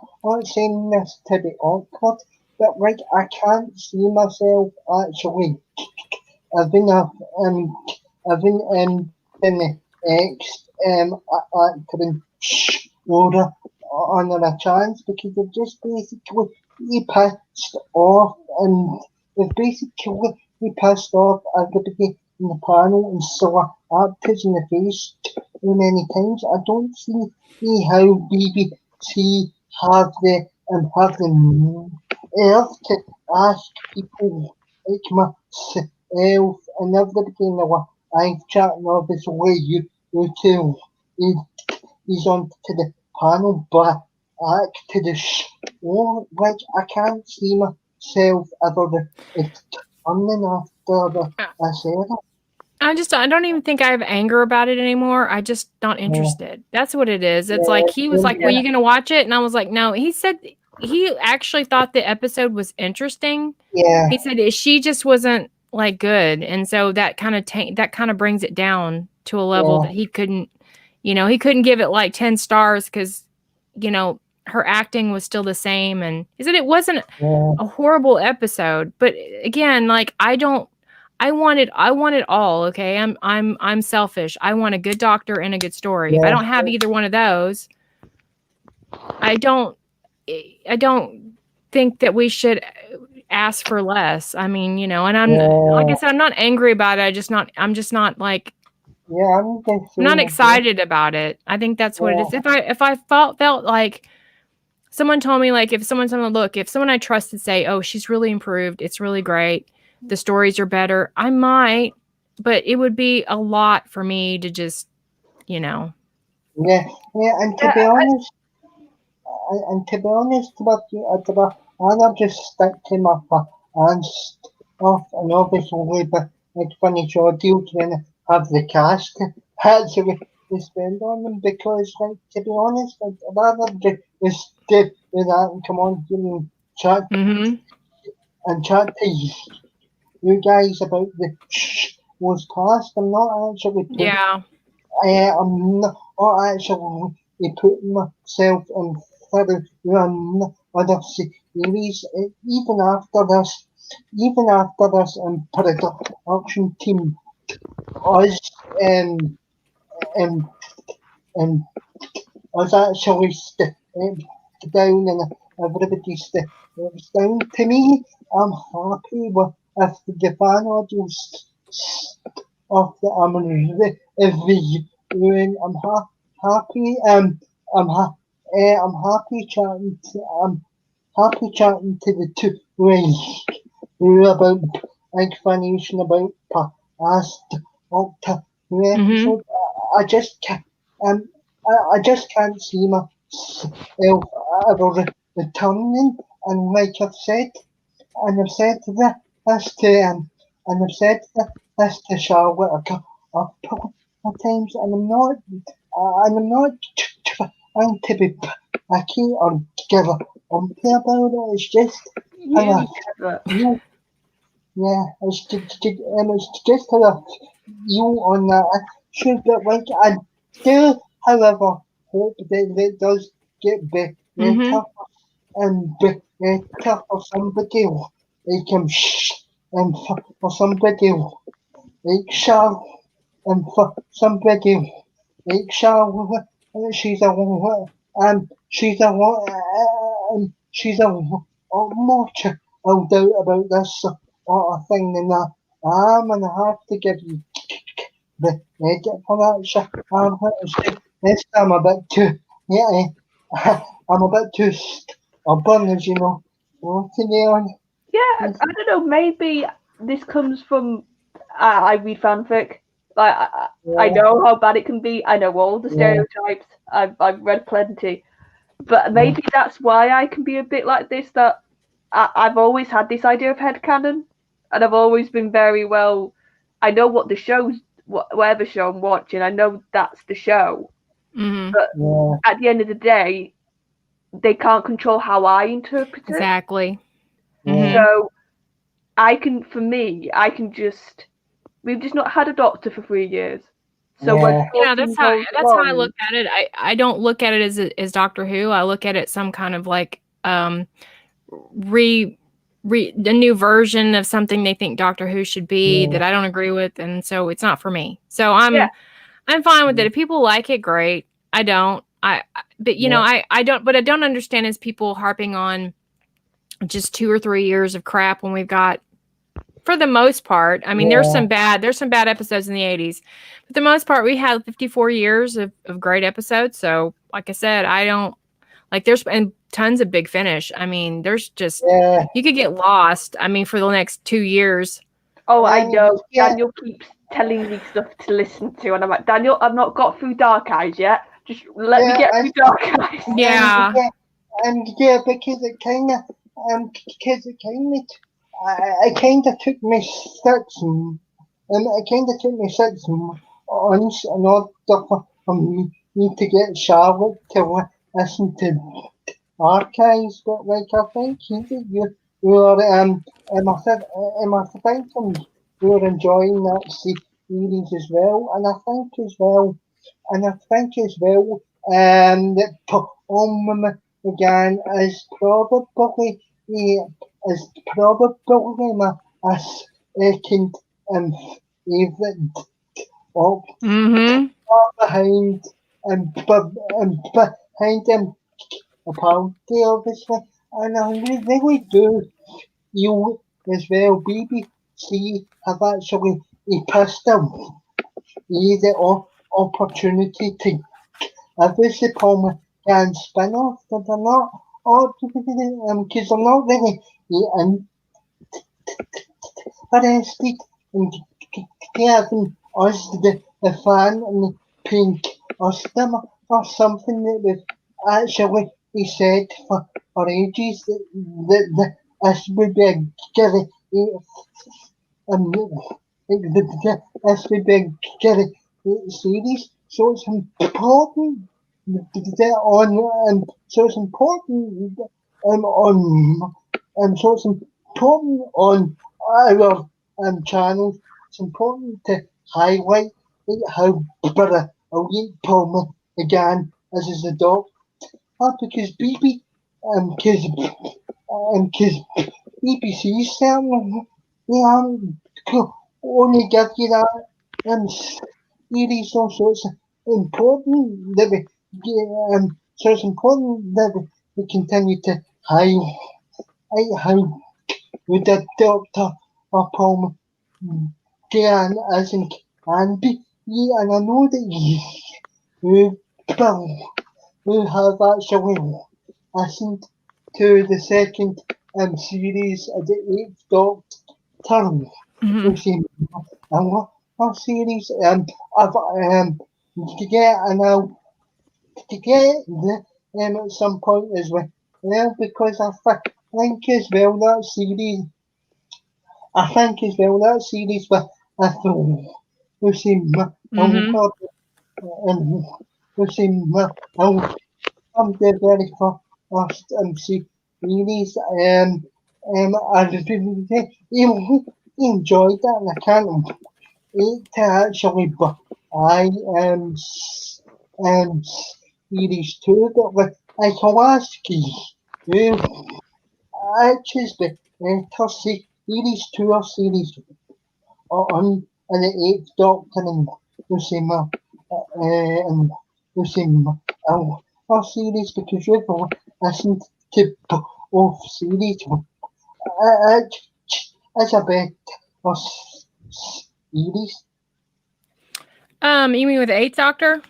saying this to be awkward, but like, I can't see myself actually having the ex acting order on a chance, because they've just basically pissed off, and they've basically pissed off everybody in the panel and saw actors in the face too many times. I don't see how BBC have the nerve to ask people like myself and everybody in the live chat, and obviously you two, he's on to the panel, but to the show, like, I can't see myself ever turning after the era. I don't even think I have anger about it anymore. I just not interested. That's what it is. It's like, he was like, well, you going to watch it? And I was like, no. He said he actually thought the episode was interesting. Yeah. He said she just wasn't like good. And so that kind of brings it down to a level that he couldn't, he couldn't give it like 10 stars because, her acting was still the same. And he said it wasn't a horrible episode. But again, like, I want it all. Okay. I'm selfish. I want a good doctor and a good story. If I don't have either one of those, I don't think that we should ask for less. I mean, and I'm like I said, I'm not angry about it. I'm just not like, I'm not excited about it. I think that's what it is. If I felt like someone told me, like, if someone's going to look, if someone I trusted say, oh, she's really improved, it's really great, the stories are better, I might, but it would be a lot for me to just, and to be honest, with you, I'll just stick to my and stuff, and obviously, but like funny show deals when I have the cash to actually to spend on them, because, like, to be honest, I'd rather just do that and come on here and chat and chat to you guys about the was past. I'm not actually I'm not actually putting myself in further other series, even after this production team us us actually down, and everybody's down. To me, I'm happy with the fan audience of the reviewing. I'm happy. I'm happy chatting. I'm happy chatting to the two about explanation about past Doctor Who episode. I just can't. I just can't see myself ever returning. And like I've said, and I've said this to and I've said this to Charlotte a couple of times, and I'm not trying to be picky or give a umpy about it. It's just how I feel. Yeah, it's just how I feel on that issue. But like I do, however, hope that it does get better and better for somebody like and for somebody like Charles and for somebody like Charles. She's a she's a she's a lot more chilled out about this sort of thing than I am, and I have to give you the credit for that. Next time I'm a bit too, yeah, I'm a bit too stubborn, as you know. Today on. Yeah, I don't know. Maybe this comes from I read fanfic. Like I know how bad it can be. I know all the stereotypes. I've read plenty, but maybe that's why I can be a bit like this. That I've always had this idea of headcanon, and I've always been very well. I know what the show's, whatever show I'm watching. I know that's the show, but at the end of the day, they can't control how I interpret it. Exactly. So I can we've just not had a doctor for 3 years. So that's how I look at it. I don't look at it as Doctor Who. I look at it some kind of like a new version of something they think Doctor Who should be that I don't agree with, and so it's not for me. So I'm fine with it. If people like it, great. I don't. I don't understand is people harping on just 2 or 3 years of crap when we've got, for the most part, I mean, there's some bad episodes in the 80s, but the most part we had 54 years of great episodes. So like I said, I don't like, there's and tons of Big Finish. I mean, there's just you could get lost, I mean, for the next 2 years. Oh, I know. Daniel keeps telling me stuff to listen to, and I'm like, Daniel, I've not got through Dark Eyes yet. Just let me get through Dark Eyes. Because it kind of I kind of took me 6 months in order for me to get Charlotte to listen to archives. But like I think you were I think you were enjoying that series as well, and I think as well that Tom again is probably my second favorite behind him apparently, obviously, and I really do you as well. BBC have actually passed the opportunity to obviously Paul can spin off, but they're not because they're not really interested in having us the fan and pink us them or something that would actually be said for ages that this would be a Gary this would be a Gary series, so it's important so it's important on our channel. It's important to highlight how brilliant Paul again as a Doctor, because BBC certainly only give you that series, so it's important that we continue to highlight how good the Doctor Paul Dan isn't can be, and I know that you Bill, who have actually listened to the second series of the Eighth Doctor, which is a series. I've to get and I'll to get at some point as well, because think as well that series. I think as well that series with Lucy Lucy I'm the very first series. I really enjoyed that, and I can't wait to actually buy series two. But I can ask you, I choose the series two or series on and the Eighth Doctor and Lucy our series, because you've listened to both series. It's a better series. You mean with the Eighth Doctor?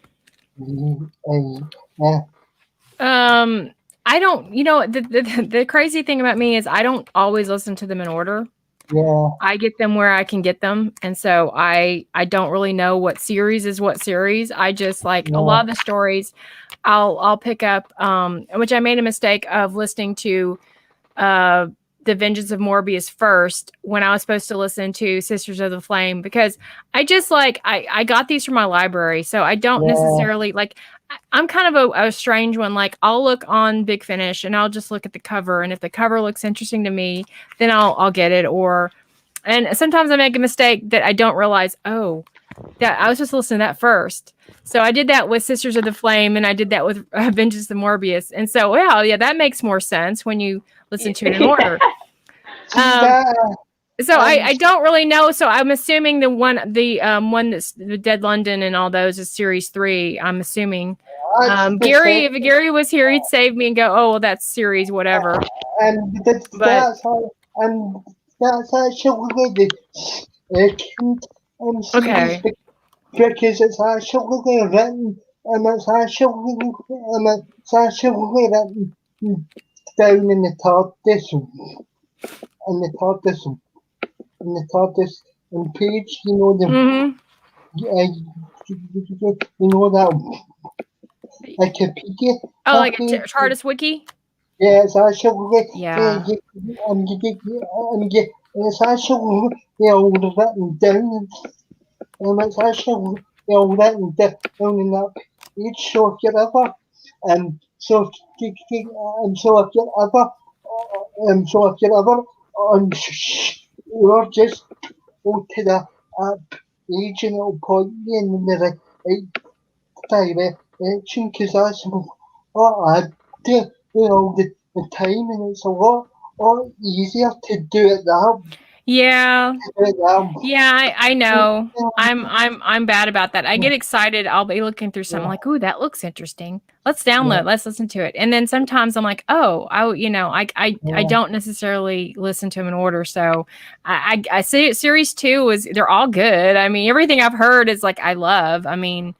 Yeah. I don't. You know, the crazy thing about me is I don't always listen to them in order. Yeah. I get them where I can get them, and so I don't really know what series is what series. I just like a lot of the stories. I'll pick up, which I made a mistake of listening to The Vengeance of Morbius first when I was supposed to listen to Sisters of the Flame, because I just like I got these from my library, so I don't necessarily like. I'm kind of a strange one. Like I'll look on Big Finish and I'll just look at the cover, and if the cover looks interesting to me, then I'll get it. And sometimes I make a mistake that I don't realize. Oh, that I was supposed to listen to that first. So I did that with Sisters of the Flame, and I did that with Vengeance of Morbius. And so, yeah, that makes more sense when you listen to it in order. So I don't really know. So I'm assuming the one that's the Dead London and all those is series 3. I'm assuming. Gary, if Gary was here, he'd save me and go, oh, well, that's series whatever. And that's actually the second series, because it's actually written and it's actually written down in the TARDIS. In the TARDIS and page, you know you know that Wikipedia. Oh, like a TARDIS wiki. Yeah, it's actually yeah. It's actually written down, and it's actually written down in that page. So if you're ever so if you're ever or just go to the page and it'll point you in the right direction, because that's what I do the time, and it's a lot easier to do it that. Yeah. Yeah, I know. I'm bad about that. I get excited. I'll be looking through something like, ooh, that looks interesting. Let's download. Let's listen to it. And then sometimes I'm like, oh, I don't necessarily listen to them in order. So I say series 2 they're all good. I mean, everything I've heard is like I love. I mean,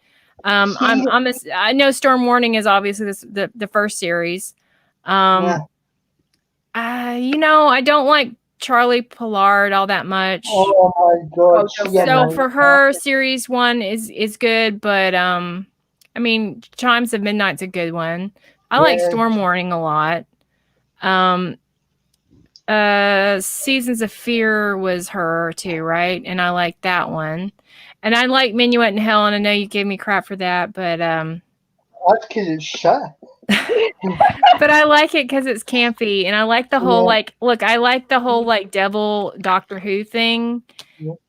I know Storm Warning is obviously the first series. I don't like Charlie Pollard all that much. Oh my god. So for her, series 1 is good, but I mean, Chimes of Midnight's a good one. I like Storm Warning a lot. Seasons of Fear was her too, right? And I like that one. And I like Minuet in Hell, and I know you gave me crap for that, but that's because it's shit. But I like it because it's campy, and I like the whole I like the whole devil Doctor Who thing.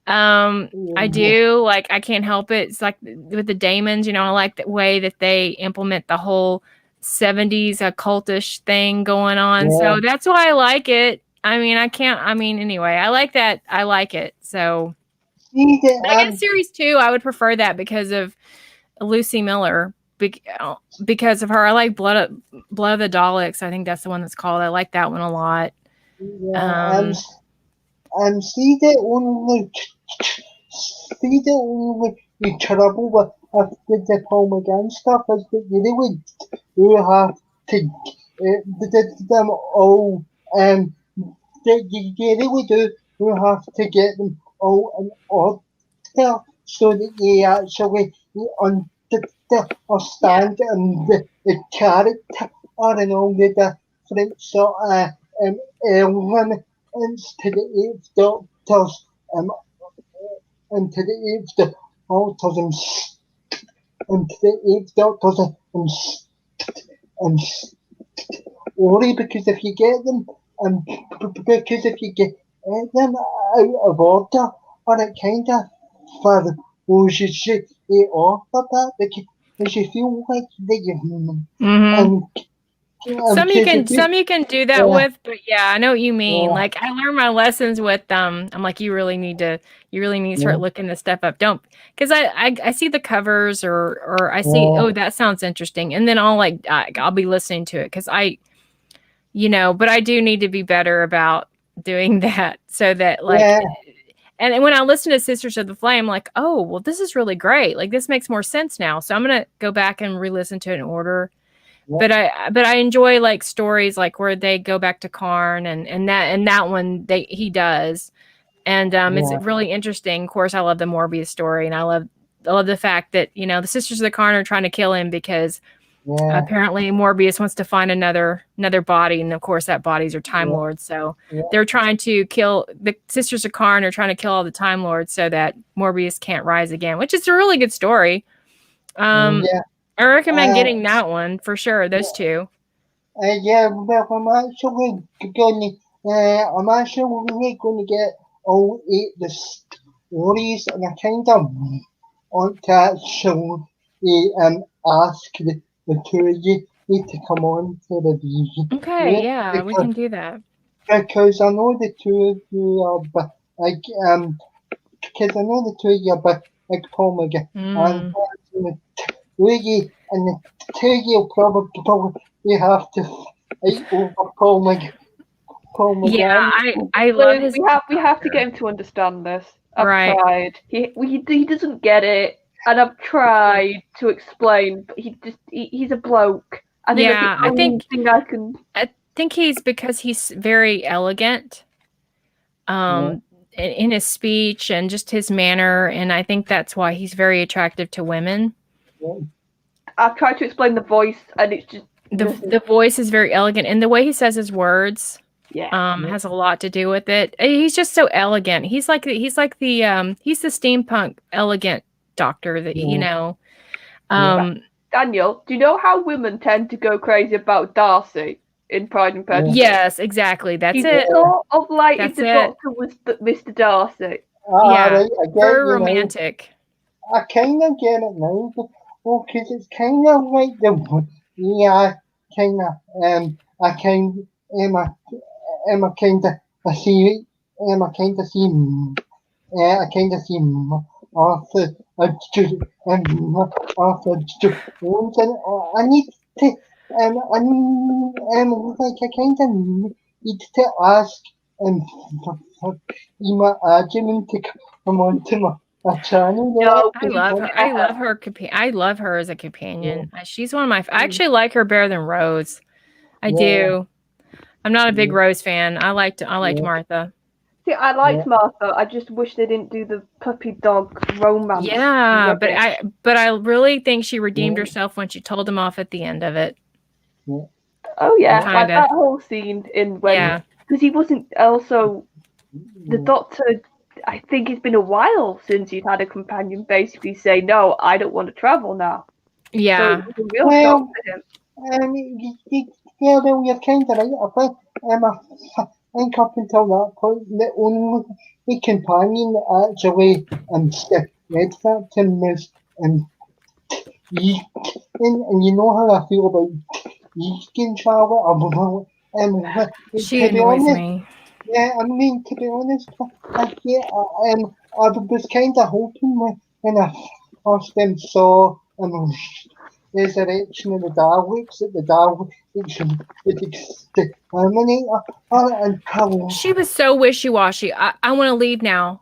I do, I can't help it. It's like with the Damons, I like the way that they implement the whole 70s occultish thing going on. So that's why I like it. I mean, anyway, I like that. I like it. So I guess series 2, I would prefer that because of Lucy Miller. Because of her. I like Blood of the Daleks. I think that's the one that's called. I like that one a lot. See the only trouble with the Paul McGann stuff is that you really do have to them all, you really do have to get them all in order so that you actually understand the character and all the different sort of elements to the Eighth Doctor's and to the Eighth Doctor's and to the Eighth Doctor's story, because if you get them because if you get them out of order, or it kind of throws you off a bit, because you feel like that you Mm-hmm. Some you because can do that with, but yeah, I know what you mean. Like I learned my lessons with I'm like, you really need to start looking this stuff up. Don't, because I see the covers or I see, oh, that sounds interesting, and then I'll be listening to it because but I do need to be better about doing that so that and when I listen to Sisters of the Flame, like, oh, well, this is really great. Like this makes more sense now. So I'm gonna go back and re-listen to it in order. But I enjoy like stories like where they go back to Karn and that one he does. And it's really interesting. Of course, I love the Morbius story, and I love the fact that, the Sisters of the Karn are trying to kill him because apparently Morbius wants to find another body, and of course that bodies are Time Lords. So they're trying to kill the Sisters of Karn are trying to kill all the Time Lords so that Morbius can't rise again, which is a really good story. I recommend getting that one for sure. Those two. Well, I'm actually going to get all 8 the stories, and I kind of want to actually ask the 2 of you to come on to the review. Okay, yeah, we can do that. Because I know the 2 of you are because I know the 2 of you are like Paul McGann, and the 2 of you probably have to fight over Paul McGann. Yeah, I love his. We have to get him to understand this. I've tried. He doesn't get it, and I've tried to explain, but he's a bloke. I think he's because he's very elegant, in his speech and just his manner, and I think that's why he's very attractive to women. I've tried to explain the voice, and it's just the voice is very elegant, and the way he says his words. Has a lot to do with it. He's just so elegant. He's the steampunk elegant doctor that Daniel, do you know how women tend to go crazy about Darcy in Pride and Prejudice? Yes, exactly. That's it. Sort of like if the Doctor was Mr. Darcy. Very romantic. I kind of get it now, because it's kind of like I kind of see Arthur Jones, and I need to I kind of need to ask Emma Adjman to come on to my channel. No, I love her. I love her as a companion. She's one of my. I actually like her better than Rose. I do. I'm not a big Rose fan. I liked Martha. See, I liked Martha. I just wish they didn't do the puppy dog romance. Yeah, but I really think she redeemed herself when she told him off at the end of it. Oh yeah, like that whole scene because he wasn't also the Doctor. I think it's been a while since he's had a companion basically say, "No, I don't want to travel now." Yeah, so it was a real shock for him. Well, you're kind of right. I think up until that point, the only companion that actually read that to him was Yeek. And you know how I feel about Yeek and Charlotte. She annoys me. Yeah, I mean, to be honest, I was kind of hoping when I first saw Resurrection of the Daleks that the Daleks would exterminate her and Carol. She was so wishy-washy. I want to leave now.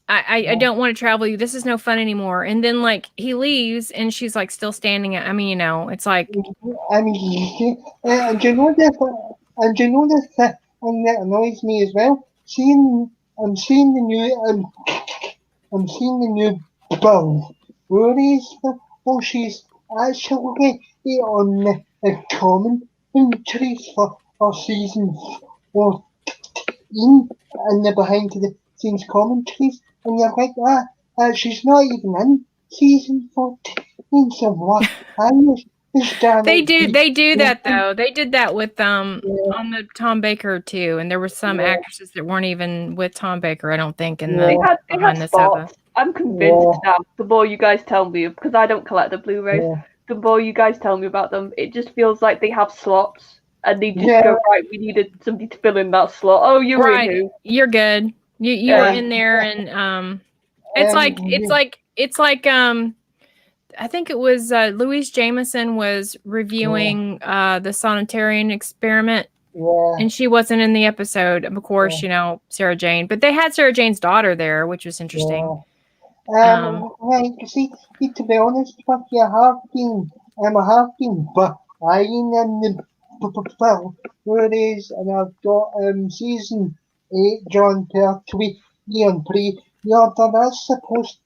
I don't want to travel with you. This is no fun anymore. And then like he leaves and she's like still standing. I mean, you know, it's like I mean, and do you know the thing that annoys me as well? Seeing the new I'm seeing the new Bill. Whereas, well, she's actually on the commentaries for season 14 in the behind the scenes commentaries, and you're like, she's not even in season 14, so what? they do that though. They did that with on the Tom Baker too, and there were some actresses that weren't even with Tom Baker, I don't think, in the They behind had the sofa. spots. I'm convinced now. The more you guys tell me, because I don't collect the Blu-rays, the more you guys tell me about them, it just feels like they have slots, and they just go, right, we needed somebody to fill in that slot. Oh, you're in who? You're good. You were in there, and it's like I think it was Louise Jameson was reviewing the Sonitarian experiment. And she wasn't in the episode. Of course, you know, Sarah Jane. But they had Sarah Jane's daughter there, which was interesting. Right, see, to be honest with you, I have been buying in the Bill, whereas, and I've got season 8, John Pertwee, Ian Pre-order, that's supposed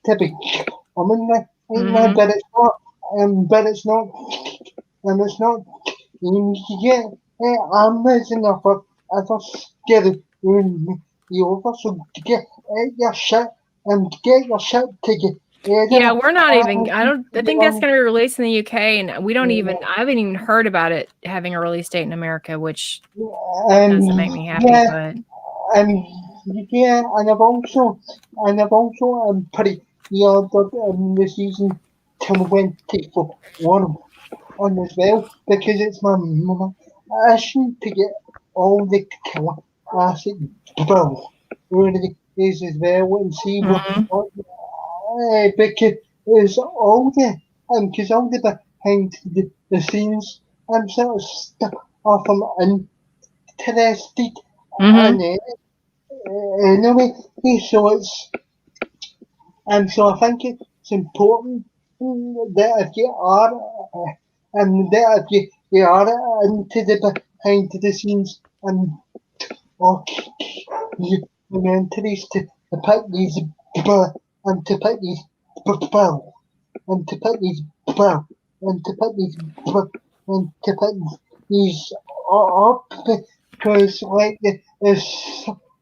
to be coming right now, but it's not, it's not, yet. Amazon other scary you over, so get your shit together. Yeah, we're not even. I think that's going to be released in the UK, and we don't even. I haven't even heard about it having a release date in America, which doesn't make me happy. But yeah, and I've also pretty ordered the season 24 one on as well, because it's my mission to get all the classic Bill really is as well, and see what because it's all the behind the scenes sort of stuff I'm interested in it anyway. So so I think it's important that if you are that if you are into the behind the scenes and documentaries to pick these and to pick these bill and to pick these bill and to pick these and to pick these up, because like there's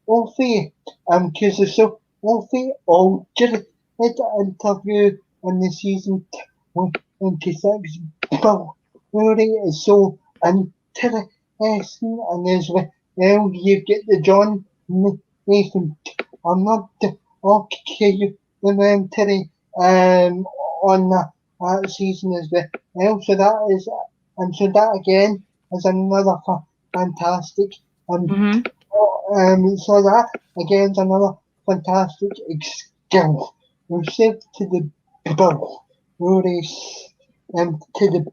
Alfie because there's so Alfie altered interview in the season 26 bill where it is so interesting, and as well you get the John Nathan Arnold documentary on that season as well. So that is, and so that again is another fantastic. So that again is another fantastic skill. We're saved to the bill, where to the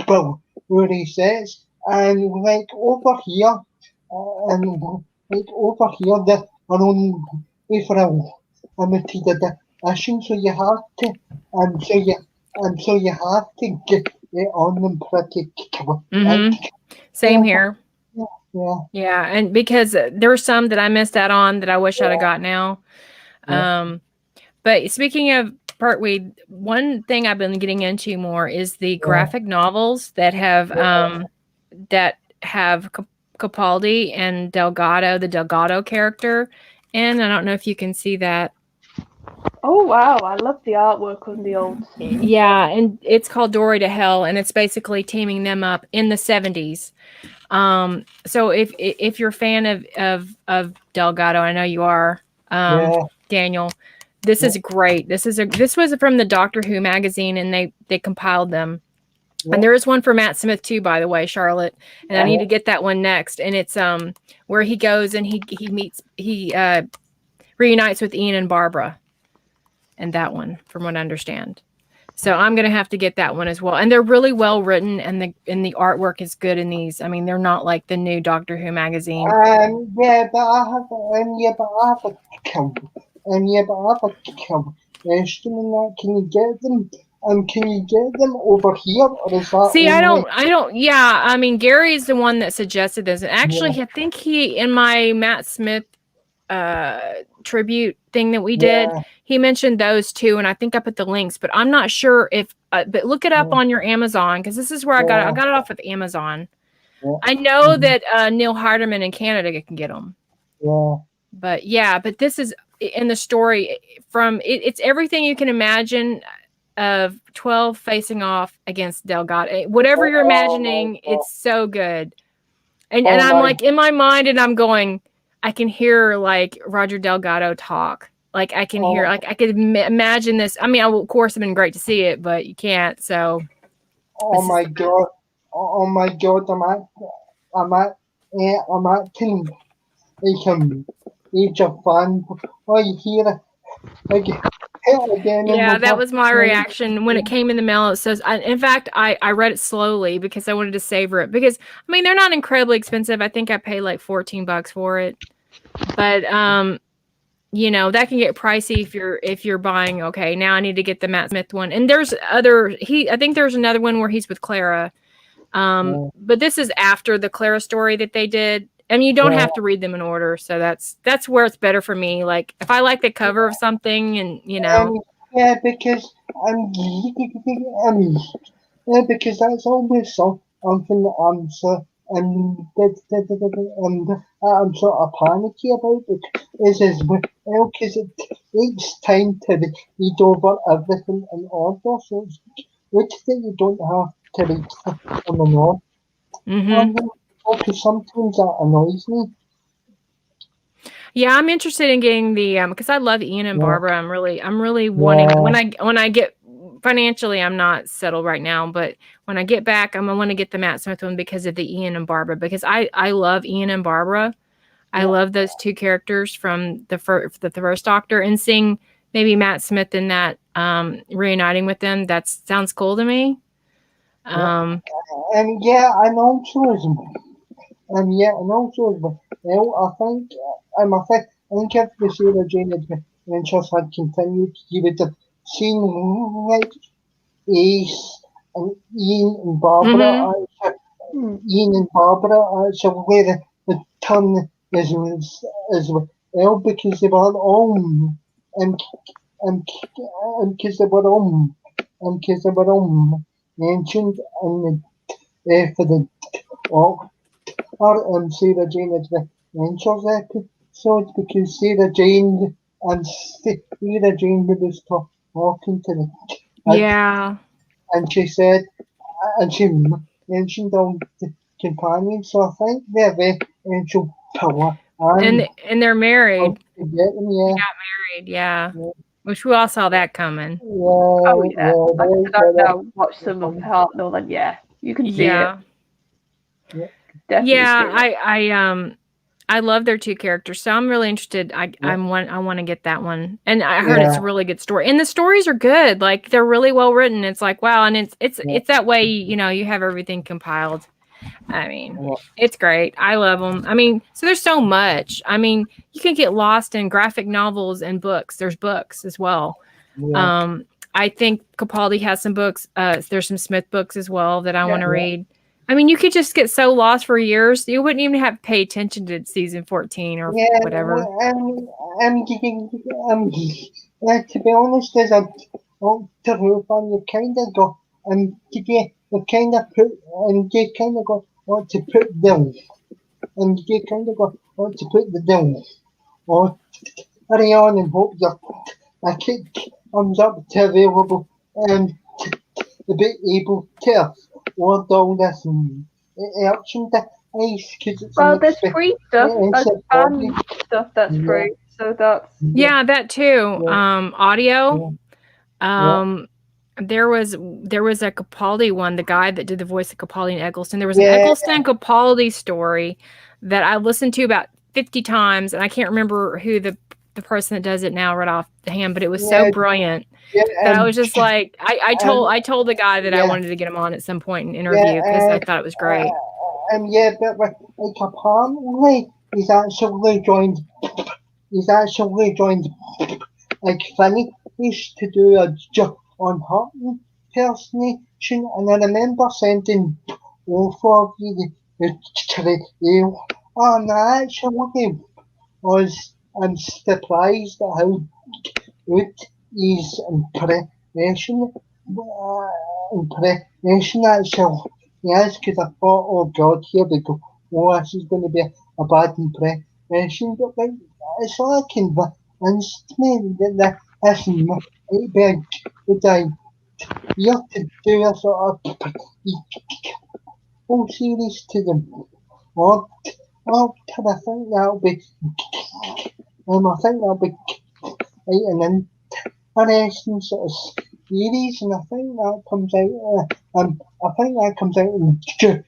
bill, where he says, and like over here, that are only for a limited edition, so you have to, so you have to get it on them pretty quick. Same here. Yeah, and because there were some that I missed out on that I wish I'd have got now. But speaking of Pertwee, one thing I've been getting into more is the graphic novels that have Capaldi and Delgado, the Delgado character, and I don't know if you can see that. Oh wow, I love the artwork on the old. Yeah, and it's called Dory to Hell, and it's basically teaming them up in the 70s. So if you're a fan of Delgado, I know you are, Daniel. This is great. This was from the Doctor Who magazine, and they compiled them. And there is one for Matt Smith too, by the way, Charlotte. And I need to get that one next. And it's where he goes and he reunites with Ian and Barbara. And that one, from what I understand. So I'm gonna have to get that one as well. And they're really well written, and the artwork is good in these. I mean, they're not like the new Doctor Who magazine. Yeah, but I have a account. Yeah, but I have a account. Streaming that, can you get them? Can you get them over here, or is that See, only? I don't. Yeah, I mean, Gary's the one that suggested this, and actually, Yeah, I think he in my Matt Smith tribute thing that we did, yeah, he mentioned those two, and I think I put the links, but I'm not sure if. But look it up yeah, on your Amazon, because this is where I got it. I yeah, got it off of Amazon. yeah, I know mhm, that Neil Hardiman in Canada can get them, yeah. but yeah, but this is in the story from it's everything you can imagine of 12 facing off against Delgado. Whatever you're Oh my imagining, god! it's so good. And Oh I'm my! like in my mind, and I'm going, I can hear like Roger Delgado talk. Like I can hear, Oh, like I could imagine this. I mean, of course, it's been great to see it, but you can't. So oh this is my the best. god! Oh my god! I'm acting like I'm age of fan. Oh, you hear it? Like hit again in Yeah, the that top. was my reaction when it came in the mail. It says, in fact, I read it slowly because I wanted to savor it. Because I mean, they're not incredibly expensive. I think I paid like $14 for it, but you know that can get pricey if you're buying. Okay, now I need to get the Matt Smith one, and there's other. I think there's another one where he's with Clara. Yeah, But this is after the Clara story that they did. And you don't yeah. have to read them in order, so that's where it's better for me. Like if I like the cover of something, and you know. Um, yeah, because um, yeah, because that's always something that I'm sort of panicky about it. Is well, because it takes time to read over everything in order, so it's good that you don't have to read them in order. Hmm. Because sometimes that annoys me. Yeah, I'm interested in getting the because I love Ian and Yeah, Barbara. I'm really wanting yeah, when I get financially, I'm not settled right now, but when I get back, I'm gonna want to get the Matt Smith one because of the Ian and Barbara, because I love Ian and Barbara. I yeah, love those two characters from the first Doctor, and seeing maybe Matt Smith in that reuniting with them, that sounds cool to me. yeah. Um, And yeah, and also as yeah, and also as well, I think if the Sarah Jane Adventures had continued, you would have seen like Ace and mhm. Hmm. Ian and Barbara actually the turn as well because they were all and and because they were all mentioned in for the oh, Sarah Jane Adventures episode because Sarah Jane was talking to the kid Yeah, and she said and she mentioned all the companions, so I think they're very influential power and and they're how married. to get them, They yeah. got married. Yeah, Yeah, which we all saw that coming. Oh yeah, yeah. yeah, Like I they said, I've got it. now watched some of Hartnell, and yeah, you can see it. Yeah. Yeah, Definitely see Yeah, it. I love their two characters, so I'm really interested. yeah, I want to get that one, and I heard it's yeah, a really good story, and the stories are good. Like they're really well written. It's like wow, and yeah, it's that way. You know, you have everything compiled. I mean, yeah, it's great. I love them. I mean, so there's so much. I mean, you can get lost in graphic novels and books. There's books as well. yeah, Um, I think Capaldi has some books. There's some Smith books as well that I Yeah. want to yeah, read. I mean, you could just get so lost for years. You wouldn't even have to pay attention to season 14 or yeah, whatever. to be honest, as a Doctor Who fan, you kind of got, you kind of put, and you kind of got what to put down, and you kind of got what to put the down, or carry on and hope your a kick comes up to available and to be able to ward all this action to ice because it's Well, an there's free stuff as expensive hobby. fan stuff that's Yeah, free, so that's yeah, Yeah, that too. yeah, Audio. yeah, yeah, Um, there was a Capaldi one, the guy that did the voice of Capaldi and Eccleston. There was an yeah, Eccleston Capaldi story that I listened to about 50 times, and I can't remember who the the person that does it now right off the hand, but it was so Yeah, brilliant yeah, that I was just like, I told the guy that I yeah, wanted to get him on at some point and yeah, interview because I thought it was great. yeah, but like apparently he's actually joined. He's actually joined like Finny used to do a job on her impersonation, and I remember sending over the trail, and I actually was surprised at how good his impression actually is, because I thought, oh God, here we go, oh, this is going to be a bad impression, but like, it's all convinced me that this might be a good idea to do a sort of whole series to them. Or, or can I think that'll be, I think that'll be quite an interesting sort of series, and I think that comes out, I think that comes out in June.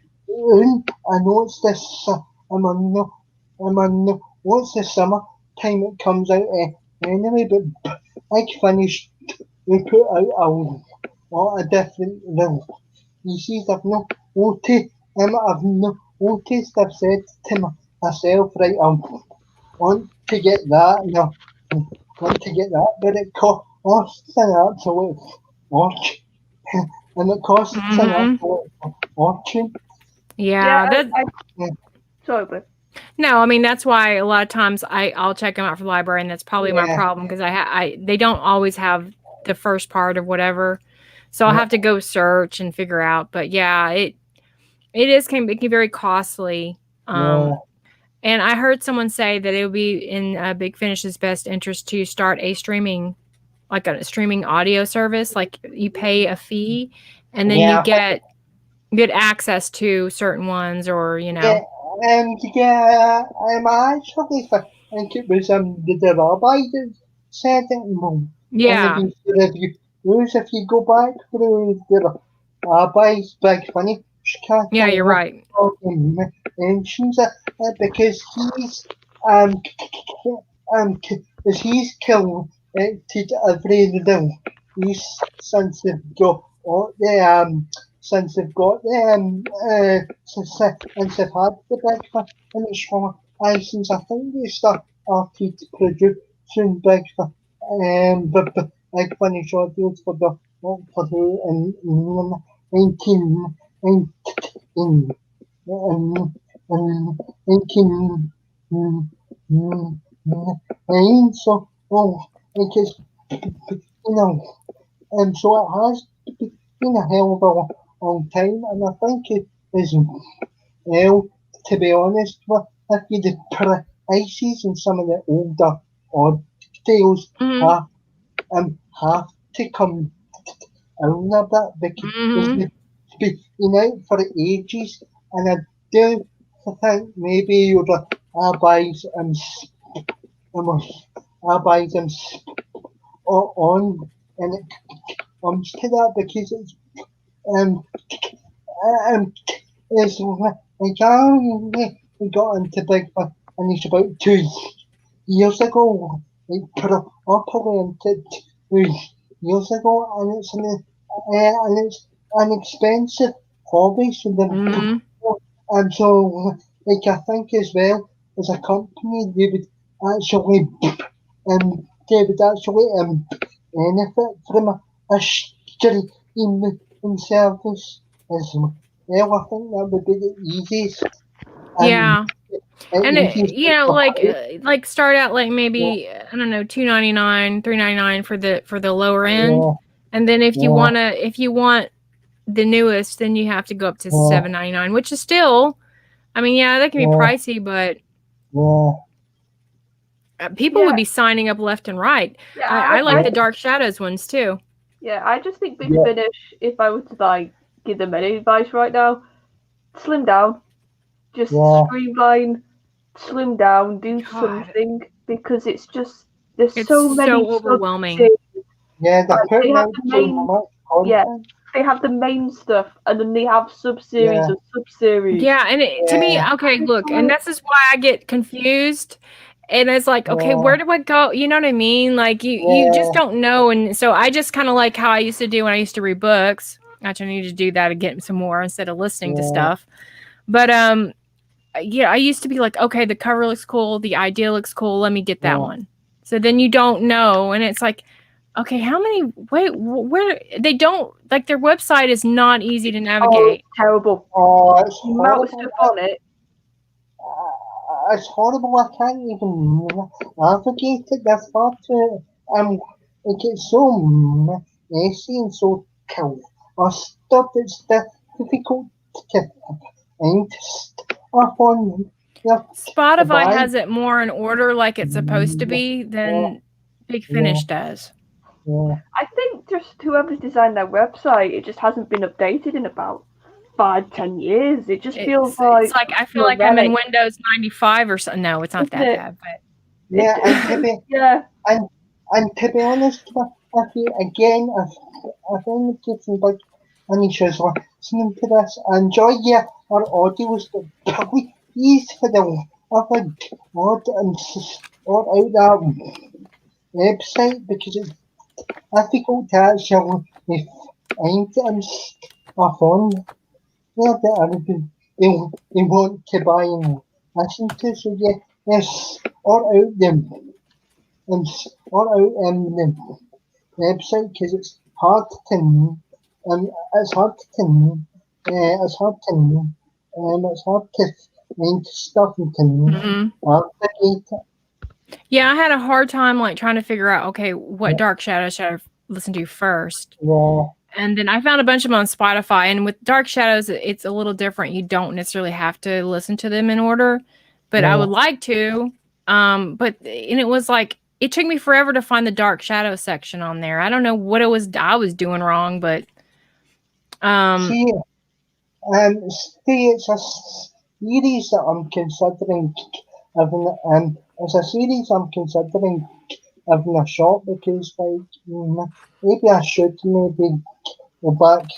I know it's this, what's the summer time it comes out anyway, but I finished, we put out a lot of different releases. I've not noticed, I've not noticed, I've said to myself, right, I want to get that, no, want to get that, but it costs an absolute fortune, and it costs an absolute fortune. Yeah, that. Sorry, but No, I mean that's why a lot of times I'll check them out for the library, and that's probably my Yeah, problem because they don't always have the first part of whatever, so I'll yeah, have to go search and figure out. But yeah, it can be very costly. yeah, And I heard someone say that it would be in Big Finish's best interest to start a streaming, like a streaming audio service. Like you pay a fee, and then you yeah, get access to certain ones, or yeah, and yeah, I actually think it was the rabbi that said it, one of yeah, these reviews. If you go back through the rabbi's big funny, yeah. You're right. mentions it because um because he's killed every little he's since they've got the since they've got the since they've had the big finish for since I think they started producing big but big finish audios for the in 1919 and 1999. So, because, so it has been a hell of a long time, and I think it is well, to be honest with you, the prices in some of the older odd deals Hmm. have to come down a bit because Hmm. they've been out for ages, and I do think maybe you'd buy um, buy them on, and it comes to that because it's um um it's like we got into big and it's about 2 years ago, like properly into 2 years ago, and it's an expensive hobby, so Hmm. and so like I think as well as a company they would actually benefit from a streaming service as well. I think that would be the easiest and Yeah. And easiest way to help. like start out like maybe I don't know, $2.99, $3.99 for the lower end, Yeah, and then yeah, if you want the newest, then you have to go up to yeah, $7.99, which is still, I mean, yeah, that can be yeah, pricey, but yeah, people would yeah, be signing up left and right. yeah, I like I the Dark Shadows ones too. yeah, I just think Big yeah, Finish. If I were to like give them any advice right now, slim down, just yeah, streamline, slim down, do God, something because it's just there's it's so many so overwhelming. subseries. yeah. They're Like they putting have out the so main, much yeah, content. they have the main stuff, and then they have sub-series Yeah, of sub-series. Yeah, and to me, yeah, okay, look, and Honestly, this is why I get confused. And it's like, okay, where do I go? You know what I mean? Like you just don't know. And so I just kind of like how I used to do when I used to read books. Actually, I need to do that again some more instead of listening to stuff. But yeah, I used to be like, okay, the cover looks cool, the idea looks cool, let me get that one. So then you don't know, and it's like, okay, how many? Wait, where they don't like their website is not easy to navigate. Oh, it's terrible. Oh, it's The amount of horrible. stuff on it. It's horrible. I can't even navigate it. That's hard to it gets so messy and so cool. Or stuff that's difficult to find stuff on. Yeah, Spotify has it more in order, like it's supposed to be, than Big Finish does. Yeah. I think just whoever's designed their website, it just hasn't been updated in about 5-10 years. It just feels like it's like I feel like I'm in Windows 95 or something. No, it's not that bad, but yeah, and to be honest with you, again, I've only given like any shows listening to this. I enjoy our audios, but please for the love of God and sort out that website because it's difficult to actually find it and stuff on there that I would they want to buy and listen to. So yeah, yes, sort out them and sort out the website because it's hard to it's hard to it's hard to it's hard to find stuff and to navigate it. Yeah, I had a hard time like trying to figure out, okay, what Dark Shadows should I listen to first? Yeah. And then I found a bunch of them on Spotify. And with Dark Shadows, it's a little different. You don't necessarily have to listen to them in order, but I would like to. But and it was like it took me forever to find the Dark Shadow section on there. I don't know what it was I was doing wrong, but see, it's a series that I'm considering having. It's a series I'm considering having a shot because, like, maybe I should maybe go back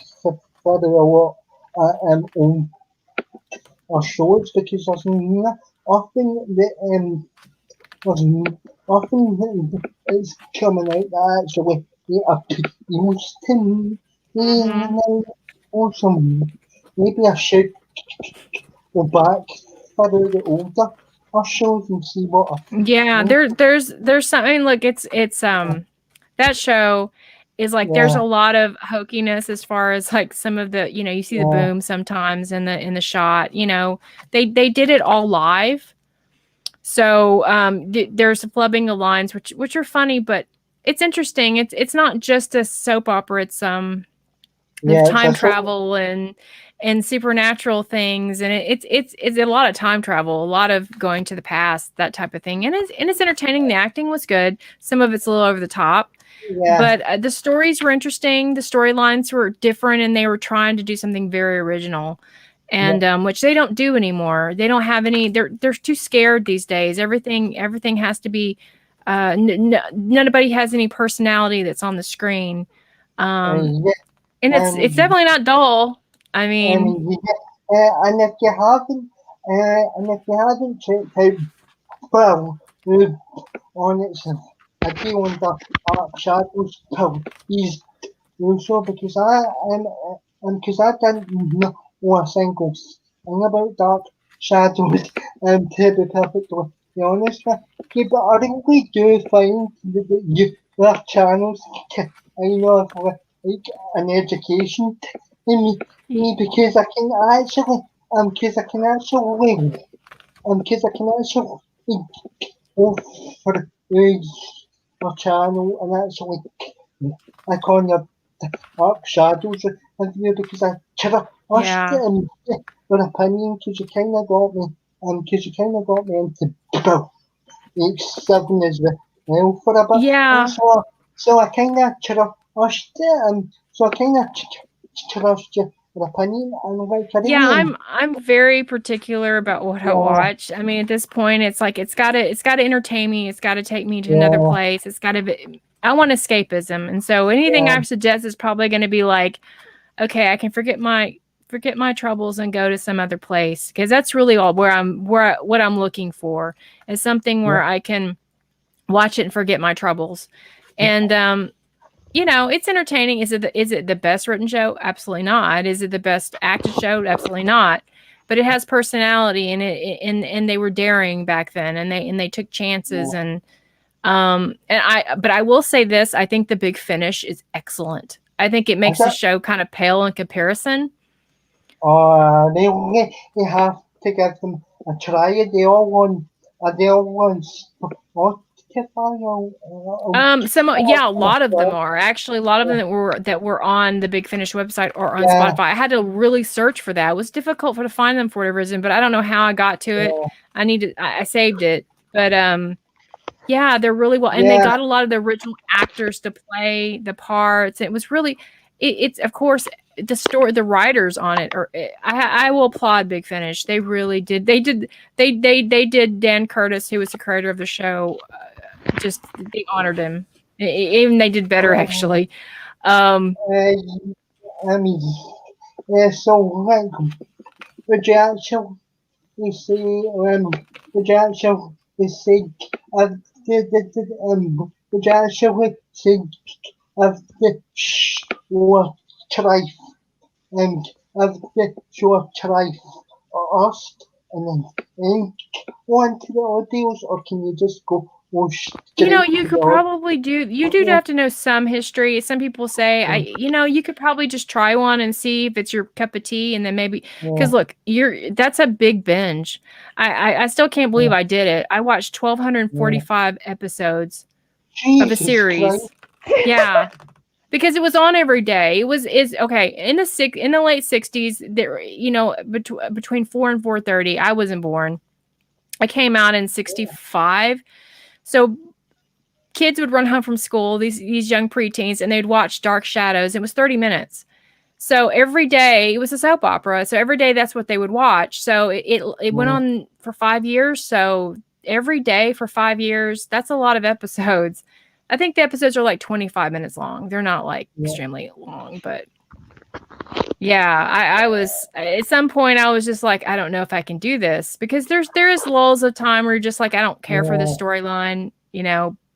further a lot on our shows because there's often there's often it's coming out that actually appeals to me. Awesome. Maybe I should go back further the older shows and see what. There's something like it's that show is like there's a lot of hokiness as far as like some of the you see the boom sometimes in the shot. They did it all live, so there's a flubbing of lines which are funny, but it's interesting. It's not just a soap opera. It's there's time travel and supernatural things, and it's a lot of time travel, a lot of going to the past, that type of thing, and it's entertaining. The acting was good. Some of it's a little over the top, but the stories were interesting. The storylines were different, and they were trying to do something very original, and which they don't do anymore. They don't have any. They're too scared these days. Everything has to be. Nobody has any personality that's on the screen, and it's definitely not dull. I mean, and if you haven't checked out on its idea on the Dark Shadows please do so because I didn't know a single thing about Dark Shadows to be perfectly honest with you, but I really do find that your channels like an education in me because I can actually go for your channel and actually like on your Dark Shadows review because I kind of watched it and your opinion because you kind of got me into H7 as well for a bit. Yeah. So I kind of watched it and so I kind of trust your opinion and like I'm very particular about what I watch. I mean, at this point, it's like it's got to entertain me. It's got to take me to another place. It's got to be. I want escapism, and so anything I suggest is probably going to be like, okay, I can forget my forget my troubles and go to some other place, because that's really all what I'm looking for is something where I can watch it and forget my troubles. And it's entertaining. Is it the best written show? Absolutely not. Is it the best acted show? Absolutely not. But it has personality, and and they were daring back then, and they took chances. But I will say this, I think The Big Finish is excellent. I think it makes the show kind of pale in comparison. They have to give them a try. They all want Spotify A lot of them are actually, a lot of them that were on the Big Finish website or on Spotify. I had to really search for that. It was difficult to find them for whatever reason, but I don't know how I got to it. I saved it, but yeah, they're really well, and they got a lot of the original actors to play the parts. It was really, it's of course the story, the writers on it, or I will applaud Big Finish. They really did. They did Dan Curtis, who was the creator of the show. Just they honored him. Even they did better actually. I mean, so like, would you actually say, would you actually say, would you actually say, of the show trife, and of the show trife us, and then on to the audios, or can you just go? You could probably do. You do have to know some history. Some people say, you could probably just try one and see if it's your cup of tea, and then maybe because look, that's a big binge. I still can't believe I did it. I watched 1,245 episodes of a series. Yeah. Because it was on every day. Is okay in the late 60s. There, between 4 and 4:30. I wasn't born. I came out in 65. So kids would run home from school, these young preteens, and they'd watch Dark Shadows. It was 30 minutes. So every day it was a soap opera. So every day that's what they would watch. So it went on for 5 years. So every day for 5 years, that's a lot of episodes. I think the episodes are like 25 minutes long. They're not like extremely long, but yeah, I was at some point I was just like, I don't know if I can do this, because there is lulls of time where you're just like, I don't care for the storyline,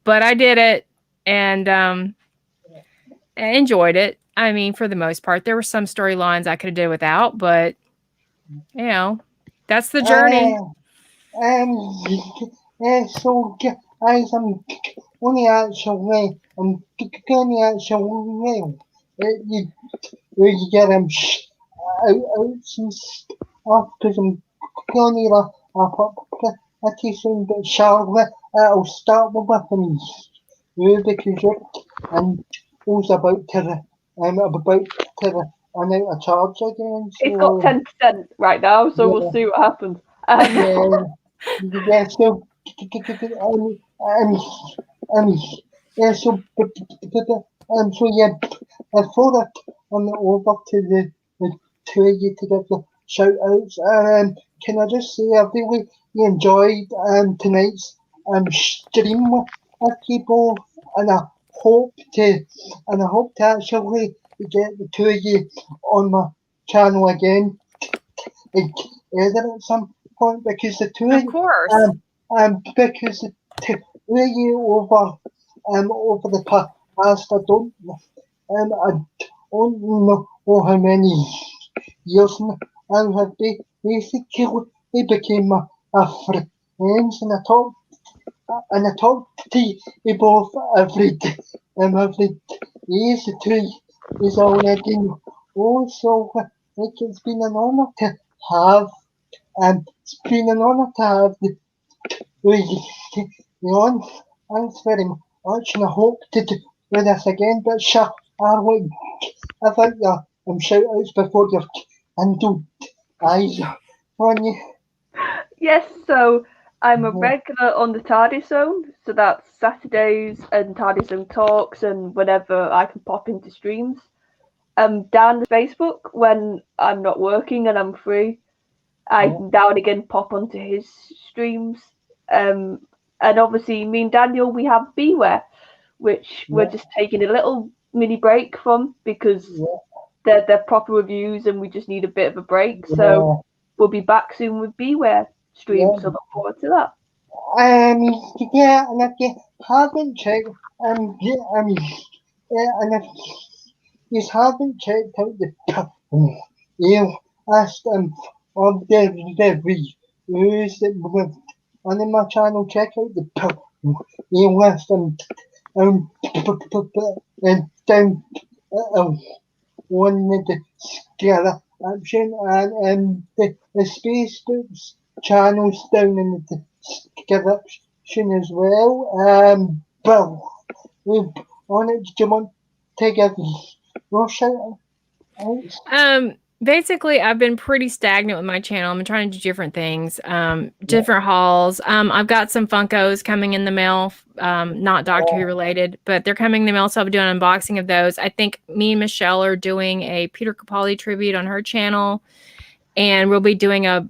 but I did it, and I enjoyed it. I mean, for the most part, there were some storylines I could have did without, but that's the journey. So guys, I'm only actually you get out some stuff, because I'm going to a teaching, but Charlotte, I'll start with you, because and who's about to run out of charge again. So, it's got 10% right now, so we'll see what happens. So before that, over to the two of you to get the shout outs. Can I just say I really enjoyed tonight's stream with you both, and I hope to actually get the two of you on my channel again, either at some point, because the two of course, because the two of you over the past, I don't know how many years I have basically became my friends, and I talk to you both every day, every day. The two is already also it's been an honor to have. It's been an honor to have the on. Thanks very much, and I hope to do with this again. But I think shout outs before you're handled eyes on you. Yes, so I'm a regular on the TARDIS Zone, so that's Saturdays and TARDIS Zone talks, and whenever I can pop into streams. Down the Facebook when I'm not working and I'm free. I now and again pop onto his streams. And obviously, me and Daniel, we have Beware, which we're just taking a little mini break from, because they're proper reviews, and we just need a bit of a break. So we'll be back soon with Beware stream. So look forward to that. Yeah, and if you haven't checked, and if you haven't checked out the list of the reviews that we've on my channel, check out the list and down on the description, and the spacebook channels down in the description as well. Bill, on it, do you want to give your shout out? Basically, I've been pretty stagnant with my channel. I'm trying to do different things, different hauls. I've got some Funkos coming in the mail, not Doctor Who related, but they're coming in the mail, so I'll be doing an unboxing of those. I think me and Michelle are doing a Peter Capaldi tribute on her channel, and we'll be doing a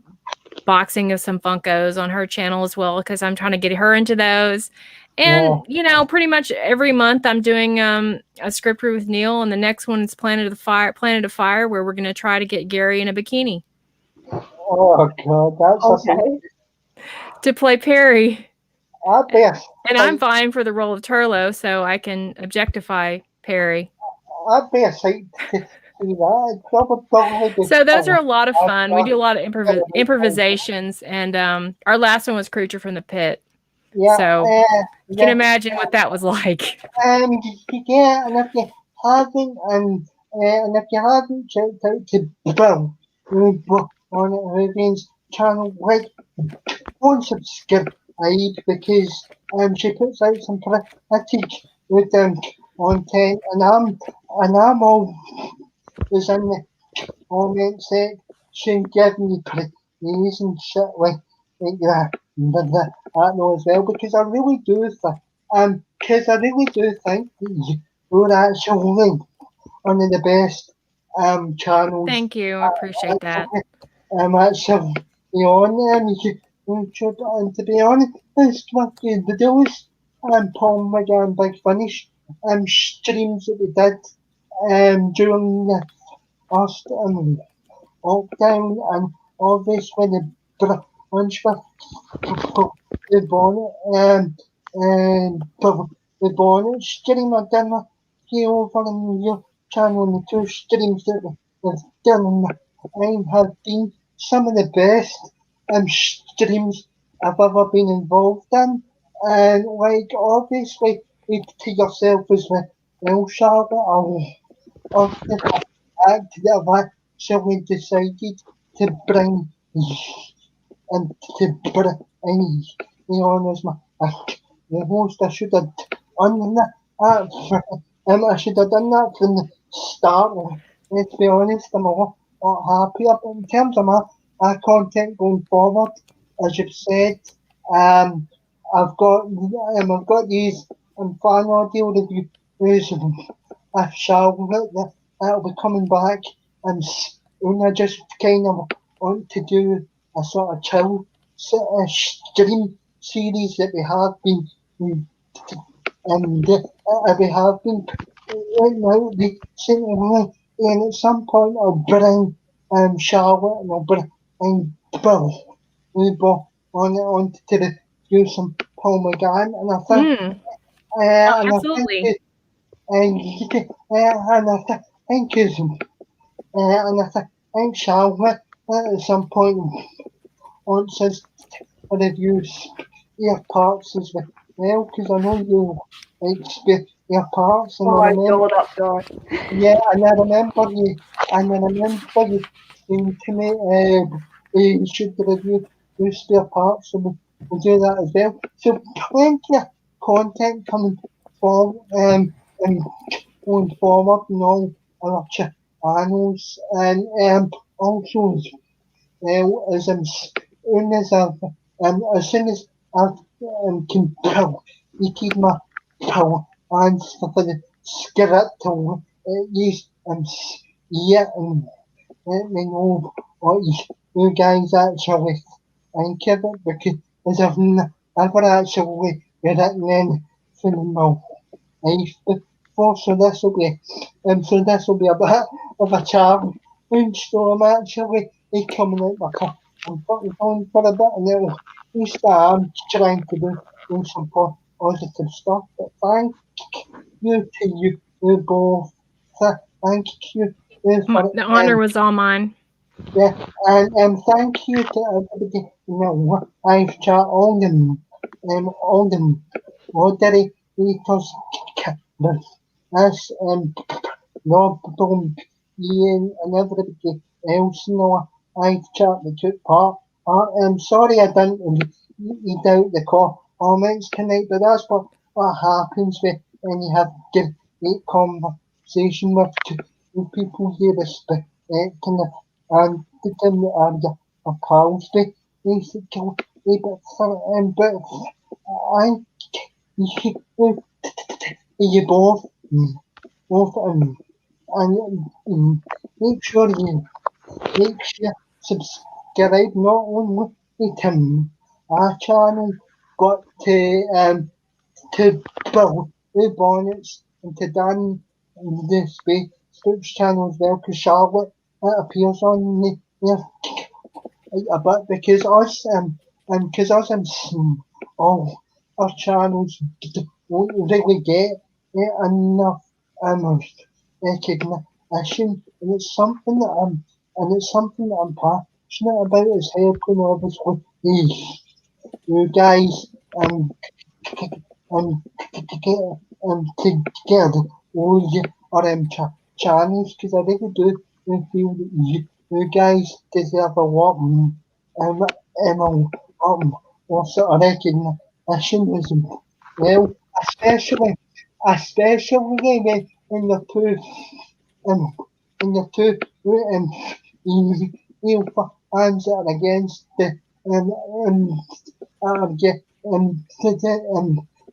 boxing of some Funkos on her channel as well, because I'm trying to get her into those. And pretty much every month I'm doing a script with Neil, and the next one is Planet of Fire, where we're going to try to get Gary in a bikini. Oh God, that's okay. To play Perry. And I'm vying for the role of Turlo, so I can objectify Perry. I'd be a sight to see that. So those are a lot of fun. We do a lot of improvisations, and our last one was Creature from the Pit. Yeah, so you can imagine what that was like. And if you haven't checked out to Bill on Whovian's channel, go and subscribe, because she puts out some pretty good content, and I'm always in the comment section giving me praise and shit like that. I know as well, because I really do think that you're actually one of the best channels. Thank you, I appreciate that. Actually on and to be honest with you, the those Paul McGann Big Finish streams that we did during the last lockdown, and obviously the bunch with the bonnet the bonnet stream I done over on your channel, and the two streams that we've done have been some of the best streams I've ever been involved in, and obviously to yourself as well, Charlotte, of the fact that I've actually decided to bring and to bring on as my the host. I should have done that. I should have done that from the start. Let's be honest, I'm a lot happier. But in terms of my content going forward, as you've said, I've got these fan audio reviews of Charlotte that'll be coming back, and I just kind of want to do a sort of chill sort of stream series that we have been right now recently, and at some point I'll bring Charlotte and I'll bring Bill. We both on to the do some Paul McGann, and I think absolutely. And I think Charlotte at some point wants us to review spare parts as well, because I know you like spare parts, and I remember that story. Yeah, and I remember you saying to me we should review spare parts, so we'll do that as well. So plenty of content coming forward and going forward in all our channels, and also as well as as soon as I can keep my power hands for the script to use and and let me know what you guys actually think of it, because I've never actually written anything in my life so this will be a bit of a challenge. So I'm actually coming out my car. I'm fucking going for a bit, and then at least I'm trying to do some positive stuff. But thank you to you both. Thank you for The honor was all mine. yeah, and thank you to everybody. I've chat all them Rotary Ethos as Rob Dom, Ian, and everybody else. I've chat that took part. I'm sorry I didn't read out the comments tonight, but that's what happens when you have great conversation with people here respecting and them are your pals, basically. But I, you both, and make sure subscribe not only to our channel, but to Bill Bonnets and to Dan the Spacebook channel as well, because Charlotte appears on a bit because us and because us and all our channels don't really get enough recognition, and it's something that I'm passionate about is helping obviously you guys um together all your channels, because I really do feel that you guys deserve a lot of sort of recognition as well, especially in the two in the two email fans that are against the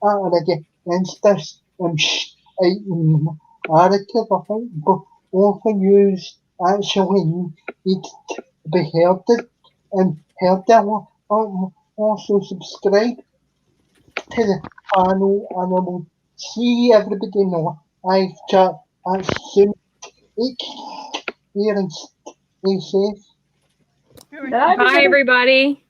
are against this narrative. I think both of you actually need to be heard. Also subscribe to the channel, and I will see everybody in the live chat soon. Take care and stay safe. Bye, everybody.